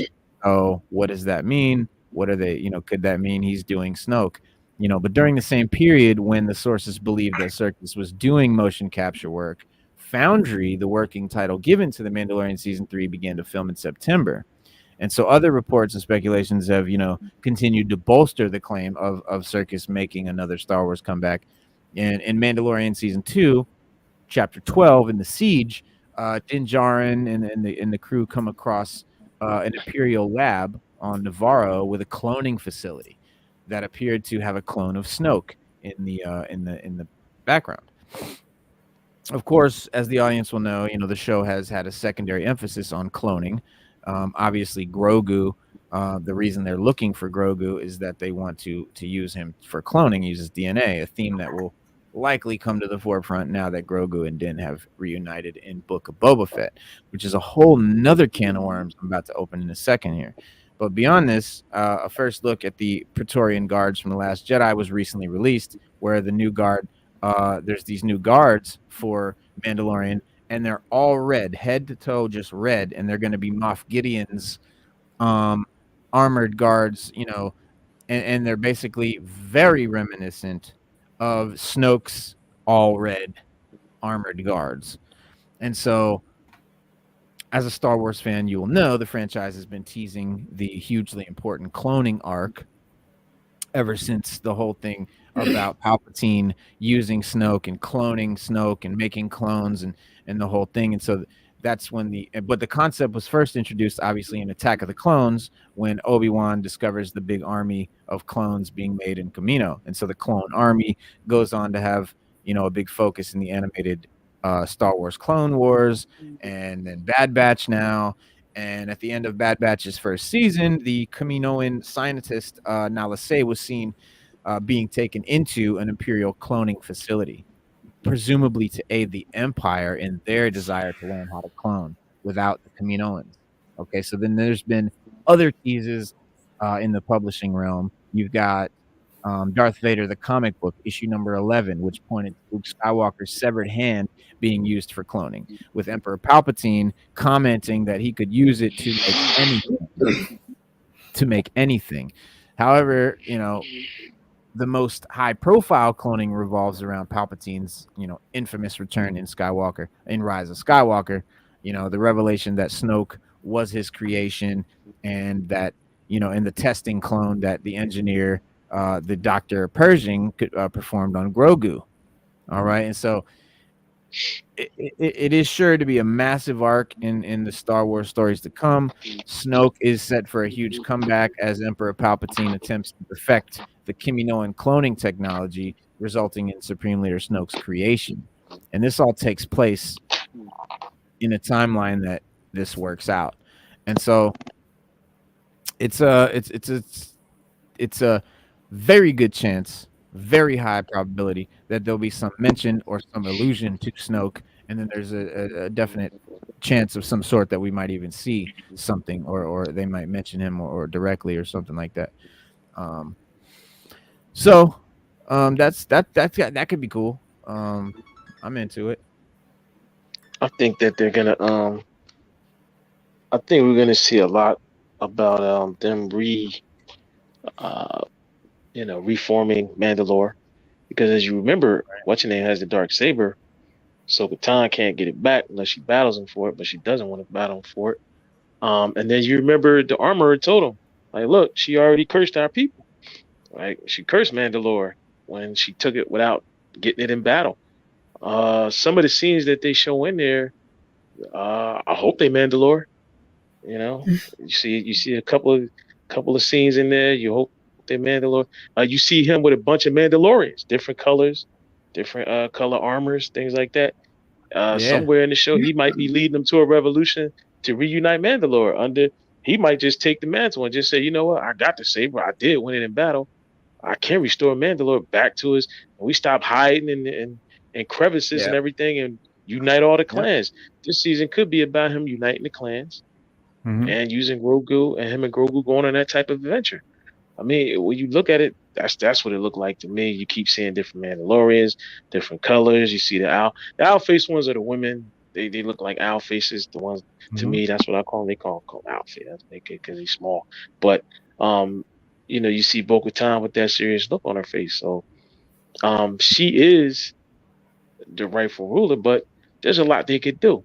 Speaker 2: So what does that mean? What are they, could that mean he's doing Snoke? But during the same period when the sources believed that Serkis was doing motion capture work, Foundry, the working title given to The Mandalorian Season 3, began to film in September. And so other reports and speculations have, continued to bolster the claim of Serkis making another Star Wars comeback. And in Mandalorian Season 2, Chapter 12, in The Siege, Din Djarin and the crew come across an Imperial lab on Navarro with a cloning facility that appeared to have a clone of Snoke in the background. Of course, as the audience will know, the show has had a secondary emphasis on cloning. Obviously, Grogu. The reason they're looking for Grogu is that they want to use him for cloning, uses DNA, a theme that will likely come to the forefront now that Grogu and Din have reunited in Book of Boba Fett, which is a whole nother can of worms I'm about to open in a second here. But beyond this, a first look at the Praetorian Guards from The Last Jedi was recently released, where the new guard, there's these new guards for Mandalorian, and they're all red, head to toe, just red, and they're going to be Moff Gideon's armored guards, and they're basically very reminiscent of Snoke's all red armored guards. And so, as a Star Wars fan, you will know the franchise has been teasing the hugely important cloning arc ever since the whole thing about Palpatine using Snoke and cloning Snoke and making clones and the whole thing. And so that's when but the concept was first introduced, obviously, in Attack of the Clones, when Obi-Wan discovers the big army of clones being made in Kamino. And so the clone army goes on to have, a big focus in the animated Star Wars Clone Wars, and then Bad Batch now. And at the end of Bad Batch's first season, the Kaminoan scientist Nala Se was seen being taken into an Imperial cloning facility, presumably to aid the Empire in their desire to learn how to clone without the Kaminoans. Okay, so then there's been other teases in the publishing realm. You've got Darth Vader, the comic book, issue number 11, which pointed to Luke Skywalker's severed hand being used for cloning, with Emperor Palpatine commenting that he could use it to make anything. However, the most high-profile cloning revolves around Palpatine's, infamous return in Rise of Skywalker. The revelation that Snoke was his creation, and that, in the testing clone that the engineer, the Dr. Pershing, performed on Grogu. All right, and so it is sure to be a massive arc in the Star Wars stories to come. Snoke is set for a huge comeback as Emperor Palpatine attempts to perfect the Kaminoan cloning technology, resulting in Supreme Leader Snoke's creation. And this all takes place in a timeline that this works out. And so it's a very good chance, very high probability that there'll be some mention or some allusion to Snoke, and then there's a definite chance of some sort that we might even see something, or they might mention him or directly or something like that. That could be cool. I'm into it.
Speaker 1: I think that they're gonna I think we're gonna see a lot about them reforming Mandalore, because as you remember, what's her name has the dark saber, so Katan can't get it back unless she battles him for it, but she doesn't want to battle him for it. And then you remember the armorer told him, like, look, she already cursed our people. Right? She cursed Mandalore when she took it without getting it in battle. Some of the scenes that they show in there, I hope they Mandalore. You see a couple of scenes in there. You hope they Mandalore. You see him with a bunch of Mandalorians, different colors, different color armors, things like that. Somewhere in the show, he might be leading them to a revolution to reunite Mandalore. He might just take the mantle and just say, you know what, I got the saber. I did win it in battle. I can restore Mandalore back to us. And we stop hiding in crevices and everything and unite all the clans. This season could be about him uniting the clans and using Grogu and him and Grogu going on that type of adventure. I mean, when you look at it, that's what it looked like to me. You keep seeing different Mandalorians, different colors. You see the owl face ones are the women. They look like owl faces. The ones to me, that's what I call them. They call owl face because he's small. But you see Bo-Katan with that serious look on her face. So she is the rightful ruler, but there's a lot they could do.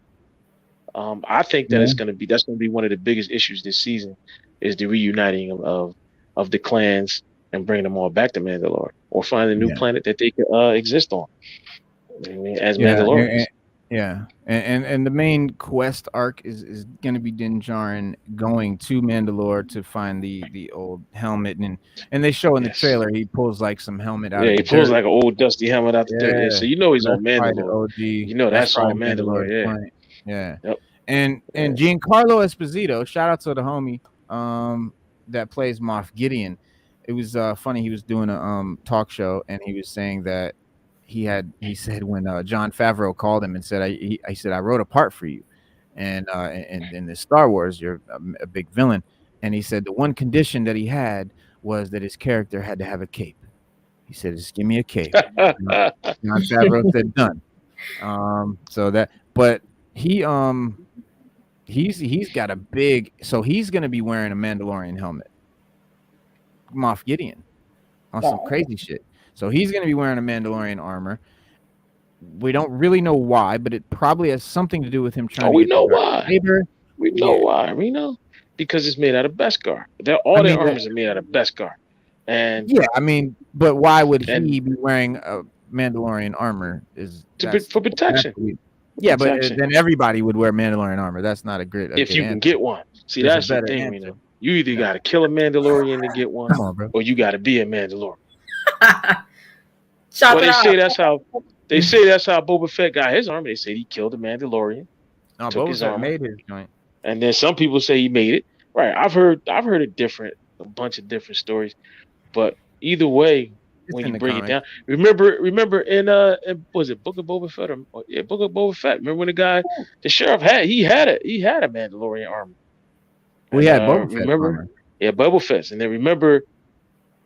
Speaker 1: I think that that's gonna be one of the biggest issues this season is the reuniting of the clans and bring them all back to Mandalore or find a new planet that they could exist on. As Mandalorians.
Speaker 2: And the main quest arc is going to be Din Djarin going to Mandalore to find the old helmet, and they show in the trailer he pulls like some helmet out.
Speaker 1: He pulls like an old dusty helmet out the dirt. So you know he's on Mandalore. That's on Mandalore.
Speaker 2: Yep. And Giancarlo Esposito, shout out to the homie that plays Moff Gideon. It was funny. He was doing a talk show and he was saying that he said when Jon Favreau called him and said, I said, I wrote a part for you. And in the Star Wars, you're a big villain. And he said the one condition that he had was that his character had to have a cape. He said, just give me a cape. Jon Favreau said done. But he's got a big, so he's going to be wearing a Mandalorian helmet. Moff Gideon on some crazy shit. So he's going to be wearing a Mandalorian armor. We don't really know why, but it probably has something to do with him trying to
Speaker 1: we know why. We know why. We know because it's made out of Beskar. All their armors are made out of Beskar. And
Speaker 2: but why would he be wearing a Mandalorian armor?
Speaker 1: For protection.
Speaker 2: But then everybody would wear Mandalorian armor. That's not a great.
Speaker 1: If you can get one. See, that's the thing, You either got to kill a Mandalorian to get one, or you got to be a Mandalorian. They say that's how Boba Fett got his armor. They say he killed a Mandalorian.
Speaker 2: No, Boba Fett made his joint.
Speaker 1: And then some people say he made it. Right. I've heard a bunch of different stories. But either way, when you bring it down, remember in was it Book of Boba Fett Book of Boba Fett? Remember when the sheriff had a Mandalorian armor.
Speaker 2: We had Boba Fett.
Speaker 1: Remember? Yeah, Boba Fett. And then remember,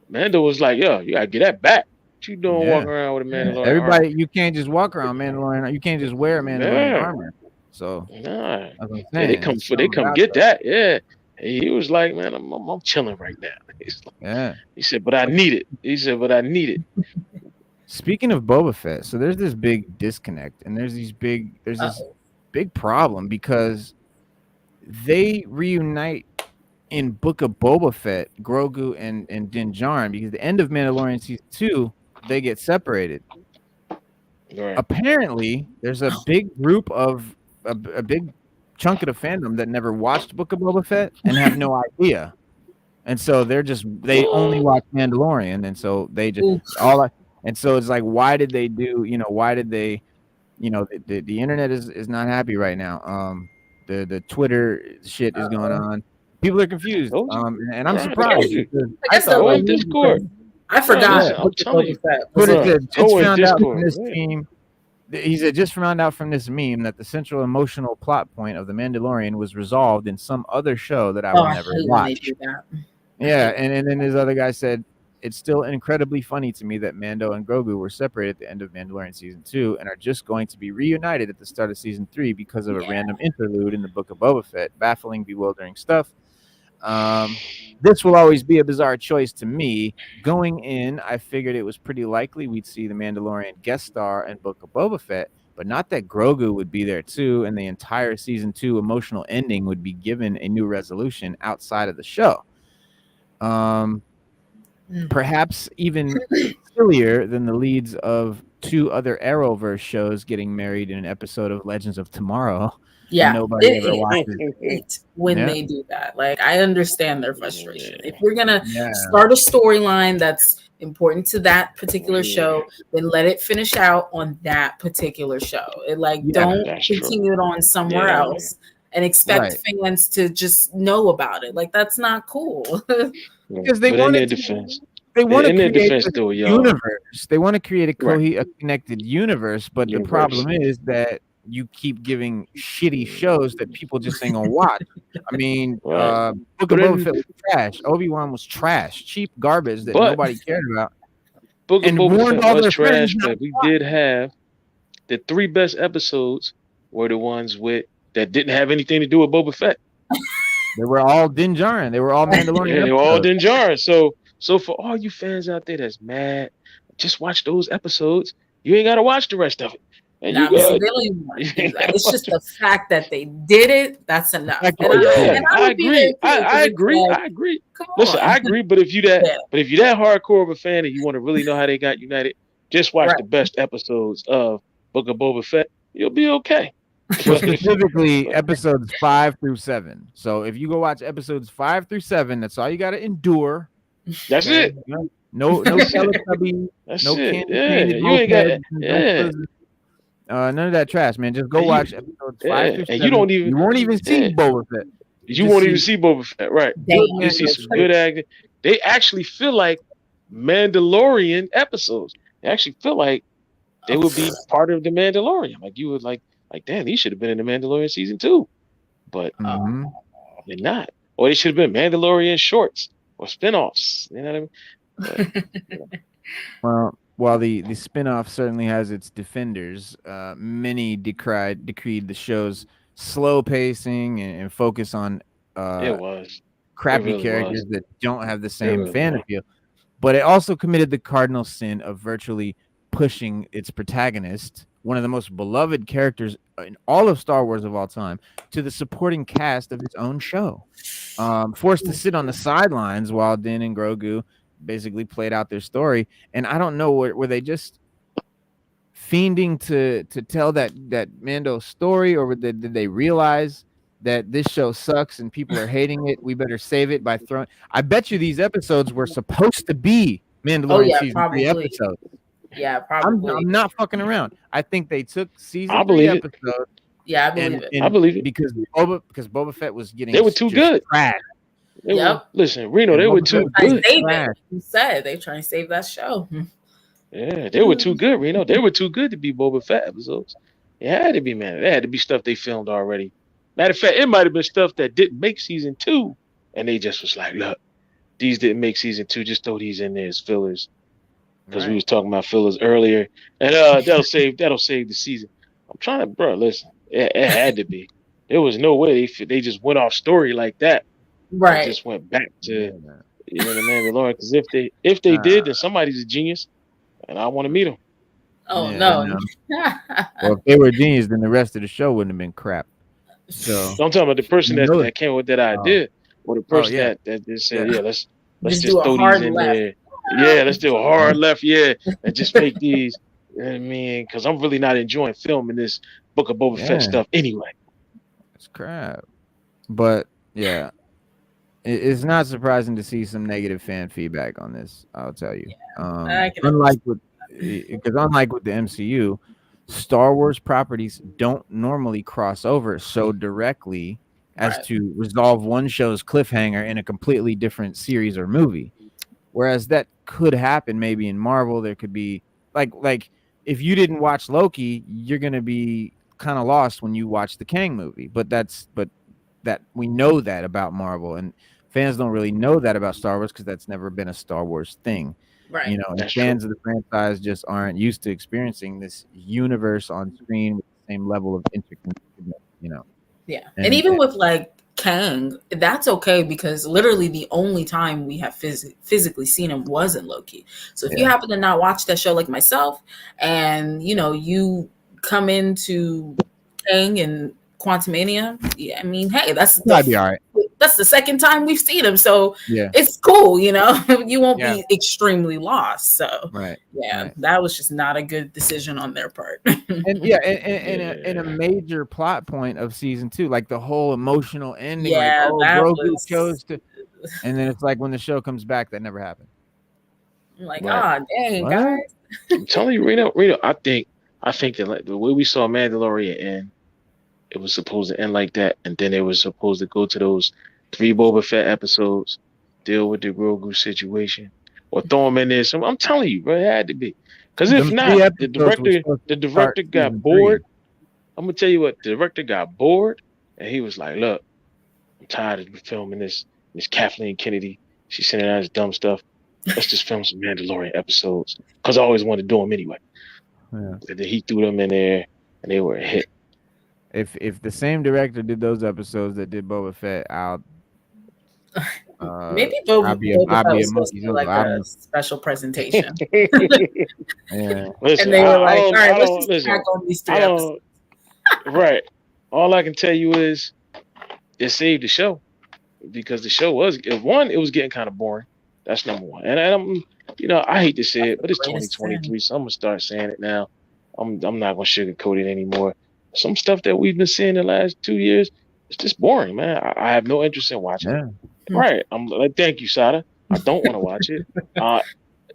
Speaker 1: Mando was like, yo, you gotta get that back. What you doing walking around with a Mandalorian
Speaker 2: Everybody,
Speaker 1: armor?
Speaker 2: You can't just walk around Mandalorian. You can't just wear Mandalorian armor. So
Speaker 1: they come get that. Yeah. He was like, man, I'm chilling right now. He said, but I need it.
Speaker 2: Speaking of Boba Fett, so there's this big disconnect, and there's this big problem because they reunite in Book of Boba Fett, Grogu and Din Djarin, because the end of Mandalorian season 2, they get separated. Right. Apparently, there's a big group of a big chunk of the fandom that never watched Book of Boba Fett and have no idea, and so they only watch Mandalorian, and so they just and so it's like, why did they do? Why did they? The internet is not happy right now. The Twitter shit is going on. People are confused, and I'm surprised.
Speaker 3: I guess they're on Discord. I forgot.
Speaker 2: Just found out from this team. He said, just found out from this meme that the central emotional plot point of The Mandalorian was resolved in some other show that I will never watch. Yeah, and then this other guy said, it's still incredibly funny to me that Mando and Grogu were separated at the end of Mandalorian season 2 and are just going to be reunited at the start of season 3 because of a random interlude in the Book of Boba Fett. Baffling, bewildering stuff. This will always be a bizarre choice to me. Going in, I figured it was pretty likely we'd see the Mandalorian guest star in Book of Boba Fett, but not that Grogu would be there too, and the entire season 2 emotional ending would be given a new resolution outside of the show. Perhaps even sillier than the leads of 2 other Arrowverse shows getting married in an episode of Legends of Tomorrow.
Speaker 3: Yeah,
Speaker 2: nobody ever watches
Speaker 3: when they do that. Like, I understand their frustration. If you're gonna start a storyline that's important to that particular show, then let it finish out on that particular show. It don't continue it on somewhere else and expect fans to just know about it. Like, that's not cool.
Speaker 2: Because they want to
Speaker 1: defense.
Speaker 2: They want to create
Speaker 1: a
Speaker 2: universe. They want to create a connected universe, but the problem is that you keep giving shitty shows that people just ain't gonna watch. I mean, Book of Boba Fett was trash. Obi-Wan was trash, cheap garbage that nobody cared about.
Speaker 1: Book of Boba Fett was trash, but we did have the 3 best episodes were the ones that didn't have anything to do with Boba Fett.
Speaker 2: They were all Din Djarin. They were all Mandalorian.
Speaker 1: Yeah, they were all Din Djarin. So for all you fans out there that's mad, just watch those episodes. You ain't gotta watch the rest of it. And
Speaker 3: it's just the fact that they did it. That's enough.
Speaker 1: I agree. I agree. Listen, I agree. But if you that hardcore of a fan and you want to really know how they got united, just watch the best episodes of Book of Boba Fett. You'll be okay.
Speaker 2: Specifically, episodes 5 through 7. So if you go watch episodes 5 through 7, that's all you got to endure.
Speaker 1: That's it.
Speaker 2: No Teletubby. No candy. You ain't got it. None of that trash, man. Just go watch episodes 5 through 7.
Speaker 1: And you won't even
Speaker 2: see Boba Fett.
Speaker 1: You won't even see Boba Fett, right? You see some good acting. They actually feel like Mandalorian episodes. They actually feel like they would be part of the Mandalorian. Like you would like, damn, these should have been in the Mandalorian season 2, but they're not. Or they should have been Mandalorian shorts or spinoffs. You know what I mean?
Speaker 2: Well, while the spinoff certainly has its defenders, many decreed the show's slow pacing and focus on crappy characters that don't have the same fan appeal. But it also committed the cardinal sin of virtually pushing its protagonist, one of the most beloved characters in all of Star Wars of all time, to the supporting cast of its own show. Forced to sit on the sidelines while Din and Grogu basically played out their story. And I don't know, were they just fiending to tell that Mando story, or did they realize that this show sucks and people are hating it? We better save it by throwing. I bet you these episodes were supposed to be Mandalorian season 3 episodes.
Speaker 3: Yeah, probably.
Speaker 2: I'm not fucking around. I think they took season 3 episodes.
Speaker 3: Yeah, I believe it.
Speaker 1: I believe it
Speaker 2: because Boba Fett was getting.
Speaker 1: They were too good.
Speaker 2: Trash.
Speaker 1: Listen, Reno, they were too good.
Speaker 3: You said they trying to save that show.
Speaker 1: Yeah, they were too good, Reno. They were too good to be Boba Fett episodes. It had to be, man. It had to be stuff they filmed already. Matter of fact, it might have been stuff that didn't make season 2, and they just was like, look, these didn't make season 2. Just throw these in there as fillers. Because we was talking about fillers earlier, and that'll save the season. I'm trying to, bro. Listen, it had to be. There was no way they just went off story like that.
Speaker 3: Right.
Speaker 1: Just went back to the Mandalorian. Because if they did, then somebody's a genius, and I want to meet them.
Speaker 3: Oh no.
Speaker 2: Well, if they were a genius, then the rest of the show wouldn't have been crap. So
Speaker 1: I'm talking about the person that came with that idea, or the person that just said, let's just throw these in there. Yeah, let's do a hard left, and just make these. You know what I mean, because I'm really not enjoying filming this Book of Boba Fett stuff anyway.
Speaker 2: It's crap. But yeah, it's not surprising to see some negative fan feedback on this. I'll tell you. Unlike with the MCU, Star Wars properties don't normally cross over so directly as to resolve one show's cliffhanger in a completely different series or movie. Whereas that could happen maybe in Marvel. There could be like if you didn't watch Loki, you're gonna be kind of lost when you watch the Kang movie. But that we know that about Marvel, and fans don't really know that about Star Wars because that's never been a Star Wars thing.
Speaker 3: Right.
Speaker 2: You know, and fans of the franchise just aren't used to experiencing this universe on screen with the same level of interconnectedness, you know.
Speaker 3: Yeah. And even with like Kang, that's okay because literally the only time we have physically seen him was in Loki. So if you happen to not watch that show like myself, and you come into Kang and Quantumania, I mean, hey, that'd be all right. That's the second time we've seen him, so it's cool. You won't be extremely lost. So that was just not a good decision on their part.
Speaker 2: And in a major plot point of season 2, like the whole emotional ending. Grogu chose to, and then it's like when the show comes back, that never happened.
Speaker 3: I'm like,
Speaker 1: Right.
Speaker 3: Dang,
Speaker 2: What?
Speaker 3: guys.
Speaker 1: I'm telling you, Reno, I think that like the way we saw Mandalorian end, it was supposed to end like that, and then it was supposed to go to those 3 Boba Fett episodes, deal with the Grogu situation, or throw him in there. So I'm telling you, bro, it had to be. Because if
Speaker 2: Them 3
Speaker 1: not, the
Speaker 2: episodes was
Speaker 1: director,
Speaker 2: supposed
Speaker 1: the
Speaker 2: to start
Speaker 1: director got
Speaker 2: season 3.
Speaker 1: bored. I'm gonna tell you what, the director got bored, and he was like, "Look, I'm tired of filming this Kathleen Kennedy. She's sending out this dumb stuff. Let's just film some Mandalorian episodes, because I always wanted to do them anyway."
Speaker 2: Yeah.
Speaker 1: And then he threw them in there, and they were a hit.
Speaker 2: If the same director did those episodes that did Boba Fett,
Speaker 3: Maybe
Speaker 2: I'd be a
Speaker 3: was supposed to
Speaker 2: monkey.
Speaker 3: do like a special presentation.
Speaker 2: Yeah.
Speaker 1: Listen,
Speaker 3: And they were like, all right, let's just
Speaker 1: listen,
Speaker 3: crack on these 3 episodes.
Speaker 1: Right. All I can tell you is it saved the show, because the show was it was getting kind of boring. That's number one. And I'm, I hate to say it, but it's 2023, so I'm gonna start saying it now. I'm not gonna sugarcoat it anymore. Some stuff that we've been seeing the last 2 years, it's just boring, man. I have no interest in watching it. Right. I'm like, thank you, Sada. I don't want to watch it.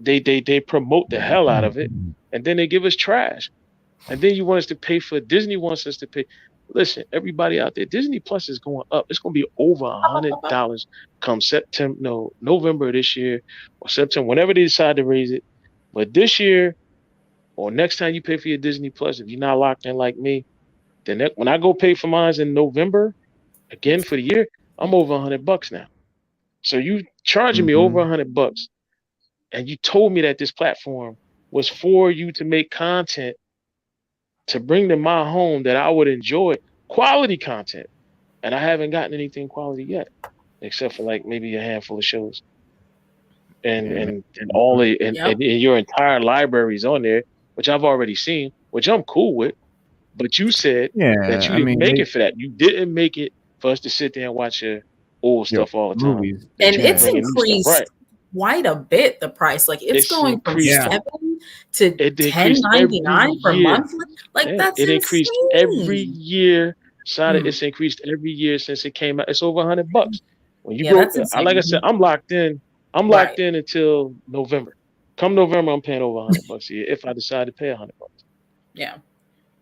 Speaker 1: They promote the hell out of it, and then they give us trash. And then you want us to pay for Disney wants us to pay. Listen, everybody out there, Disney Plus is going up. It's going to be over $100 come November this year or September, whenever they decide to raise it. But this year or next time you pay for your Disney Plus, if you're not locked in like me, then when I go pay for mine in November again for the year, I'm over $100 now. So you charging me over $100, and you told me that this platform was for you to make content to bring to my home that I would enjoy, quality content, and I haven't gotten anything quality yet, except for like maybe a handful of shows, and all and your entire library's on there, which I've already seen, which I'm cool with. But you said that you didn't make it for that. You didn't make it for us to sit there and watch your old stuff all the time.
Speaker 2: Movies.
Speaker 3: And it's increased quite a bit, the price. Like it's going from $7 to $10.99 per month. Like that's
Speaker 1: it increased every year. Sada, it's increased every year since it came out. It's over $100. When you go, like I said, I'm locked in. I'm locked in until November. Come November, I'm paying over $100 a year if I decide to pay $100.
Speaker 3: Yeah,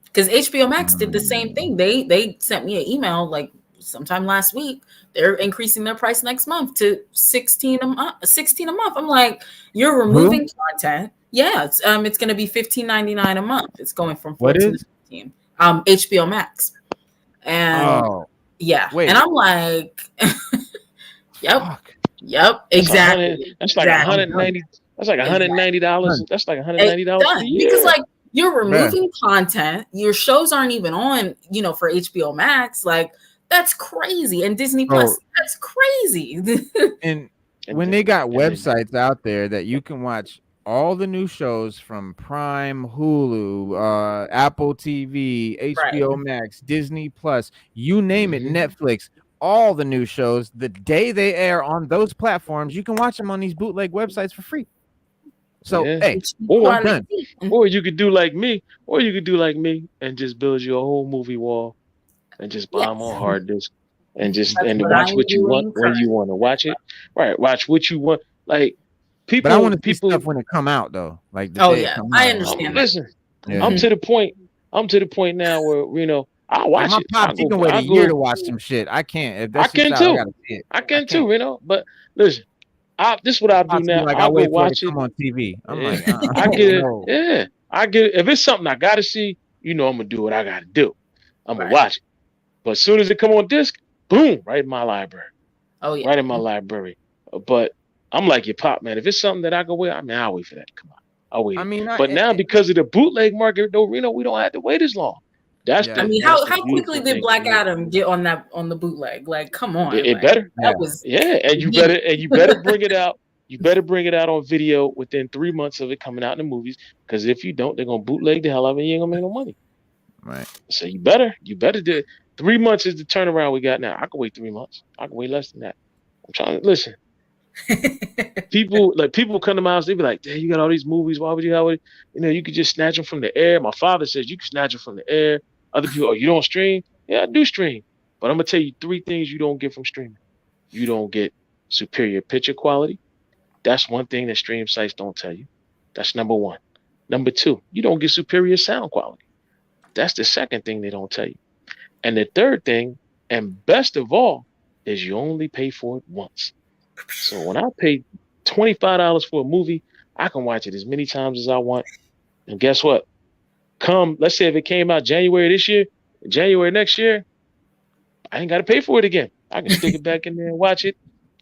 Speaker 3: because HBO Max did the same thing. They sent me an email like sometime last week. They're increasing their price next month to $16 a month. I'm like, you're removing content. Yeah, it's going to be $15.99 a month. It's going from 14 to 15. HBO Max, and and I'm like, yep, exactly.
Speaker 1: That's like $190. That's like $190. That's like $190 a year.
Speaker 3: Because like you're removing content. Your shows aren't even on, for HBO Max. Like that's crazy. And Disney Plus, that's crazy.
Speaker 2: and when they got websites out there that you can watch all the new shows from Prime, Hulu, Apple TV, HBO Max, Disney Plus, you name it, Netflix, all the new shows, the day they air on those platforms, you can watch them on these bootleg websites for free. So,
Speaker 1: or you could do like me, and just build your whole movie wall and just buy them on hard disk and just watch what you want when you want to watch it. Right, watch what you want. Like people,
Speaker 2: but I want to see stuff when it come out though. Like
Speaker 3: I understand.
Speaker 1: Listen, I'm to the point. I'm to the point now where I watch it.
Speaker 2: Pops, you can wait a year to watch some shit. I can't.
Speaker 1: I can too. I can too. But listen. This is what I do now.
Speaker 2: Like,
Speaker 1: I'll
Speaker 2: wait
Speaker 1: go watch
Speaker 2: it come on TV. I'm like,
Speaker 1: I get it. I get it. If it's something I gotta see, I'm gonna do what I gotta do. I'm gonna watch it. But as soon as it come on disc, boom, right in my library.
Speaker 3: Oh yeah,
Speaker 1: right in my library. But I'm like your pop, man. If it's something that I can wait, I'll wait for that to come out. I'll wait. But now because of the bootleg market, though, Reno, we don't have to wait as long. That's
Speaker 3: how quickly did Black Adam get on the bootleg? Like, come on,
Speaker 1: it better. And you better bring it out. You better bring it out on video within 3 months of it coming out in the movies. Because if you don't, they're gonna bootleg the hell out of it. You ain't gonna make no money.
Speaker 2: Right.
Speaker 1: So you better do it. 3 months is the turnaround we got now. I can wait 3 months. I can wait less than that. I'm trying to listen. people come to my house, they be like, "Damn, you got all these movies. Why would you have it? You could just snatch them from the air." My father says you can snatch them from the air. Other people, you don't stream? Yeah, I do stream. But I'm gonna tell you 3 things you don't get from streaming. You don't get superior picture quality. That's one thing that stream sites don't tell you. That's number one. Number two, you don't get superior sound quality. That's the second thing they don't tell you. And the third thing, and best of all, is you only pay for it once. So when I pay $25 for a movie, I can watch it as many times as I want. And guess what? Let's say if it came out January this year, January next year, I ain't got to pay for it again. I can stick it back in there and watch it.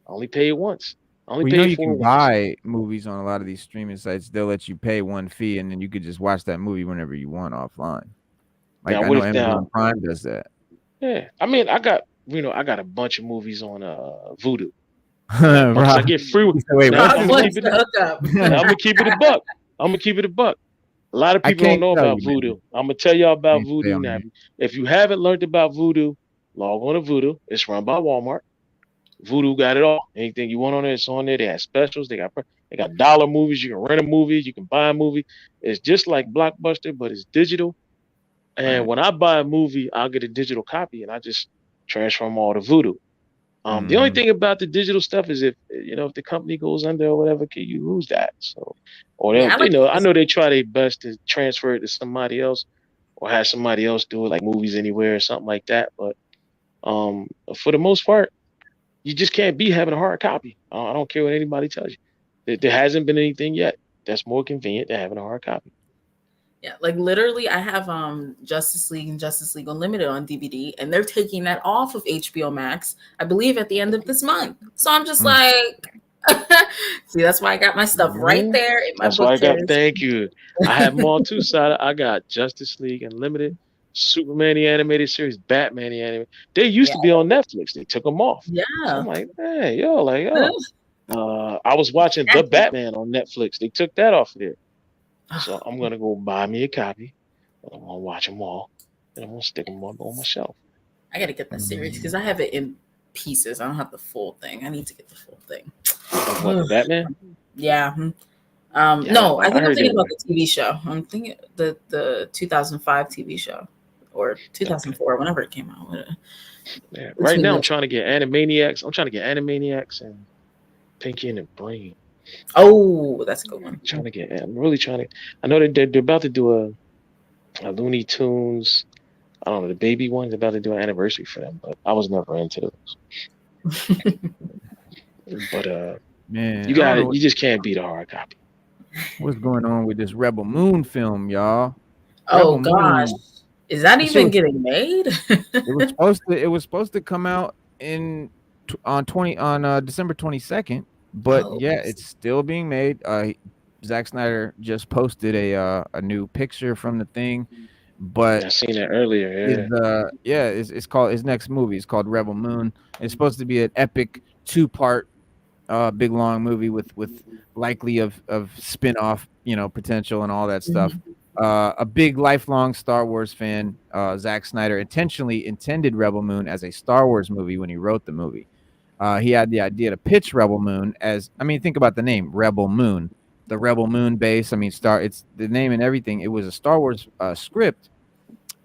Speaker 1: I only pay it once. I only pay
Speaker 2: you
Speaker 1: for
Speaker 2: can
Speaker 1: it once.
Speaker 2: buy movies on a lot of these streaming sites. They'll let you pay one fee, and then you could just watch that movie whenever you want offline. Like
Speaker 1: Now,
Speaker 2: I know Amazon Prime does that.
Speaker 1: Yeah, I mean, I got a bunch of movies on Vudu.
Speaker 2: Right.
Speaker 1: I get free.
Speaker 2: Wait,
Speaker 1: Now,
Speaker 2: what?
Speaker 1: I'm gonna keep it a buck. A lot of people don't know about Vudu. I'm gonna tell y'all about Vudu now. If you haven't learned about Vudu, log on to Vudu. It's run by Walmart. Vudu got it all. Anything you want on it, it's on there. They have specials. They got dollar movies. You can rent a movie. You can buy a movie. It's just like Blockbuster, but it's digital. And when I buy a movie, I'll get a digital copy, and I just transfer them all to Vudu. The only thing about the digital stuff is if the company goes under or whatever, can you lose that? So, or I know they try their best to transfer it to somebody else, or have somebody else do it, like Movies Anywhere or something like that. But for the most part, you just can't be having a hard copy. I don't care what anybody tells you. There hasn't been anything yet that's more convenient than having a hard copy.
Speaker 3: Yeah, like literally, I have Justice League and Justice League Unlimited on DVD, and they're taking that off of HBO Max, I believe, at the end of this month. So I'm just like, see, that's why I got my stuff right there in my book.
Speaker 1: That's why thank you. I have them all too. So I got Justice League Unlimited, Superman the animated series, Batman the animated. They used to be on Netflix. They took them off.
Speaker 3: Yeah.
Speaker 1: So I'm like, hey, I was watching The Batman on Netflix. They took that off of there. So I'm gonna go buy me a copy. I'm gonna watch them all, and I'm gonna stick them on my shelf.
Speaker 3: I gotta get that series because I have it in pieces. I don't have the full thing. I need to get the full thing.
Speaker 1: What, Batman?
Speaker 3: Yeah. No, I think I'm thinking about the TV show. I'm thinking the 2005 TV show or 2004, whenever it came out.
Speaker 1: Yeah. Right now, I'm trying to get Animaniacs. Animaniacs and Pinky and the Brain.
Speaker 3: Oh, that's a good one.
Speaker 1: I'm really trying to. I know they're about to do a Looney Tunes. I don't know, the baby one's about to do an anniversary for them, but I was never into those. But man, you just can't beat a hard copy.
Speaker 2: What's going on with this Rebel Moon film, y'all?
Speaker 3: Oh gosh, is that even getting made?
Speaker 2: It was supposed to come out on December 22nd. But it's still being made. Zack Snyder just posted a new picture from the thing, but
Speaker 1: I seen it earlier.
Speaker 2: It's called his next movie. It's called Rebel Moon. It's supposed to be an epic 2-part, big long movie with likely of spin-off, potential and all that stuff. A big lifelong Star Wars fan, Zack Snyder intentionally intended Rebel Moon as a Star Wars movie when he wrote the movie. He had the idea to pitch Rebel Moon think about the name Rebel Moon, the Rebel Moon base. It's the name and everything. It was a Star Wars script,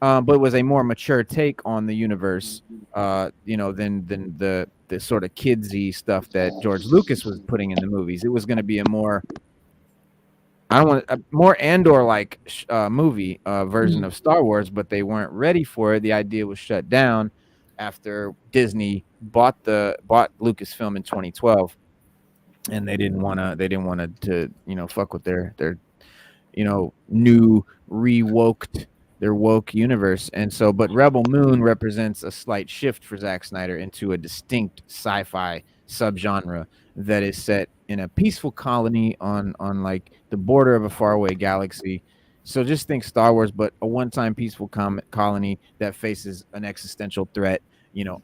Speaker 2: but it was a more mature take on the universe, than the sort of kidsy stuff that George Lucas was putting in the movies. It was going to be a more Andor-like movie version of Star Wars, but they weren't ready for it. The idea was shut down after Disney bought Lucasfilm in 2012, and they didn't want to fuck with their new woke universe. And so, but Rebel Moon represents a slight shift for Zack Snyder into a distinct sci-fi subgenre that is set in a peaceful colony on like the border of a faraway galaxy. So just think Star Wars, but a one-time peaceful colony that faces an existential threat.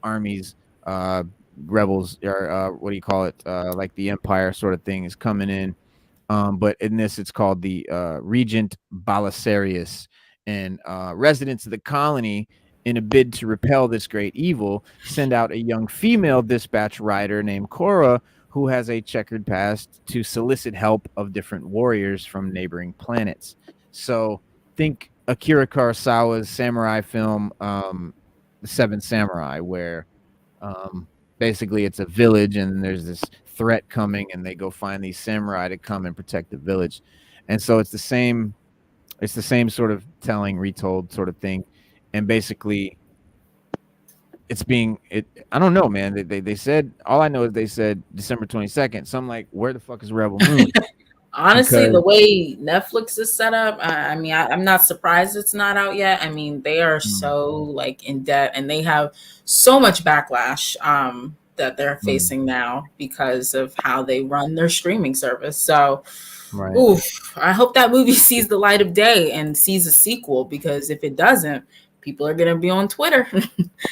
Speaker 2: Armies, rebels, or what do you call it? Like the Empire sort of thing is coming in. But in this, it's called the Regent Balisarius, and residents of the colony, in a bid to repel this great evil, send out a young female dispatch rider named Korra, who has a checkered past, to solicit help of different warriors from neighboring planets. So think Akira Kurosawa's samurai film, The Seven Samurai, where basically it's a village and there's this threat coming, and they go find these samurai to come and protect the village. And so it's the same sort of telling, retold sort of thing. And basically I don't know, man. They said, all I know is they said December 22nd. So I'm like, where the fuck is Rebel Moon?
Speaker 3: Honestly, the way Netflix is set up, I mean, I'm not surprised it's not out yet. I mean, they are so like in debt, and they have so much backlash that they're facing now because of how they run their streaming service. So, oof, I hope that movie sees the light of day and sees a sequel, because if it doesn't, people are gonna be on Twitter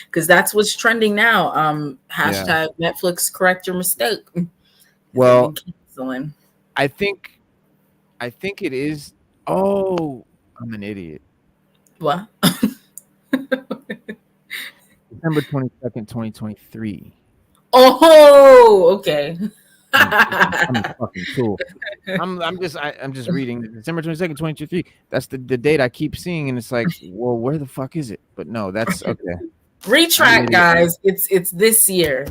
Speaker 3: because that's what's trending now. Hashtag Netflix correct your mistake.
Speaker 2: Well, I think it is. Oh, I'm an idiot.
Speaker 3: What?
Speaker 2: December 22nd, 2023.
Speaker 3: Oh, okay.
Speaker 2: I'm a fucking tool. I'm just reading December 22nd, 2023. That's the date I keep seeing, and it's like, well, where the fuck is it? But no, that's okay.
Speaker 3: Retract, guys. It's this year.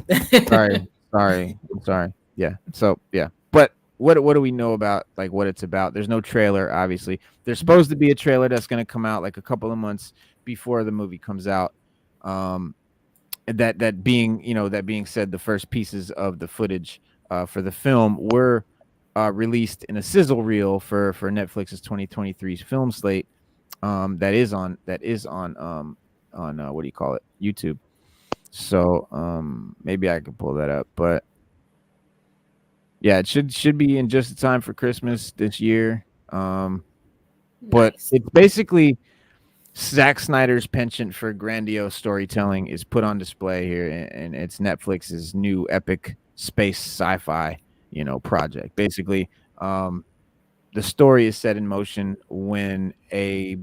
Speaker 2: sorry. I'm sorry. Yeah. So yeah. But what do we know about like what it's about? There's no trailer, obviously. There's supposed to be a trailer that's going to come out like a couple of months before the movie comes out. That being said, the first pieces of the footage for the film were released in a sizzle reel for Netflix's 2023 film slate. That is on what do you call it? YouTube. So maybe I could pull that up, but yeah, it should be in just in time for Christmas this year. But it's basically Zack Snyder's penchant for grandiose storytelling is put on display here, and it's Netflix's new epic space sci-fi, project. Basically, the story is set in motion when a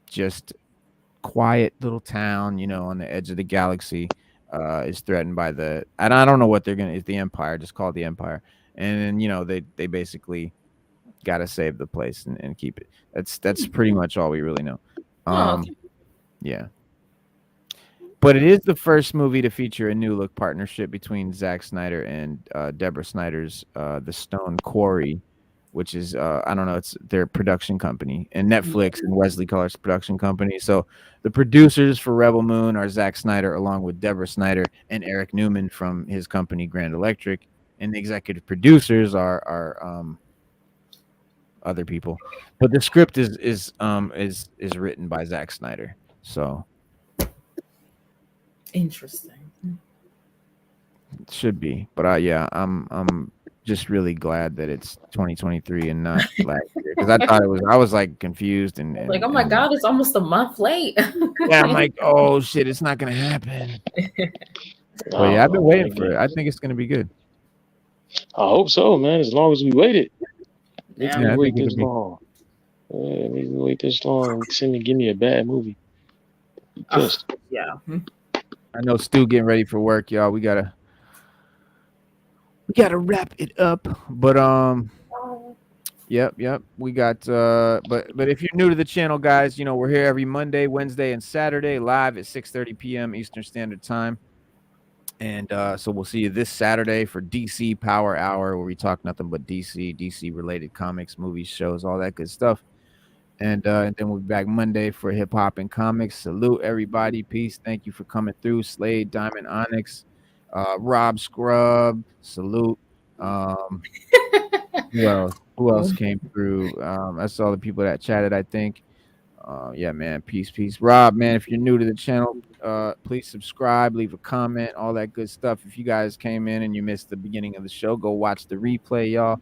Speaker 2: just quiet little town, on the edge of the galaxy, is threatened by I don't know what it's the Empire, just call it the Empire. And then, they basically got to save the place and keep it. That's pretty much all we really know. Yeah. But it is the first movie to feature a new look partnership between Zack Snyder and Deborah Snyder's The Stone Quarry, which is I don't know, it's their production company, and Netflix and Wesley Collar's production company. So the producers for Rebel Moon are Zack Snyder along with Deborah Snyder and Eric Newman from his company Grand Electric, and the executive producers are other people. But the script is written by Zack Snyder. So
Speaker 3: interesting.
Speaker 2: It should be. But yeah, I'm just really glad that it's 2023 and not last year, because I thought I was like confused and
Speaker 3: like, oh my god, it's almost a month late.
Speaker 2: Yeah, I'm like, oh shit, it's not gonna happen. But yeah, I've been waiting for it. I think it's gonna be good.
Speaker 1: I hope so, man. As long as we waited.
Speaker 3: Yeah,
Speaker 1: wait this long. Yeah, make me wait this long. Give me a bad movie. Pissed.
Speaker 3: Yeah.
Speaker 2: I know Stu getting ready for work, y'all. We gotta wrap it up. But yep. We got but if you're new to the channel, guys, we're here every Monday, Wednesday, and Saturday live at 6:30 p.m. Eastern Standard Time. And so we'll see you this Saturday for DC Power Hour, where we talk nothing but DC related comics, movies, shows, all that good stuff. And then we'll be back Monday for hip hop and comics. Salute everybody. Peace. Thank you for coming through. Slade, Diamond, Onyx, Rob Scrub. Salute. Who else came through? I saw the people that chatted, I think. Yeah, man. Peace. Rob, man, if you're new to the channel, please subscribe, leave a comment, all that good stuff. If you guys came in and you missed the beginning of the show, go watch the replay, y'all.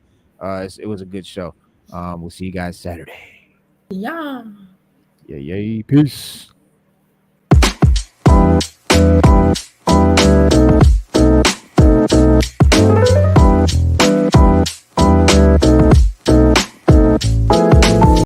Speaker 2: It was a good show. We'll see you guys Saturday.
Speaker 3: Yeah.
Speaker 2: Yeah. Peace.